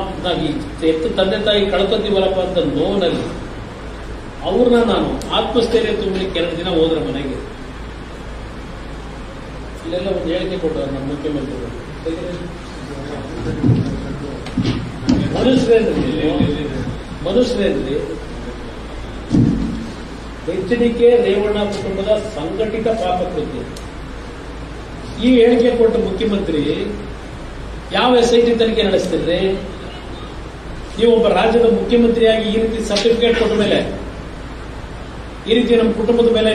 ಎತ್ತು ತಂದೆ ತಾಯಿ ಕಳ್ಕೊತೀವಲ್ಲಪ್ಪ ಅಂತ ನೋವಿನಲ್ಲಿ ಅವ್ರನ್ನ ನಾನು ಆತ್ಮಸ್ಥೈರ್ಯ ತುಂಬಲಿಕ್ಕೆ 2 ದಿನ ಹೋದ್ರೆ ಮನೆಗೆ, ಇಲ್ಲೆಲ್ಲ ಒಂದು ಹೇಳಿಕೆ ಕೊಟ್ಟರು ನಮ್ಮ ಮುಖ್ಯಮಂತ್ರಿಗಳು. ಮನುಷ್ಯರೇನ್ರಿ HDK ರೇವಣ್ಣ ಕುಟುಂಬದ ಸಂಘಟಿತ ಪಾಪಕೃತ್ಯ. ಈ ಹೇಳಿಕೆ ಕೊಟ್ಟ ಮುಖ್ಯಮಂತ್ರಿ ಯಾವ SIT ತನಿಖೆ ನಡೆಸ್ತಿದ್ರೆ? ನೀವು ಒಬ್ಬ ರಾಜ್ಯದ ಮುಖ್ಯಮಂತ್ರಿಯಾಗಿ ಈ ರೀತಿ ಸರ್ಟಿಫಿಕೇಟ್ ಕೊಟ್ಟ ಮೇಲೆ, ಈ ರೀತಿ ನಮ್ಮ ಕುಟುಂಬದ ಮೇಲೆ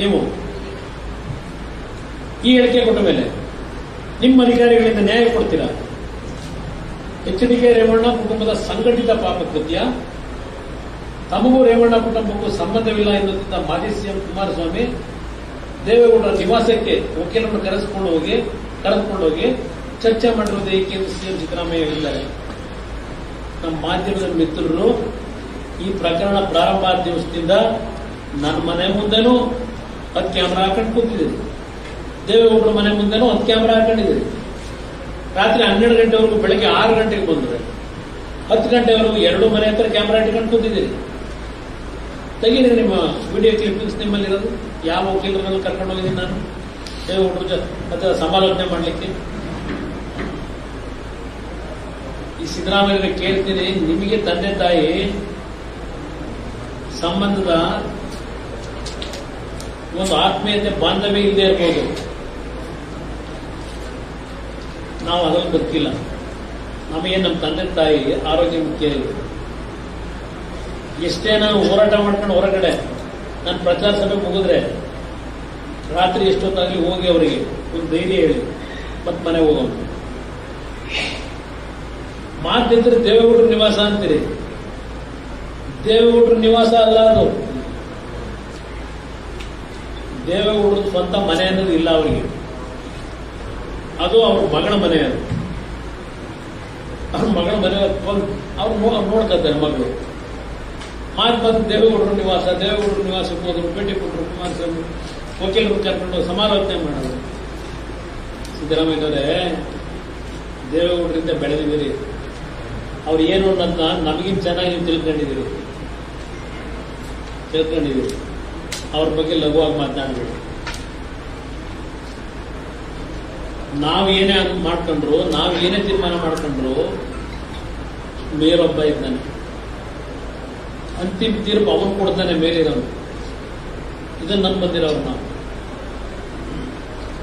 ನೀವು ಈ ಹೇಳಿಕೆ ಕೊಟ್ಟ ಮೇಲೆ ನಿಮ್ಮ ಅಧಿಕಾರಿಗಳಿಂದ ನ್ಯಾಯ ಕೊಡ್ತೀರಾ? HDK ರೇವಣ್ಣ ಕುಟುಂಬದ ಸಂಘಟಿತ ಪಾಪಕೃತ್ಯ, ತಮಗೂ ರೇವಣ್ಣ ಕುಟುಂಬಕ್ಕೂ ಸಂಬಂಧವಿಲ್ಲ ಎನ್ನುತ್ತಿದ್ದ ಮಾಜಿ CM ಕುಮಾರಸ್ವಾಮಿ ದೇವೇಗೌಡರ ನಿವಾಸಕ್ಕೆ ವಕೀಲರನ್ನು ಕರೆದುಕೊಂಡು ಹೋಗಿ ಚರ್ಚೆ ಮಾಡಿರುವುದು ಏಕೆ ಎಂದು CM ಸಿದ್ದರಾಮಯ್ಯ ಹೇಳಿದ್ದಾರೆ. ನಮ್ಮ ಮಾಧ್ಯಮದ ಮಿತ್ರರು ಈ ಪ್ರಕರಣ ಪ್ರಾರಂಭ ಆದ ದಿವಸದಿಂದ ನನ್ನ ಮನೆ ಮುಂದೆನೂ 10 ಕ್ಯಾಮೆರಾ ಹಾಕೊಂಡು ಕೂತಿದ್ದೀರಿ, ದೇವೇಗೌಡರ ಮನೆ ಮುಂದೆನೂ 10 ಕ್ಯಾಮೆರಾ ಹಾಕೊಂಡಿದ್ದೀರಿ. ರಾತ್ರಿ 12 ಗಂಟೆವರೆಗೂ ಬೆಳಗ್ಗೆ 6 ಗಂಟೆಗೆ ಬಂದ್ರೆ 10 ಗಂಟೆವರೆಗೂ 2 ಮನೆ ಹತ್ರ ಕ್ಯಾಮೆರಾ ಇಟ್ಕೊಂಡು ಕೂತಿದ್ದೀರಿ. ತೆಗೀರಿ ನಿಮ್ಮ ವಿಡಿಯೋ ಕ್ಲಿಪ್ಪಿಂಗ್ಸ್ ನಿಮ್ಮಲ್ಲಿರೋದು. ಯಾವ ವಕೀಲರನ್ನು ಕರ್ಕೊಂಡು ಹೋಗಿದ್ದೀನಿ ನಾನು ದೇವೇಗೌಡರ ಅಥವಾ ಸಮಾಲೋಚನೆ ಮಾಡಲಿಕ್ಕೆ? ಈ ಸಿದ್ದರಾಮಯ್ಯ ಕೇಳ್ತೀನಿ, ನಿಮಗೆ ತಂದೆ ತಾಯಿ ಸಂಬಂಧದ ಒಂದು ಆತ್ಮೀಯತೆ ಬಾಂಧವ್ಯ ಇಲ್ಲದೆ ಇರಬಹುದು, ನಾವು ಅದನ್ನು ಗೊತ್ತಿಲ್ಲ. ನಮಗೆ ನಮ್ಮ ತಂದೆ ತಾಯಿ ಆರೋಗ್ಯ ಮುಖ್ಯ ಇದೆ. ಎಷ್ಟೇ ನಾವು ಹೋರಾಟ ಮಾಡ್ಕೊಂಡು ಹೊರಗಡೆ ನಾನು ಪ್ರಚಾರ ಸಭೆ ಮುಗಿದ್ರೆ ರಾತ್ರಿ ಎಷ್ಟೊತ್ತಾಗಲಿ ಹೋಗಿ ಅವರಿಗೆ ಒಂದು ಧೈರ್ಯ ಹೇಳಿ ಮತ್ತೆ ಮನೆ ಹೋಗೋಣ. ಮಾತಿದ್ರೆ ದೇವೇಗೌಡರ ನಿವಾಸ ಅಂತೀರಿ, ದೇವೇಗೌಡರ ನಿವಾಸ ಅಲ್ಲ ಅದು. ದೇವೇಗೌಡರ ಸ್ವಂತ ಮನೆ ಅನ್ನೋದು ಇಲ್ಲ ಅವರಿಗೆ, ಅದು ಅವ್ರ ಮಗಳ ಮನೆ. ಅದು ಅವ್ರ ಮಗಳ ಮನೆ ಅವ್ರು ನೋಡ್ಕೊತಾರೆ ಮಗಳು. ಮಾತು ದೇವೇಗೌಡರ ನಿವಾಸಕ್ಕೆ ಹೋದ್ರು, ಭೇಟಿ ಕೊಟ್ಟರು, ಕುಮಾರಸ್ವಾಮಿ ವಕೀಲರು ಕರ್ಕೊಂಡು ಸಮಾಲೋಚನೆ ಮಾಡೋದು. ಸಿದ್ದರಾಮಯ್ಯನವರೇ, ದೇವೇಗೌಡರಿಂದ ಬೆಳೆದಿದ್ದೀರಿ, ಅವ್ರು ಏನು ಅನ್ನೋದನ್ನ ನಮಗಿಂತ ಚೆನ್ನಾಗಿ ನೀವು ತಿಳ್ಕೊಂಡಿದ್ದೀರಿ. ಅವ್ರ ಬಗ್ಗೆ ಲಘುವಾಗಿ ಮಾತನಾಡಬೇಡಿ. ನಾವೇನೇ ಮಾಡ್ಕೊಂಡ್ರು, ನಾವೇನೇ ತೀರ್ಮಾನ ಮಾಡ್ಕೊಂಡ್ರು, ಮೇಲೊಬ್ಬ ಇದ್ದಾನೆ, ಅಂತಿಮ ತೀರ್ಪು ಅವನು ಕೊಡ್ತಾನೆ ಮೇಲಿರೋನು. ಇದನ್ನು ನನ್ ಬಂದಿರೋರು ನಾವು.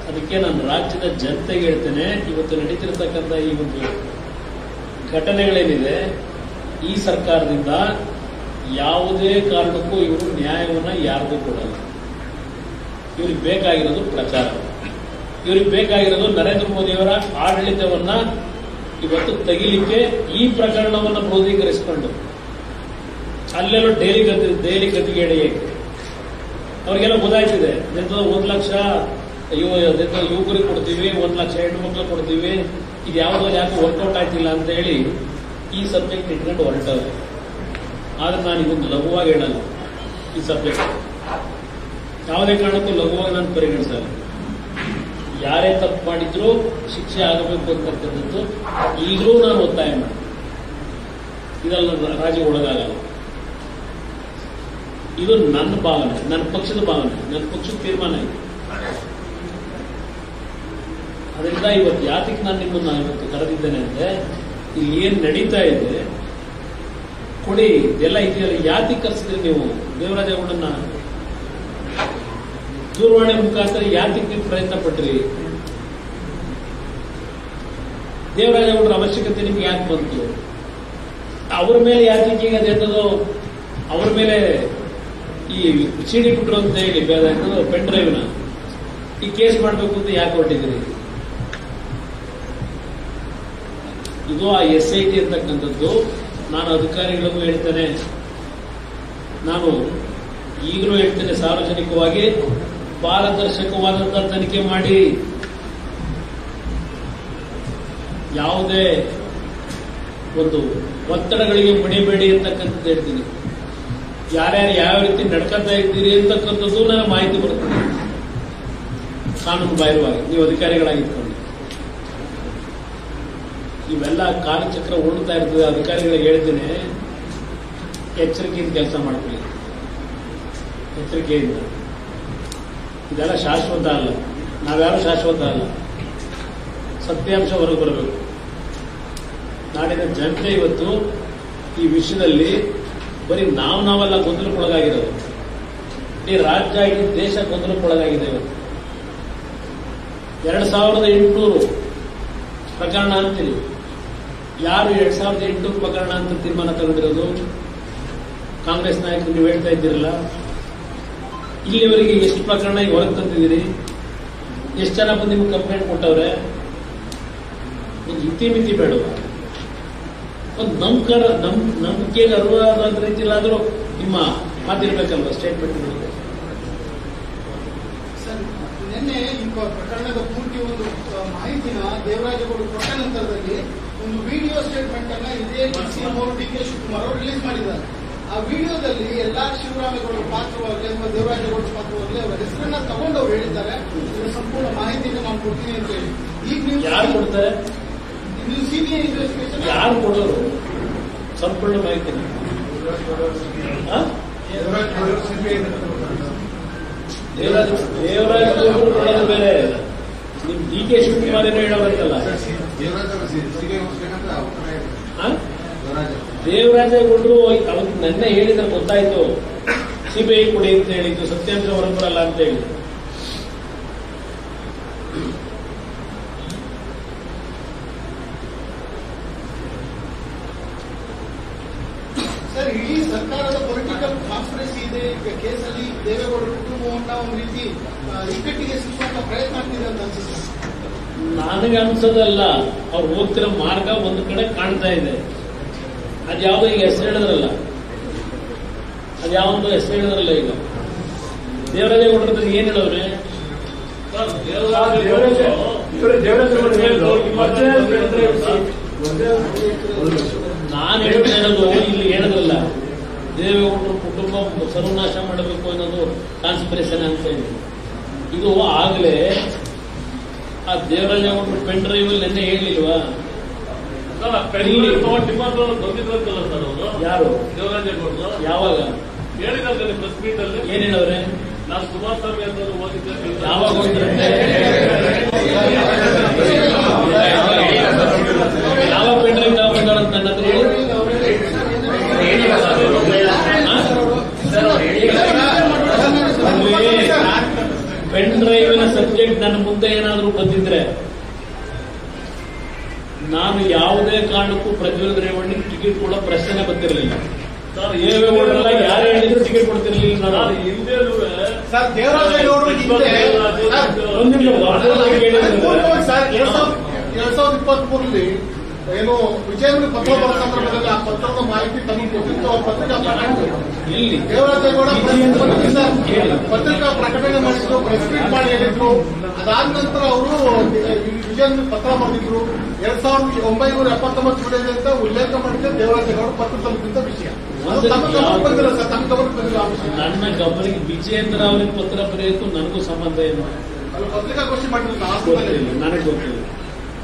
ಅದಕ್ಕೆ ನಾನು ರಾಜ್ಯದ ಜನತೆಗೆ ಹೇಳ್ತೇನೆ, ಇವತ್ತು ನಡೀತಿರತಕ್ಕಂಥ ಈ ಒಂದು ಘಟನೆಗಳೇನಿದೆ, ಈ ಸರ್ಕಾರದಿಂದ ಯಾವುದೇ ಕಾರಣಕ್ಕೂ ಇವರು ನ್ಯಾಯವನ್ನ ಯಾರಿಗೂ ಕೊಡಲ್ಲ. ಇವ್ರಿಗೆ ಬೇಕಾಗಿರೋದು ಪ್ರಚಾರ, ಇವ್ರಿಗೆ ಬೇಕಾಗಿರೋದು ನರೇಂದ್ರ ಮೋದಿಯವರ ಆಡಳಿತವನ್ನ ಇವತ್ತು ತೆಗಿಲಿಕ್ಕೆ ಈ ಪ್ರಕರಣವನ್ನು ಕ್ರೋಧೀಕರಿಸಿಕೊಂಡು ಅಲ್ಲೆಲ್ಲೋ ಡೈಲಿ ಗತಿಗೆ ಎಳೆಯಕ್ಕೆ ಅವ್ರಿಗೆಲ್ಲ ಗೊತ್ತಾಯ್ತಿದೆ. 1 ಲಕ್ಷ ಯುವಕರಿಗೆ ಕೊಡ್ತೀವಿ, 1 ಲಕ್ಷ ಹೆಣ್ಣು ಮಕ್ಳು ಕೊಡ್ತೀವಿ, ಇದು ಯಾವುದೋ ಯಾಕೆ ವರ್ಕೌಟ್ ಆಯ್ತಿಲ್ಲ ಅಂತ ಹೇಳಿ ಈ ಸಬ್ಜೆಕ್ಟ್ ಇಟ್ಕೊಂಡು ಹೊರಟವ್ರೆ. ಆದ್ರೆ ನಾನು ಇದೊಂದು ಲಘುವಾಗಿ ಹೇಳಲ್ಲ. ಈ ಸಬ್ಜೆಕ್ಟ್ ಯಾವುದೇ ಕಾರಣಕ್ಕೂ ಲಘುವಾಗಿ ನಾನು ಪರಿಗಣಿಸಲ್ಲ. ಯಾರೇ ತಪ್ಪು ಮಾಡಿದ್ರು ಶಿಕ್ಷೆ ಆಗಬೇಕು ಅಂತಕ್ಕಂಥದ್ದು ಈಗಲೂ ನಾನು ಒತ್ತಾಯ ಮಾಡಿ ಇದೆಲ್ಲ ರಾಜ್ಯ ಒಳಗಾಗಲ್ಲ. ಇದು ನನ್ನ ಭಾವನೆ, ನನ್ನ ಪಕ್ಷದ ಭಾವನೆ, ನನ್ನ ಪಕ್ಷದ ತೀರ್ಮಾನ ಇದೆ. ಅದರಿಂದ ಇವತ್ತು ಯಾತಕ್ಕೆ ನಾನು ನಿಮ್ಮನ್ನ ಇವತ್ತು ಕರೆದಿದ್ದೇನೆ ಅಂದ್ರೆ ಇಲ್ಲಿ ಏನ್ ನಡೀತಾ ಇದೆ ಕೊಡಿ ಇದೆಲ್ಲ ಇದೆಯಲ್ಲ, ಯಾತಕ್ಕೆ ಕರೆಸಿದ್ರಿ ನೀವು ದೇವರಾಜೇಗೌಡನ್ನ ದೂರವಾಣಿ ಮುಖಾಂತರ ಯಾತಕ್ಕೆ ನೀವು ಪ್ರಯತ್ನ ಪಟ್ರಿ? ದೇವರಾಜೇಗೌಡರ ಅವಶ್ಯಕತೆ ನಿಮ್ಗೆ ಯಾಕೆ ಬಂತು? ಅವ್ರ ಮೇಲೆ ಯಾತಕ್ಕೆ ಈಗ ಅದೇನೋ ಅವ್ರ ಮೇಲೆ ಈ ಸಿಡಿ ಬಿಟ್ರು ಅಂತ ಹೇಳಿ ಪೆನ್ ಡ್ರೈವ್ನ ಈ ಕೇಸ್ ಮಾಡಬೇಕು ಅಂತ ಯಾಕೆ ಹೊರಟಿದ್ರಿ? ಇದು ಆ SIT ಅಂತಕ್ಕಂಥದ್ದು ನಾನು ಅಧಿಕಾರಿಗಳಿಗೂ ಹೇಳ್ತೇನೆ, ನಾನು ಈಗಲೂ ಹೇಳ್ತೇನೆ, ಸಾರ್ವಜನಿಕವಾಗಿ ಪಾರದರ್ಶಕವಾದಂತಹ ತನಿಖೆ ಮಾಡಿ, ಯಾವುದೇ ಒಂದು ಒತ್ತಡಗಳಿಗೆ ಮಣಿಬೇಡಿ ಅಂತಕ್ಕಂಥದ್ದು ಹೇಳ್ತೀನಿ. ಯಾರ್ಯಾರು ಯಾವ ರೀತಿ ನಡ್ಕೊತಾ ಇದ್ದೀರಿ ಅಂತಕ್ಕಂಥದ್ದು ನನಗೆ ಮಾಹಿತಿ ಬರ್ತದೆ ಕಾನೂನು ಬಾಹಿರವಾಗಿ, ನೀವು ಅಧಿಕಾರಿಗಳಾಗಿರ್ಕೊಂಡು. ಇವೆಲ್ಲ ಕಾಲಚಕ್ರ ಓಡ್ತಾ ಇರ್ತದೆ. ಅಧಿಕಾರಿಗಳಿಗೆ ಹೇಳ್ತೀನಿ, ಎಚ್ಚರಿಕೆಯಿಂದ ಕೆಲಸ ಮಾಡ್ಕೊಳ್ಳಿ, ಎಚ್ಚರಿಕೆಯಿಂದ. ಇದೆಲ್ಲ ಶಾಶ್ವತ ಅಲ್ಲ, ನಾವ್ಯಾರು ಶಾಶ್ವತ ಅಲ್ಲ. ಸತ್ಯಾಂಶ ಹೊರಗೆ ಬರಬೇಕು. ನಾಡಿನ ಜನತೆ ಇವತ್ತು ಈ ವಿಷಯದಲ್ಲಿ ಬರೀ ನಾವೆಲ್ಲ ಗೊಂದಲಕ್ಕೊಳಗಾಗಿರೋದು. ಇಡೀ ರಾಜ್ಯ, ಇಡೀ ದೇಶ ಗೊಂದಲಕ್ಕೊಳಗಾಗಿದೆ. ಇವತ್ತು 2800 ಪ್ರಕರಣ ಅಂತೀರಿ. ಯಾರು 2800 ಪ್ರಕರಣ ಅಂತ ತೀರ್ಮಾನ ತಗೊಂಡಿರೋದು? ಕಾಂಗ್ರೆಸ್ ನಾಯಕರು ನೀವು ಹೇಳ್ತಾ ಇದ್ದೀರಲ್ಲ. ಇಲ್ಲಿವರೆಗೆ ಎಷ್ಟು ಪ್ರಕರಣ ಈಗ ಹೊರಗೆ ತಂದಿದ್ದೀರಿ? ಎಷ್ಟು ಜನ ಬಂದು ನಿಮ್ಗೆ ಕಂಪ್ಲೇಂಟ್ ಕೊಟ್ಟವ್ರೆ? ಒಂದು ಇತಿಮಿತಿ ಬೇಡವಾ? ಒಂದು ನಂಬಿಕೆಗೆ ಅರ್ಹವಾದ ರೀತಿಯಲ್ಲಾದರೂ ನಿಮ್ಮ ಮಾತಿರ್ಬೇಕಲ್ವ, ಸ್ಟೇಟ್ಮೆಂಟ್ ಮಾಡಿದೆ. ನಿನ್ನೆ ಈ ಪ್ರಕರಣದ ಪೂರ್ತಿ ಒಂದು ಮಾಹಿತಿನ ದೇವರಾಜೇಗೌಡ ಕೊಟ್ಟ ನಂತರದಲ್ಲಿ ಒಂದು ವಿಡಿಯೋ ಸ್ಟೇಟ್ಮೆಂಟ್ ಅನ್ನ ಇದೇ DCM ಅವರು DK ಶಿವಕುಮಾರ್ ಅವರು ರಿಲೀಸ್ ಮಾಡಿದ್ದಾರೆ. ಆ ವಿಡಿಯೋದಲ್ಲಿ ಎಲ್ಲಾ ಶಿವರಾಮೇಗೌಡರ ಪಾತ್ರವಾಗಲಿ ಅಥವಾ ದೇವರಾಜೇಗೌಡರ ಪಾತ್ರವಾಗಲಿ ಅವರ ಹೆಸರನ್ನ ತಗೊಂಡು ಅವರು ಹೇಳಿದ್ದಾರೆ, ಇದರ ಸಂಪೂರ್ಣ ಮಾಹಿತಿಯನ್ನು ನಾನು ಕೊಡ್ತೀನಿ ಅಂತ ಹೇಳಿ. ಈಗ ನೀವು ಯಾರು ಕೊಡ್ತಾರೆ? ಇದು CBI ಇನ್ವೆಸ್ಟಿಗೇಷನ್ ಯಾರು ಕೊಡೋರು ಸಂಪೂರ್ಣ ಮಾಹಿತಿ? ದೇವರಾಜೇಗೌಡರು ಕೊಡೋದು ಬೇರೆ, ನಿಮ್ DK ಶಿವಕುಮಾರ್ ಏನೋ ಹೇಳೋದಂತಲ್ಲ. ದೇವರಾಜೇಗೌಡರು ಅವತ್ತು ನನ್ನ ಹೇಳಿದ್ರೆ ಗೊತ್ತಾಯ್ತು, CBI ಕೊಡಿ ಅಂತ ಹೇಳಿದ್ದು, ಸತ್ಯಾಂಶ ಹೊರಬರಲ್ಲ ಅಂತ ಹೇಳಿ. ಸರ್, ಇಡೀ ಸರ್ಕಾರದ ಪೊಲಿಟಿಕಲ್ ಕಾನ್ಸ್ಪಿರಸಿ ಇದೆ ಕೇಸಲ್ಲಿ. ದೇವೇಗೌಡರ ಕುಟುಂಬವನ್ನ ಒಂದು ರೀತಿ ಇಕ್ಕಟ್ಟಿಗೆ ಸಿಕ್ಕುವಂತ ಪ್ರಯತ್ನ ಆಗ್ತಿದೆ ಅಂತ ಅನ್ಸುತ್ತೆ. ನನಗೆ ಅನ್ಸೋದಲ್ಲ, ಅವ್ರು ಹೋಗ್ತಿರೋ ಮಾರ್ಗ ಒಂದು ಕಡೆ ಕಾಣ್ತಾ ಇದೆ. ಅದ್ಯಾವುದೋ ಈಗ ಹೆಸರು ಹೇಳಿದ್ರಲ್ಲ, ಅದ್ಯಾವುದೋ ಹೆಸರು ಹೇಳಿದ್ರಲ್ಲ. ಈಗ ದೇವರಾಜೇಗೌಡರ ಏನ್ ಹೇಳವ್ರೆ? ನಾನು ಹೇಳೋದು ಇಲ್ಲಿ ಹೇಳಿದ್ರಲ್ಲ, ದೇವೇಗೌಡರ ಕುಟುಂಬ ಸರ್ವನಾಶ ಮಾಡಬೇಕು ಅನ್ನೋದು ಕಾನ್ಸ್ಪಿರೇಷನ್ ಅಂತ ಹೇಳಿ. ಇದು ಆಗಲೇ ಆ ದೇವರಾಜೇಗೌಡರು ಪೆನ್ ಡ್ರೈವ್ ಅಲ್ಲಿ ನೆನ್ನೆ ಹೇಳಿಲ್ವಾ? ಯಾರು? ದೇವರಾಜೇಗೌಡರು ಯಾವಾಗ ಹೇಳಿದ್ರೆ ಪ್ರೆಸ್ ಮೀಟ್ ಅಲ್ಲಿ ಏನ್ ಹೇಳವ್ರೆ? ನಾನು ಕುಮಾರಸ್ವಾಮಿ ಅಂತ ಓದಿದ್ದೆ. ಯಾವಾಗ ಹೋಗಿದ್ರಂತೆ? ಯಾವ ಪೆನ್ ಡ್ರೈವ್ ತಗೊಂಡಂತ ನನ್ನ ಹತ್ರ ಹೇಳಿ. ಪೆನ್ ಡ್ರೈವಿನ ಸಬ್ಜೆಕ್ಟ್ ನನ್ನ ಮುಂದೆ ಏನಾದರೂ ಬಂದಿದ್ರೆ ನಾನು ಯಾವುದೇ ಕಾರಣಕ್ಕೂ ಪ್ರಜ್ವಲ್ ರೇವಣ್ಣಿಗೆ ಟಿಕೆಟ್ ಕೊಡೋ ಪ್ರಶ್ನೆ ಬಂದಿರಲಿಲ್ಲ. ದೇವೇಗೌಡರೆಲ್ಲ ಯಾರು ಹೇಳಿದ್ರು ಟಿಕೆಟ್ ಕೊಡ್ತಿರ್ಲಿಲ್ಲ. ನಾನು ಹಿಂದೆ ಸರ್, ದೇವರಾಜೇಗೌಡರು ಹಿಂದೆ 2023ರಲ್ಲಿ ಏನು ವಿಜಯನಗರ ಪತ್ರ ಬರೋ ಸಂದರ್ಭದಲ್ಲಿ ಆ ಪತ್ರದ ಮಾಹಿತಿ ತಮಗೆ ಕೊಟ್ಟಿತ್ತು. ಅವ್ರ ಪತ್ರಿಕಾ ಪ್ರಕಟಣೆ ಎಲ್ಲಿ ದೇವರಾಜೇಗೌಡ ಪತ್ರಿಕಾ ಪ್ರಕಟಣೆ ಮಾಡಿದ್ರು, ಪ್ರೆಸ್ ಮೀಟ್ ಮಾಡಿ ಹೇಳಿದ್ರು. ಅದಾದ ನಂತರ ಅವರು ವಿಜಯನಗರ ಪತ್ರ ಬರೆದಿದ್ರು. 2979 ಜುಲೈ ಅಂತ ಉಲ್ಲೇಖ ಮಾಡಿದ್ರೆ ದೇವರಾಜೇಗೌಡ ಪತ್ರ ತಲುಪಿದ್ದ ವಿಷಯ. ತಮ್ಮ ಗಮನಕ್ಕೆ ಬಂದಿಲ್ಲ ಸರ್, ತಮ್ಮ ಗಮನಕ್ಕೆ ಬಂದಿಲ್ಲ ಆ ವಿಷಯ. ನನ್ನ ಗಮನಕ್ಕೆ ವಿಜಯೇಂದ್ರ ಅವರಿಗೆ ಪತ್ರ ಬರೆಯೋಕ್ಕೂ ನನಗೂ ಸಂಬಂಧ ಏನು? ಅದು ಪತ್ರಿಕಾಗೋಷ್ಠಿ ಮಾಡಿದ್ರು ನನಗೆ ಗೊತ್ತಿಲ್ಲ,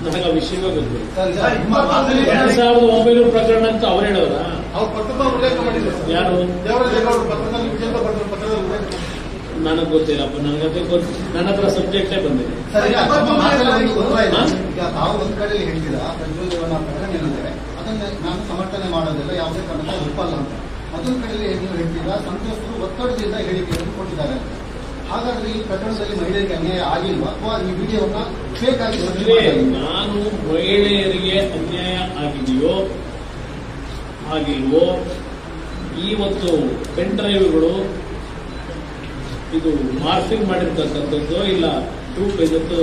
ನನಗೆ ಆ ವಿಷಯವೇ ಗೊತ್ತಿಲ್ಲ. ಸರ್, 2009 ಪ್ರಕರಣ ಅಂತ ಅವ್ರು ಹೇಳೋರ? ಅವ್ರು ಪತ್ರದ ಉಲ್ಲೇಖ ಮಾಡಿದ್ರು ಸರ್. ಯಾರು? ದೇವರಾಜೇಗೌಡರು ಪತ್ರದಲ್ಲಿ ವಿಜೇಂದ್ರ ಪತ್ರದ ಉಲ್ಲೇಖ. ನನಗೆ ಗೊತ್ತಿಲ್ಲಪ್ಪ, ನನಗದೇ ನನ್ನ ಹತ್ರ ಸಬ್ಜೆಕ್ಟೇ ಬಂದಿದೆ. ಈಗ ತಾವು ಒಂದ್ ಕಡೆ ಹೇಳ್ತೀರಾ ಪ್ರಜ್ವಲ್ ರೇವಣ್ಣ ಪ್ರಕರಣ ಏನಿದೆ ಅದನ್ನ ನಾನು ಸಮರ್ಥನೆ ಮಾಡೋದಿಲ್ಲ, ಯಾವುದೇ ಕಾರಣಕ್ಕೂ ಒಪ್ಪಲ್ಲ ಅಂತ. ಮತ್ತೊಂದು ಕಡೆ ನೀವು ಹೇಳ್ತೀರಾ ಸಂತ್ರಸ್ತರು ಒತ್ತಡದಿಂದ ಹೇಳಿಕೆಯನ್ನು ಕೊಟ್ಟಿದ್ದಾರೆ. ಹಾಗಾದ್ರೆ ಈ ಪ್ರಕರಣದಲ್ಲಿ ಮಹಿಳೆಯರಿಗೆ ಅನ್ಯಾಯ ಆಗಿಲ್ವಾ ಅಥವಾ ಈ ವಿಡಿಯೋವನ್ನ ಫೇಕ್ ಆಗಿ ನಾನು ಮಹಿಳೆಯರಿಗೆ ಅನ್ಯಾಯ ಆಗಿಲ್ವೋ ಇವತ್ತು ಪೆನ್ ಡ್ರೈವ್ಗಳು ಇದು ಮಾರ್ಫಿಂಗ್ ಮಾಡಿರ್ತಕ್ಕಂಥದ್ದು ಇಲ್ಲ ಇವತ್ತು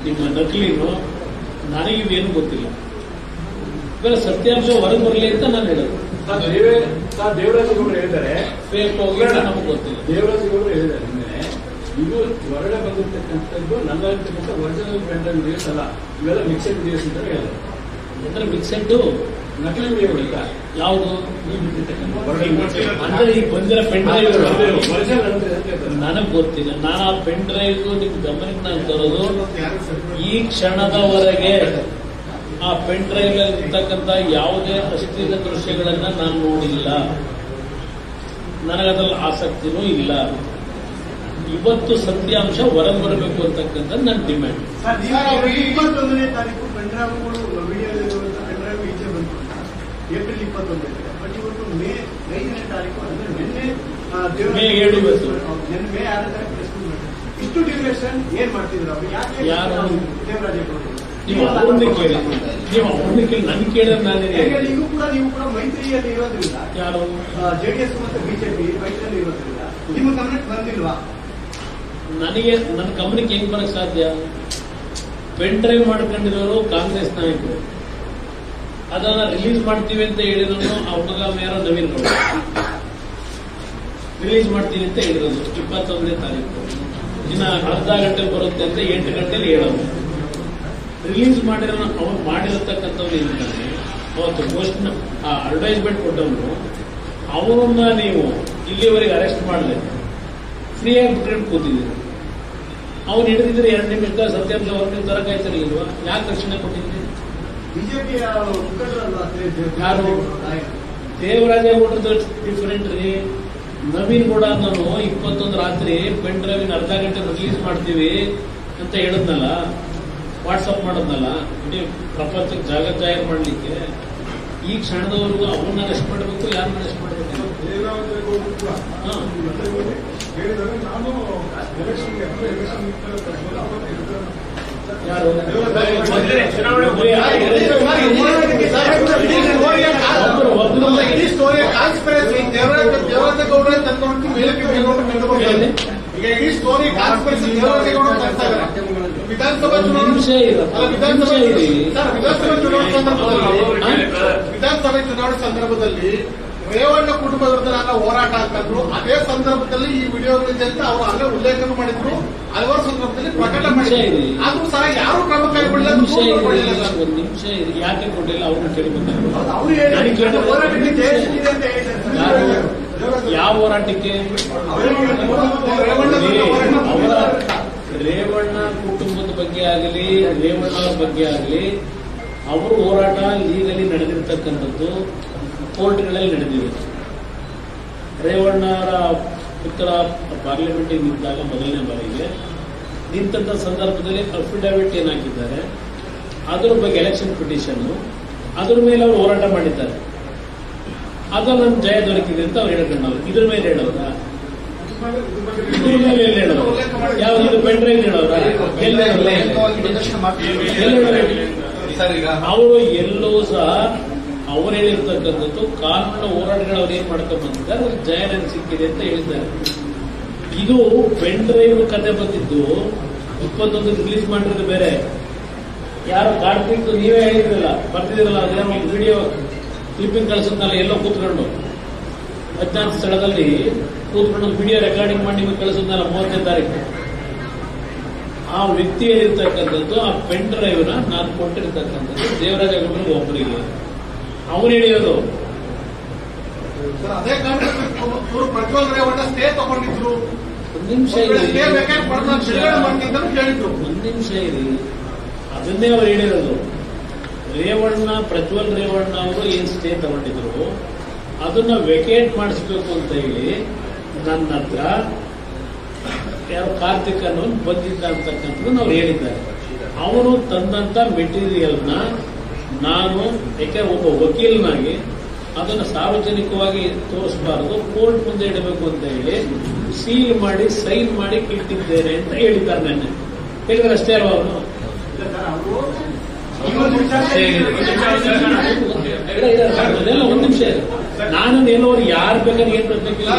ನಿಮ್ಮ ನಕಲಿನೋ ನನಗಿವೇನು ಗೊತ್ತಿಲ್ಲ. ಇವೆಲ್ಲ ಸತ್ಯಾಂಶ ಹೊರಗೆ ಬರಲಿ ಅಂತ ನಾನು ಹೇಳೋದು. ದೇವರಾಜೇಗೌಡರು ಹೇಳಿದ್ದಾರೆ, ಫೇಕ್ ಹೋಗಿ ನಮಗೆ ಗೊತ್ತಿಲ್ಲ. ದೇವರಾಜೇಗೌಡರು ಹೇಳಿದ್ದಾರೆ ಇದು ಹೊರಗಡೆ ಬಂದಿರ್ತಕ್ಕಂಥದ್ದು ನನ್ನಲ್ಲಿರ್ತಕ್ಕಂಥ ಒರಿಜಿನಲ್ ಪೆಂಡ್ರೈವ್ ವಿಡಿಯೋಸ್ ಅಲ್ಲ, ಇವೆಲ್ಲ ಮಿಕ್ಸೆಡ್ ವಿಡಿಯೋಸ್ ಅಂತ ಹೇಳಿದ್ದಾರೆ. ಅಂದ್ರೆ ಮಿಕ್ಸೆಡ್ ನಕಲಿ ವಿಡಿಯೋಗಳಿಲ್ಲ ಯಾವುದು ಈ ಬಿಟ್ಟಿರ್ತಕ್ಕಂಥ ಅಂದ್ರೆ ಈಗ ಬಂದಿರೋ ಪೆನ್ ಡ್ರೈವ್ ಒರಿಜಿನಲ್ ನನಗೆ ಗೊತ್ತಿಲ್ಲ. ನಾನು ಆ ಪೆನ್ ಡ್ರೈವ್ ನಿಮ್ ಗಮನಕ್ಕೆ ನಾನು ತರೋದು ಈ ಕ್ಷಣದವರೆಗೆ ಆ ಪೆನ್ ಡ್ರೈವ್ ಇರ್ತಕ್ಕಂಥ ಯಾವುದೇ ಅಶ್ಲೀಲ ದೃಶ್ಯಗಳನ್ನ ನಾನು ನೋಡಿಲ್ಲ, ನನಗದ್ರಲ್ಲಿ ಆಸಕ್ತಿನೂ ಇಲ್ಲ. ಇವತ್ತು ಸತ್ಯಾಂಶ ಹೊರಗೆ ಬರಬೇಕು ಅಂತಕ್ಕಂಥ ನನ್ನ ಡಿಮ್ಯಾಂಡ್. 21ನೇ ತಾರೀಕು ಪೆನ್ಡ್ರೈವ್ಗಳು ವಿಡಿಯೋದಲ್ಲಿರುವಂತಹ ಪೆನ್ಡ್ರೈವ್ ಈಚೆ ಬಂತು ಏಪ್ರಿಲ್ 21. ಬಟ್ ಇವತ್ತು ಮೇ 5ನೇ ತಾರೀಕು ಅಂದ್ರೆ ನಿನ್ನೆ ಮೇ 7 ಇವತ್ತು. ಮೇ 6ನೇ ತಾರೀಕು ಪ್ರೆಸ್ ಮೀಟ್ ಮಾಡಿದ್ರು. ಇಷ್ಟು ಡ್ಯೂರೇಷನ್ ಏನ್ ಮಾಡ್ತಿದ್ರು ಅವರು? ಯಾಕೆ ಯಾರು? ದೇವರಾಜೇಗೌಡರು. ನೀವು ಅವ್ರನ್ನೇ ಕೇಳಿ, ನನ್ ಕೇಳಿದ್ರೆ ನಾನೇ. ನೀವು ಕೂಡ ಮೈತ್ರಿಯಲ್ಲಿ ಇರೋದ್ರಿಂದ, ಯಾರು ಜೆಡಿಎಸ್ ಮತ್ತು ಬಿಜೆಪಿ ಮೈತ್ರಿಯಲ್ಲಿ ಇರೋದ್ರಿಂದ ನಿಮ್ಮ ಗಮನಕ್ಕೆ ಬಂದಿಲ್ವಾ? ನನಗೆ ನನ್ನ ಗಮನಕ್ಕೆ ಹೆಂಗ್ ಬರಕ್ ಸಾಧ್ಯ? ಪೆನ್ ಡ್ರೈವ್ ಮಾಡ್ಕೊಂಡಿರೋರು ಕಾಂಗ್ರೆಸ್ ನಾಯಕರು, ಅದನ್ನ ರಿಲೀಸ್ ಮಾಡ್ತೀವಿ ಅಂತ ಹೇಳಿರೋನು ಅವ್ರ ಯಾರೋ ನವೀನ್ ಗೌಡ ರಿಲೀಸ್ ಮಾಡ್ತೀವಿ ಅಂತ ಹೇಳಿರೋದು 21ನೇ ತಾರೀಕು. ಇನ್ನ ಅರ್ಧ ಗಂಟೆ ಬರುತ್ತೆ ಅಂತ 8 ಗಂಟೆಲಿ ಹೇಳೋದು. ರಿಲೀಸ್ ಮಾಡಿರೋ ಅವ್ರು ಮಾಡಿರತಕ್ಕಂಥವ್ರು ಏನಿದ್ದಾರೆ ಅವತ್ತು ಘೋಷಣೆ ಅಡ್ವರ್ಟೈಸ್ಮೆಂಟ್ ಕೊಟ್ಟವನು ಅವರನ್ನ ನೀವು ಇಲ್ಲಿವರೆಗೆ ಅರೆಸ್ಟ್ ಮಾಡಲಿಲ್ಲ, ಫ್ರೀಯಾಗಿ ಬಿಟ್ಕೊಂಡು ಕೂತಿದ್ದೀರಿ. ಅವ್ನು ಹಿಡಿದಿದ್ರೆ 2 ನಿಮಿಷ ಸತ್ಯಾಂಶ ಹೊರಗೆ ತರಕಾಯ್ತಿರ್ಲಿಲ್ವಾ? ಯಾಕೆ ರಕ್ಷಣೆ ಕೊಟ್ಟಿದ್ರಿ? ಬಿಜೆಪಿಯ ಯಾರು? ದೇವರಾಜೇಗೌಡರದ್ದು ಡಿಫರೆಂಟ್ ರೀ. ನವೀನ್ ಗೌಡ ನಾನು 21 ರಾತ್ರಿ ಪೆನ್ ಡ್ರೈವಿನ ಅರ್ಧ ಗಂಟೆ ರಿಲೀಸ್ ಮಾಡ್ತೀವಿ ಅಂತ ಹೇಳಿದ್ನಲ್ಲ, ವಾಟ್ಸಪ್ ಮಾಡೋದ್ನಲ್ಲ, ಇಡೀ ಪ್ರಪಂಚಕ್ಕೆ ಜಾಹೀರು ಮಾಡಲಿಕ್ಕೆ. ಈ ಕ್ಷಣದವರೆಗೂ ಅವ್ರನ್ನ ಅರೆಸ್ಟ್ ಮಾಡಬೇಕು, ಯಾರನ್ನ ಅರೆಸ್ಟ್ ಮಾಡಬೇಕು? ಯಾರು? ಇಡೀ ಸ್ಟೋರಿಯ ಕಾನ್ಸ್ಪಿರಸಿ ದೇವರಾಜೇಗೌಡರೇ ತಂದು ಮೇಲಕ್ಕೆ ಈಗ ಇಡೀ ಸ್ಟೋರಿ ಕಾನ್ಸ್ಪಿರಸಿ ದೇವರಾಜೇಗೌಡರು ತರ್ತಾ ಇದ್ದಾರೆ. ವಿಧಾನಸಭಾ ಚುನಾವಣೆ ಸಂದರ್ಭದಲ್ಲಿ ರೇವಣ್ಣ ಕುಟುಂಬದ ಹೋರಾಟ ಅಂತಂದ್ರು. ಅದೇ ಸಂದರ್ಭದಲ್ಲಿ ಈ ವಿಡಿಯೋಗಳಿದೆ ಅಂತ ಅವರು ಅಲ್ಲೇ ಉಲ್ಲೇಖ ಮಾಡಿದ್ರು. ಹಲವಾರು ಸಂದರ್ಭದಲ್ಲಿ ಪ್ರಕಟ ಮಾಡಿದ್ರು. ಆದ್ರೂ ಸಹ ಯಾರು ಕ್ರಮ ಕೈಗೊಳ್ಳಿಲ್ಲ. ಒಂದು ನಿಮಿಷ ಯಾಕೆ ಕೊಟ್ಟಿಲ್ಲ ಅವ್ರನ್ನ ಕೇಳಬೇಕು. ಯಾವ ಹೋರಾಟಕ್ಕೆ? ರೇವಣ್ಣ ಕುಟುಂಬದ ಬಗ್ಗೆ ಆಗಲಿ, ರೇವಣ್ಣವರ ಬಗ್ಗೆ ಆಗಲಿ, ಅವರು ಹೋರಾಟ ಲೀಗಲಿ ನಡೆದಿರ್ತಕ್ಕಂಥದ್ದು ಕೋರ್ಟ್ಗಳಲ್ಲಿ ನಡೆದಿದೆ. ರೇವಣ್ಣವರ ಪುತ್ರ ಪಾರ್ಲಿಮೆಂಟ್ಗೆ ನಿಂತಾಗ ಮೊದಲನೇ ಬಾರಿಗೆ ನಿಂತ ಸಂದರ್ಭದಲ್ಲಿ ಅಫಿಡವಿಟ್ ಏನ್ ಹಾಕಿದ್ದಾರೆ, ಅದರ ಬಗ್ಗೆ ಎಲೆಕ್ಷನ್ ಪಿಟಿಷನ್, ಅದ್ರ ಮೇಲೆ ಅವರು ಹೋರಾಟ ಮಾಡಿದ್ದಾರೆ. ಅದು ನನ್ನ ಜಯ ದೊರಕಿದೆ ಅಂತ ಅವ್ರು ಹೇಳ್ಕೊಂಡವ್ರು. ಇದ್ರ ಮೇಲೆ ಹೇಳೋರ? ಇದ್ರ ಮೇಲೆ ಎಲ್ಲಿ ಹೇಳೋರು? ಯಾವ್ದು ಇದು ಪೆನ್ ಡ್ರೈವ್ ಹೇಳೋರ? ಅವರು ಎಲ್ಲೂ ಸಹ ಅವ್ರು ಹೇಳಿರ್ತಕ್ಕಂಥದ್ದು ಕಾನೂನಿನ ಹೋರಾಟಗಳು ಅವ್ರು ಏನ್ ಮಾಡ್ಕೊಂಡ್ ಬಂದಿದ್ದಾರೆ, ಅವ್ರು ಜಯ ನನಗೆ ಸಿಕ್ಕಿದೆ ಅಂತ ಹೇಳಿದ್ದಾರೆ. ಇದು ಪೆನ್ ಡ್ರೈವ್ ಕತೆ ಬಂದಿದ್ದು 21 ರಿಲೀಸ್ ಮಾಡಿರೋದು ಬೇರೆ. ಯಾರು ಕಾರ್ತಿಕ್ ನೀವೇ ಹೇಳಿದ್ರಲ್ಲ, ಬರ್ತಿದಿರಲ್ಲ, ಅದೇನೋ ಒಂದು ವಿಡಿಯೋ ಕ್ಲಿಪ್ಪಿಂಗ್ ಕಳಿಸಿದ್ನಲ್ಲ, ಎಲ್ಲೋ ಕೂತ್ಕೊಂಡು ಅಜ್ಞಾತ ಸ್ಥಳದಲ್ಲಿ ಕೂತ್ಕೊಂಡು ವಿಡಿಯೋ ರೆಕಾರ್ಡಿಂಗ್ ಮಾಡಿ ನಿಮಗೆ ಕಳಿಸಿದ್ನಲ್ಲ 30ನೇ ತಾರೀಕು. ಆ ವ್ಯಕ್ತಿ ಹೇಳಿರ್ತಕ್ಕಂಥದ್ದು ಆ ಪೆನ್ ಡ್ರೈವ್ನ ನಾನು ಕೊಟ್ಟಿರ್ತಕ್ಕಂಥದ್ದು ದೇವರಾಜೇಗೌಡರಿಗೆ ಒಬ್ಬರಿಗೆ. ಅವನು ಹೇಳಿಯೋದು ಅದೇ ಕಾರಣಕ್ಕೆ ಪ್ರಜ್ವಲ್ ರೇವಣ್ಣ ಸ್ಟೇ ತಗೊಂಡಿದ್ರು. ಒಂದು ನಿಮಿಷ ಇರಿ, ಅದನ್ನೇ ಅವ್ರು ಹೇಳಿರೋದು. ರೇವಣ್ಣ, ಪ್ರಜ್ವಲ್ ರೇವಣ್ಣ ಅವರು ಏನ್ ಸ್ಟೇ ತಗೊಂಡಿದ್ರು ಅದನ್ನ ವೆಕೇಟ್ ಮಾಡಿಸ್ಬೇಕು ಅಂತ ಹೇಳಿ ನನ್ನ ಹತ್ರ ಯಾರು ಕಾರ್ತಿಕ್ ಅನ್ನೋನು ಬಂದಿದ್ದ ಅಂತಕ್ಕಂಥದ್ದು ಅವ್ರು ಹೇಳಿದ್ದಾರೆ. ಅವನು ತಂದಂತ ಮೆಟೀರಿಯಲ್ನ ನಾನು ಯಾಕೆ ಒಬ್ಬ ವಕೀಲನಾಗಿ ಅದನ್ನು ಸಾರ್ವಜನಿಕವಾಗಿ ತೋರಿಸಬಾರದು, ಕೋರ್ಟ್ ಮುಂದೆ ಇಡಬೇಕು ಅಂತ ಹೇಳಿ ಸೀಲ್ ಮಾಡಿ ಸೈನ್ ಮಾಡಿ ಇಟ್ಟಿದ್ದೇನೆ ಅಂತ ಹೇಳಿದ್ದಾರೆ. ನೆನ್ನೆ ಹೇಳಿದ್ರೆ ಅಷ್ಟೇ ಅಲ್ವಾ ಅವನು? ಒಂದು ನಿಮಿಷ ನಾನು ಎಲ್ಲವರು ಯಾರು ಬೇಕಾದ್ರೆ ಏನ್ ಬರ್ಬೇಕಿಲ್ಲ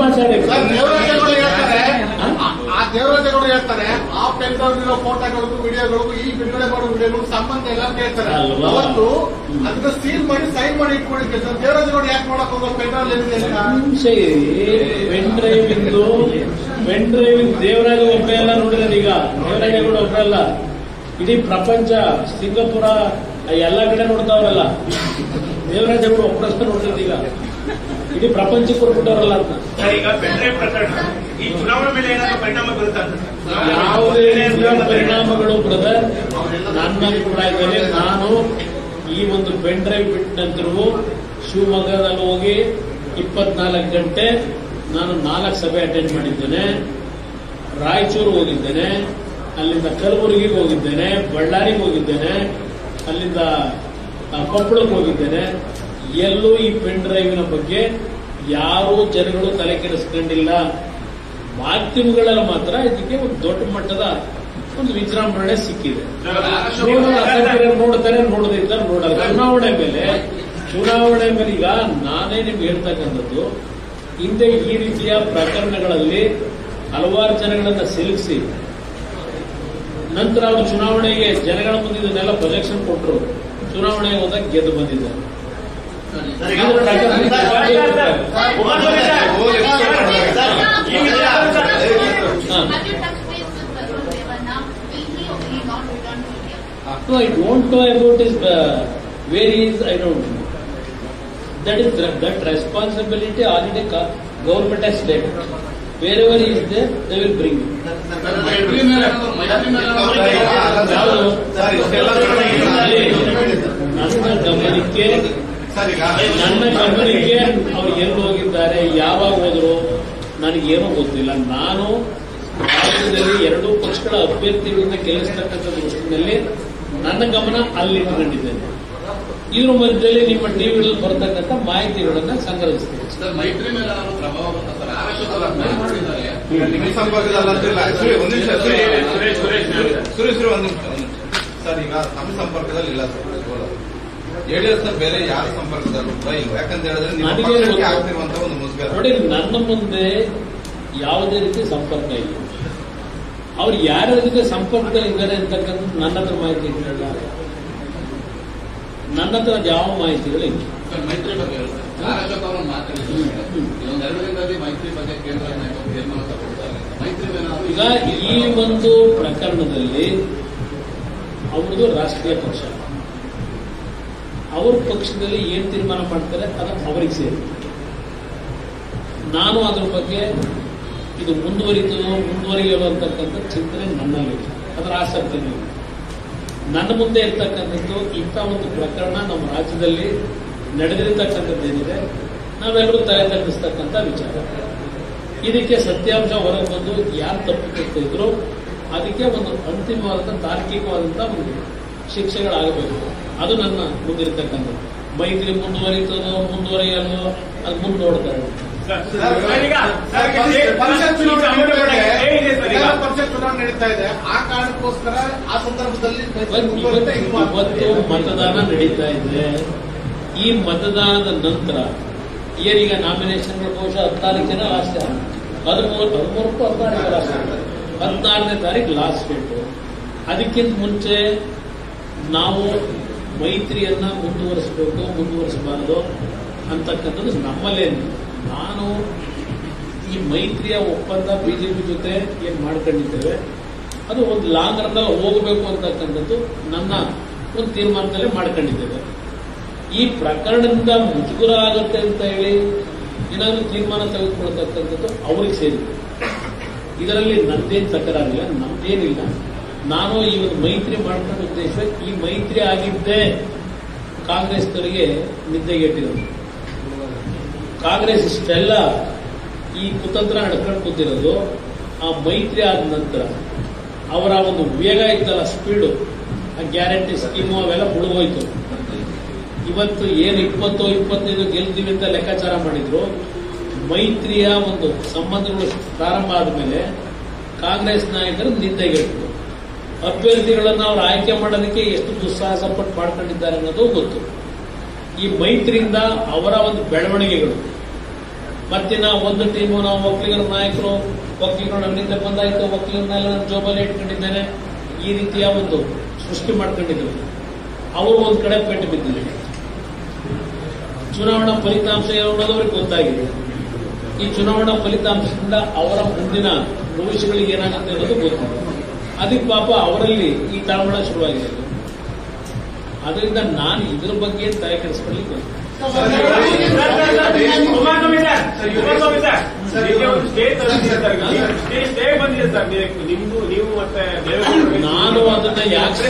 ಮಾತಾಡಿ. ದೇವರಾಜೇಗೌಡರು ಹೇಳ್ತಾರೆ ಆ ಪೆನ್ಡ್ರೈವ್ನಲ್ಲಿರೋ ಫೋಟೋಗಳಿಗೂ ವಿಡಿಯೋಗಳಿಗೂ ಈ ಬಿಡುಗಡೆ ಮಾಡೋ ವಿಡಿಯೋಗಳಿಗೂ ಸಂಬಂಧ ಇಲ್ಲ ಅಂತ ಹೇಳ್ತಾರೆ. ಅವತ್ತು ಅದನ್ನ ಸೀಲ್ ಮಾಡಿ ಸೈನ್ ಮಾಡಿ ಇಟ್ಕೊಂಡಿದ್ದೆ. ದೇವರಾಜೇಗೌಡ ಯಾಕೆ ಮಾಡಕ್ ಹೋಗೋ ಪೆನ್ಡ್ರೈವ್ ಪೆನ್ಡ್ರೈವ್ ದೇವರಾಜ ಒಬ್ಬರೇ ಎಲ್ಲ ನೋಡಿದ್ರೆ ಈಗ ದೇವರಾಜೇಗೌಡ ಒಬ್ಬರೇ ಅಲ್ಲ, ಇಡೀ ಪ್ರಪಂಚ ಸಿಂಗಾಪುರ ಎಲ್ಲ ಕಡೆ ನೋಡ್ತಾವ್ರಲ್ಲ. ದೇವರಾಜೇಗೌಡ ಒಬ್ಬರಷ್ಟ ನೋಡ್ತಿದ್ದ ಈಗ ಇಡೀ ಪ್ರಪಂಚಕ್ಕೆ ಕೊಟ್ಬಿಟ್ಟವ್ರಲ್ಲ ಅಂತ. ಈಗ ಪೆನ್ಡ್ರೈವ್ ಪ್ರಕರಣ ಈ ಚುನಾವಣೆ ಮೇಲೆ ಏನಾದರೂ ಪರಿಣಾಮ ಬೀರುತ್ತಾ? ಯಾವುದೇ ಪರಿಣಾಮಗಳು ಬ್ರದರ್ ನನ್ನ ಕೂಡ ಇದ್ದಾರೆ. ನಾನು ಈ ಒಂದು ಪೆನ್ಡ್ರೈವ್ ಬಿಟ್ಟ ನಂತರವೂ ಶಿವಮೊಗ್ಗದಲ್ಲಿ ಹೋಗಿ 24 ಗಂಟೆ ನಾನು 4 ಸಭೆ ಅಟೆಂಡ್ ಮಾಡಿದ್ದೇನೆ. ರಾಯಚೂರು ಹೋಗಿದ್ದೇನೆ, ಅಲ್ಲಿಂದ ಕಲಬುರಗಿಗೆ ಹೋಗಿದ್ದೇನೆ, ಬಳ್ಳಾರಿಗೆ ಹೋಗಿದ್ದೇನೆ, ಅಲ್ಲಿಂದ ಕೊಪ್ಪಳಕ್ಕೆ ಹೋಗಿದ್ದೇನೆ. ಎಲ್ಲೂ ಈ ಪೆನ್ ಡ್ರೈವಿನ ಬಗ್ಗೆ ಯಾರೂ ಜನಗಳು ತಲೆ ಕೆಡಿಸ್ಕೊಂಡಿಲ್ಲ. ಮಾಧ್ಯಮಗಳಲ್ಲಿ ಮಾತ್ರ ಇದಕ್ಕೆ ಒಂದು ದೊಡ್ಡ ಮಟ್ಟದ ಒಂದು ವಿಜೃಂಭಣೆ ಸಿಕ್ಕಿದೆ. ನೋಡ್ತಾರೆ, ನೋಡದಿದ್ದಾರೆ, ನೋಡಲ್ಲ. ಚುನಾವಣೆ ಮೇಲೆ ಈಗ ನಾನೇ ನಿಮ್ಗೆ ಹೇಳ್ತಕ್ಕಂಥದ್ದು, ಹಿಂದೆ ಈ ರೀತಿಯ ಪ್ರಕರಣಗಳಲ್ಲಿ ಹಲವಾರು ಜನಗಳನ್ನ ಸಿಲುಕಿಸಿ ನಂತರ ಅವರು ಚುನಾವಣೆಗೆ ಜನಗಳ ಮುಂದೆ ಇದನ್ನೆಲ್ಲ ಪ್ರೊಜೆಕ್ಷನ್ ಕೊಟ್ಟರು. ಚುನಾವಣೆಗೆ ಹೋದಾಗ ಗೆದ್ದು ಬಂದಿದ್ದಾರೆ. I don't know about his where he is. I don't know. That responsibility already government has taken. Wherever he is there, they will bring him. ನನ್ನ ಗಮನಕ್ಕೆ ಅವ್ರು ಎಲ್ಲಿ ಹೋಗಿದ್ದಾರೆ, ಯಾವಾಗ ಹೋದ್ರು ನನಗೇನೂ ಗೊತ್ತಿಲ್ಲ. ನಾನು ರಾಜ್ಯದಲ್ಲಿ 2 ಪಕ್ಷಗಳ ಅಭ್ಯರ್ಥಿಗಳನ್ನ ಗೆಲ್ಲಿಸ್ತಕ್ಕಂಥ ದೃಷ್ಟಿನಲ್ಲಿ ನನ್ನ ಗಮನ ಅಲ್ಲಿಟ್ಟುಕೊಂಡಿದ್ದೇನೆ. ಇದ್ರ ಮಧ್ಯದಲ್ಲಿ ನಿಮ್ಮ ಟಿವಿಗಳಲ್ಲಿ ಬರ್ತಕ್ಕಂಥ ಮಾಹಿತಿಗಳನ್ನ ಸಂಗ್ರಹಿಸ್ತೇನೆ. ಮೈತ್ರಿ ಮೇಲೆ ಪ್ರಭಾವ ಸರ್, ಈಗ ನಮ್ಮ ಸಂಪರ್ಕದಲ್ಲಿ ಇಲ್ಲ ಸರ್. ಜೆಡಿಎಸ್ ಬೇರೆ ಯಾರ ಸಂಪರ್ಕದಲ್ಲೂ ಕೂಡ ಇಲ್ಲ. ಯಾಕಂತ ಹೇಳಿದ್ರೆ ಆಗ್ತಿರುವಂತಹ ಒಂದು ಮುಸ್ಗರ ನೋಡಿ, ನನ್ನ ಮುಂದೆ ಯಾವುದೇ ರೀತಿ ಸಂಪರ್ಕ ಇಲ್ಲ. ಅವ್ರು ಯಾರ ಜೊತೆ ಸಂಪರ್ಕದಲ್ಲಿ ಇದ್ದಾರೆ ಅಂತಕ್ಕಂಥದ್ದು ನನ್ನ ಹತ್ರ ಮಾಹಿತಿ ಇಲ್ಲ. ನನ್ನ ಹತ್ರ ಯಾವ ಮಾಹಿತಿಗಳಿಲ್ಲ. ಮೈತ್ರಿ ಬಗ್ಗೆ ಅಶೋಕ್ ಅವರು ಮಾತಾಡಿದ್ರು. ಒಂದೆರಡು ದಿನದಲ್ಲಿ ಮೈತ್ರಿ ಬಗ್ಗೆ ಕೇಂದ್ರ ನಾಯಕರು ತೀರ್ಮಾನ ತಗೊಳ್ತಾರೆ. ಮೈತ್ರಿ ಈಗ ಈ ಒಂದು ಪ್ರಕರಣದಲ್ಲಿ ಅವ್ರದ್ದು ರಾಷ್ಟ್ರೀಯ ಪಕ್ಷ, ಅವ್ರ ಪಕ್ಷದಲ್ಲಿ ಏನ್ ತೀರ್ಮಾನ ಮಾಡ್ತಾರೆ ಅದು ಅವರಿಗೆ ಸೇರಿ. ನಾನು ಅದ್ರ ಬಗ್ಗೆ ಇದು ಮುಂದುವರಿಯಲು ಅಂತಕ್ಕಂಥ ಚಿಂತನೆ ನನ್ನಲ್ಲಿ, ಅದರ ಆಸಕ್ತಿ ಇಲ್ಲ. ನನ್ನ ಮುಂದೆ ಇರ್ತಕ್ಕಂಥದ್ದು ಇಂಥ ಒಂದು ಪ್ರಕರಣ ನಮ್ಮ ರಾಜ್ಯದಲ್ಲಿ ನಡೆದಿರ್ತಕ್ಕಂಥದ್ದೇನಿದೆ, ನಾವೆಲ್ಲರೂ ತಲೆ ತಗ್ಗಿಸ್ತಕ್ಕಂಥ ವಿಚಾರ. ಇದಕ್ಕೆ ಸತ್ಯಾಂಶ ಹೊರಗೆ ಬಂದು ಯಾರು ತಪ್ಪು ಇದ್ರು ಅದಕ್ಕೆ ಒಂದು ಅಂತಿಮವಾದಂಥ ತಾರ್ಕಿಕವಾದಂಥ ಒಂದು ಶಿಕ್ಷೆಗಳಾಗಬೇಕು. ಅದು ನನ್ನ ಮುಂದಿರ್ತಕ್ಕಂಥದ್ದು. ಮೈತ್ರಿ ಮುಂದುವರಿಯಲು ಅದು ಮುಂದೆ ನೋಡ್ತಾರೆ. ಪರಿಷತ್ ಚುನಾವಣೆ ನಡೀತಾ ಇದೆ. ಆ ಕಾರಣಕ್ಕೋಸ್ಕರ ಆ ಸಂದರ್ಭದಲ್ಲಿ ಇವತ್ತು ಮತದಾನ ನಡೀತಾ ಇದೆ. ಈ ಮತದಾನದ ನಂತರ ಏನೀಗ ನಾಮಿನೇಷನ್ಗಳ ಬಹುಶಃ 16 ಲಾಸ್ಟ್, 13 ಲಾಸ್ಟ್, 14ನೇ ತಾರೀಕು ಲಾಸ್ಟ್ ಡೇಟು. ಅದಕ್ಕಿಂತ ಮುಂಚೆ ನಾವು ಮೈತ್ರಿಯನ್ನ ಮುಂದುವರಿಸಬಾರದು ಅಂತಕ್ಕಂಥದ್ದು ನಮ್ಮಲ್ಲೇನು. ನಾನು ಈ ಮೈತ್ರಿಯ ಒಪ್ಪಂದ ಬಿಜೆಪಿ ಜೊತೆ ಏನ್ ಮಾಡ್ಕೊಂಡಿದ್ದೇವೆ ಅದು ಒಂದು ಲಾಂಗ್ ರನ್ ಹೋಗಬೇಕು ಅಂತಕ್ಕಂಥದ್ದು ನನ್ನ ಒಂದು ತೀರ್ಮಾನದಲ್ಲೇ ಮಾಡ್ಕೊಂಡಿದ್ದೇವೆ. ಈ ಪ್ರಕರಣದಿಂದ ಮುಜುಗರ ಆಗುತ್ತೆ ಅಂತ ಹೇಳಿ ಏನಾದರೂ ತೀರ್ಮಾನ ತೆಗೆದುಕೊಳ್ತಕ್ಕಂಥದ್ದು ಅವ್ರಿಗೆ ಸೇರಿದೆ. ಇದರಲ್ಲಿ ನಂದೇನು ತಕರಾರಿಲ್ಲ, ನಮ್ದೇನಿಲ್ಲ. ನಾನು ಈ ಒಂದು ಮೈತ್ರಿ ಮಾಡ್ಕೊಂಡ ಉದ್ದೇಶ ಈ ಮೈತ್ರಿ ಆಗಿದ್ದೇ ಕಾಂಗ್ರೆಸ್ನವರಿಗೆ ನಿದ್ದೆಗೆಟ್ಟಿರೋದು. ಕಾಂಗ್ರೆಸ್ ಇಷ್ಟೆಲ್ಲ ಈ ಕುತಂತ್ರ ನಡ್ಕೊಂಡು ಕೂತಿರೋದು ಆ ಮೈತ್ರಿ ಆದ ನಂತರ ಅವರ ಒಂದು ವೇಗ ಇತ್ತಲ್ಲ, ಸ್ಪೀಡು, ಆ ಗ್ಯಾರಂಟಿ ಸ್ಕೀಮು ಅವೆಲ್ಲ ಮುಳುಗೋಯ್ತು. ಇವತ್ತು ಏನು 20-25 ಗೆಲ್ತೀವಿ ಅಂತ ಲೆಕ್ಕಾಚಾರ ಮಾಡಿದ್ರು. ಮೈತ್ರಿಯ ಒಂದು ಸಂಬಂಧಗಳು ಪ್ರಾರಂಭ ಆದಮೇಲೆ ಕಾಂಗ್ರೆಸ್ ನಾಯಕರು ನಿದ್ದೆಗೆಟ್ಟರು. ಅಭ್ಯರ್ಥಿಗಳನ್ನು ಅವರು ಆಯ್ಕೆ ಮಾಡೋದಕ್ಕೆ ಎಷ್ಟು ದುಸ್ಸಾಹಸ ಪಟ್ಟು ಮಾಡ್ಕೊಂಡಿದ್ದಾರೆ ಅನ್ನೋದು ಗೊತ್ತು. ಈ ಮೈತ್ರಿಯಿಂದ ಅವರ ಒಂದು ಬೆಳವಣಿಗೆಗಳು ಮತ್ತಿನ ಒಂದು ಟೀಮು ನಾವು ಒಕ್ಕಲಿಗರ ನಾಯಕರು, ಒಕ್ಕಲಿಗರು ನನ್ನಿಂದ ಬಂದಾಯ್ತು, ಒಕ್ಕಲಿಗರನ್ನೆಲ್ಲ ನಾನು ಜೋಬಲ್ಲಿ ಇಟ್ಕೊಂಡಿದ್ದೇನೆ, ಈ ರೀತಿಯ ಒಂದು ಸೃಷ್ಟಿ ಮಾಡ್ಕೊಂಡಿದ್ರು. ಅವರು ಒಂದ್ ಕಡೆ ಪೆಟ್ಟು ಬಿದ್ದಿದ್ದಾರೆ. ಚುನಾವಣಾ ಫಲಿತಾಂಶ ಅನ್ನೋದು ಅವ್ರಿಗೆ ಗೊತ್ತಾಗಿದೆ. ಈ ಚುನಾವಣಾ ಫಲಿತಾಂಶದಿಂದ ಅವರ ಮುಂದಿನ ಭವಿಷ್ಯಗಳಿಗೆ ಏನಾಗುತ್ತೆ ಅನ್ನೋದು ಗೊತ್ತಿದೆ. ಅದಕ್ಕೆ ಪಾಪ ಅವರಲ್ಲಿ ಈ ತಳಮಳ ಶುರುವಾಗಿದೆ. ಅದರಿಂದ ನಾನು ಇದ್ರ ಬಗ್ಗೆ ತಲೆ ಕೆಡಿಸ್ಕೊಳ್ಳಿಕ್ಕೆ ನಾನು ಅದನ್ನ ಯಾಕೆ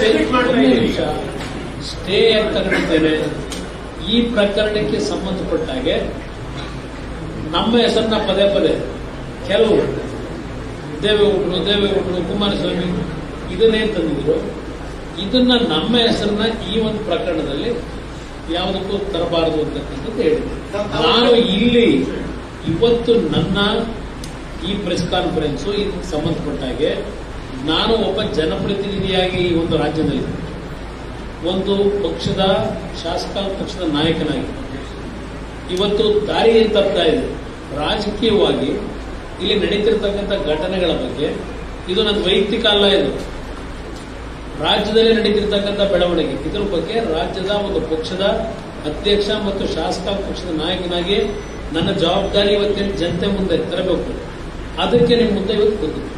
ಸ್ಟೇ ಅಂತ ತಗೊಂಡಿದ್ದೇನೆ, ಈ ಪ್ರಕರಣಕ್ಕೆ ಸಂಬಂಧಪಟ್ಟಾಗೆ ನಮ್ಮ ಹೆಸರನ್ನ ಪದೇ ಪದೇ ಕೆಲವು ದೇವೇಗೌಡರು, ಕುಮಾರಸ್ವಾಮಿ ಇದನ್ನೇ ತಂದಿದ್ರು. ಇದನ್ನ ನಮ್ಮ ಹೆಸರನ್ನ ಈ ಒಂದು ಪ್ರಕರಣದಲ್ಲಿ ಯಾವುದಕ್ಕೂ ತರಬಾರದು ಅಂತಕ್ಕಂಥದ್ದು ಹೇಳಿದೆ. ನಾನು ಇಲ್ಲಿ ಇವತ್ತು ನನ್ನ ಈ ಪ್ರೆಸ್ ಕಾನ್ಫರೆನ್ಸು ಇದಕ್ಕೆ ಸಂಬಂಧಪಟ್ಟಾಗೆ ನಾನು ಒಬ್ಬ ಜನಪ್ರತಿನಿಧಿಯಾಗಿ ಈ ಒಂದು ರಾಜ್ಯದಲ್ಲಿ ಒಂದು ಪಕ್ಷದ ಶಾಸಕಾಂಗ ಪಕ್ಷದ ನಾಯಕನಾಗಿ ಇವತ್ತು ದಾರಿ ತಪ್ತಾ ಇದೆ. ರಾಜಕೀಯವಾಗಿ ಇಲ್ಲಿ ನಡೀತಿರ್ತಕ್ಕಂಥ ಘಟನೆಗಳ ಬಗ್ಗೆ ಇದು ನನ್ನ ವೈಯಕ್ತಿಕ ಅಲ್ಲ, ಇದು ರಾಜ್ಯದಲ್ಲಿ ನಡೀತಿರ್ತಕ್ಕಂಥ ಬೆಳವಣಿಗೆ. ಇದರ ಬಗ್ಗೆ ರಾಜ್ಯದ ಒಂದು ಪಕ್ಷದ ಅಧ್ಯಕ್ಷ ಮತ್ತು ಶಾಸಕಾಂಗ ಪಕ್ಷದ ನಾಯಕನಾಗಿ ನನ್ನ ಜವಾಬ್ದಾರಿ ಇವತ್ತಿನ ಜನತೆ ಮುಂದೆ ತರಬೇಕು. ಅದಕ್ಕೆ ನಿಮ್ಮ ಮುಂದೆ ಇವತ್ತು ಗೊತ್ತಿದೆ.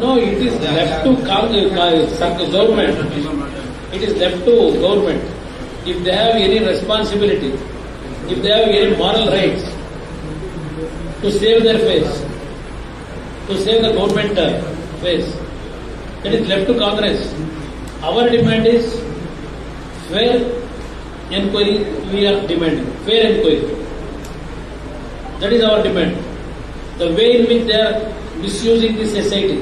No, it is left to government. It is left to government. If they have any responsibility, if they have any moral rights to save their face, to save the government face, that is left to Congress. Our demand is fair enquiry. We are demanding fair enquiry. That is our demand. The way in which they are misusing this society,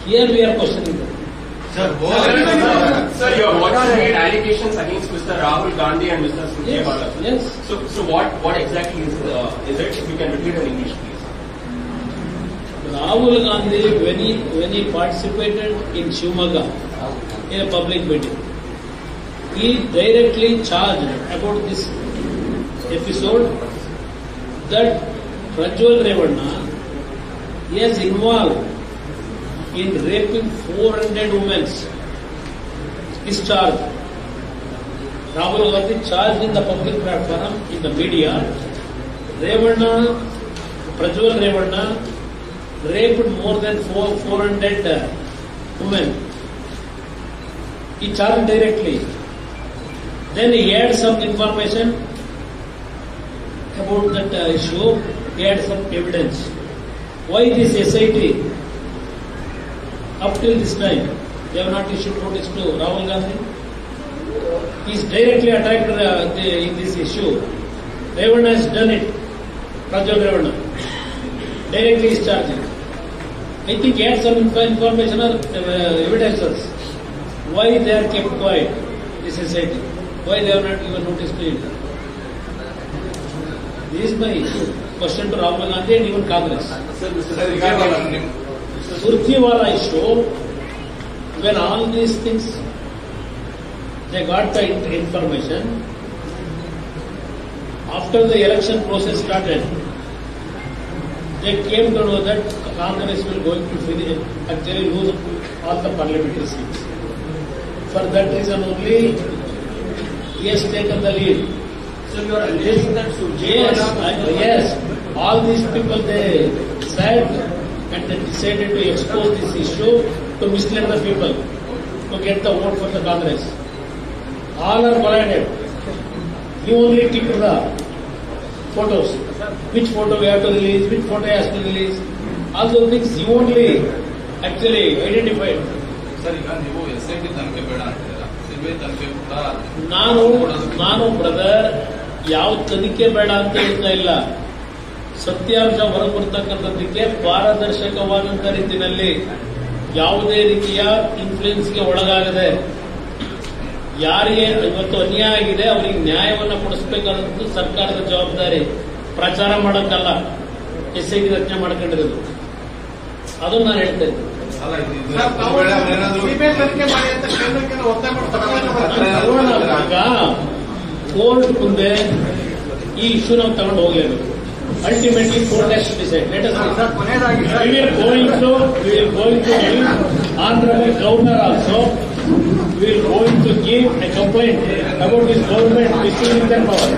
here we are questioning them. Sir, your what are made allegations against Mr. Rahul Gandhi and Mr. Surjewala? Yes. So what exactly is it? If you can repeat in English, please. Rahul Gandhi, when he participated in Shivamogga in a public meeting, he directly charged about this episode that Prajwal Revanna is involved in raping 400 women. Is charged. Rahul Gandhi charged in the public platform, in the media. Revanna, Prajwal Revanna raped more than 400 women. He charged directly. Then he had some information about that issue. He had some evidence. Why this SIT up till this time they have not issued notice to Rahul Gandhi? He is directly attacked in this issue. Revanna has done it. Prajwal Revanna directly is charging. I think he had some information or evidences. Why they are kept quiet? This society. Why they have not given notice to him? This is my question to Rahul Gandhi and even Congress. Surjewala issue, when all these things, they got the information, after the election process started, they came to know that Congress will going to actually lose all the parliamentary seats. For that reason only, he has taken the lead. So you are alleging that Surjewala? Yes. All these people, they sat and they decided to expose this issue to mislead the people, to get the vote for the Congress. All are collided. He only clicked the photos. Which photo we have to release, which photo has to release. All those things he only actually identified. Sir, ಈಗ ನೀವು SIT ತನಿಖೆ ಬೇಡ ಅಂತೀರಾ, CBI ತನಿಖೆ ಕೂಡ ನಾನು brother ಯಾವ ತನಿಖೆ ಬೇಡ ಅಂತ ಹೇಳ್ತಾ ಇಲ್ಲ. ಸತ್ಯಾಂಶ ಹೊರಬರ್ತಕ್ಕಂಥದ್ದಕ್ಕೆ ಪಾರದರ್ಶಕವಾದಂತಹ ರೀತಿಯಲ್ಲಿ ಯಾವುದೇ ರೀತಿಯ ಇನ್ಫ್ಲೂಯೆನ್ಸ್ಗೆ ಒಳಗಾಗದೆ ಯಾರಿಗೆ ಇವತ್ತು ಅನ್ಯಾಯ ಆಗಿದೆ ಅವರಿಗೆ ನ್ಯಾಯವನ್ನು ಕೊಡಿಸಬೇಕಾದಂಥದ್ದು ಸರ್ಕಾರದ ಜವಾಬ್ದಾರಿ. ಪ್ರಚಾರ ಮಾಡೋಕ್ಕಲ್ಲ SIT ರಚನೆ ಮಾಡ್ಕೊಂಡಿರೋದು. ಅದನ್ನು ನಾನು ಹೇಳ್ತಾ ಇದ್ದೀನಿ. ಸಿಬಿಐ ತನಿಖೆ ಮಾಡಿ ಅಂತ ಕೇಂದ್ರಕ್ಕೆ ಒತ್ತಾಯ ಮಾಡ್ತಾರೆ. ಈಗ ಕೋರ್ಟ್ ಮುಂದೆ ಈ ಇಶ್ಯೂ ನಾವು ತಗೊಂಡು ಹೋಗಲೇಬೇಕು. Ultimately, court has to decide. Let us decide. We will going to give honorable governor also. We will going to give a complaint about this government misusing their power.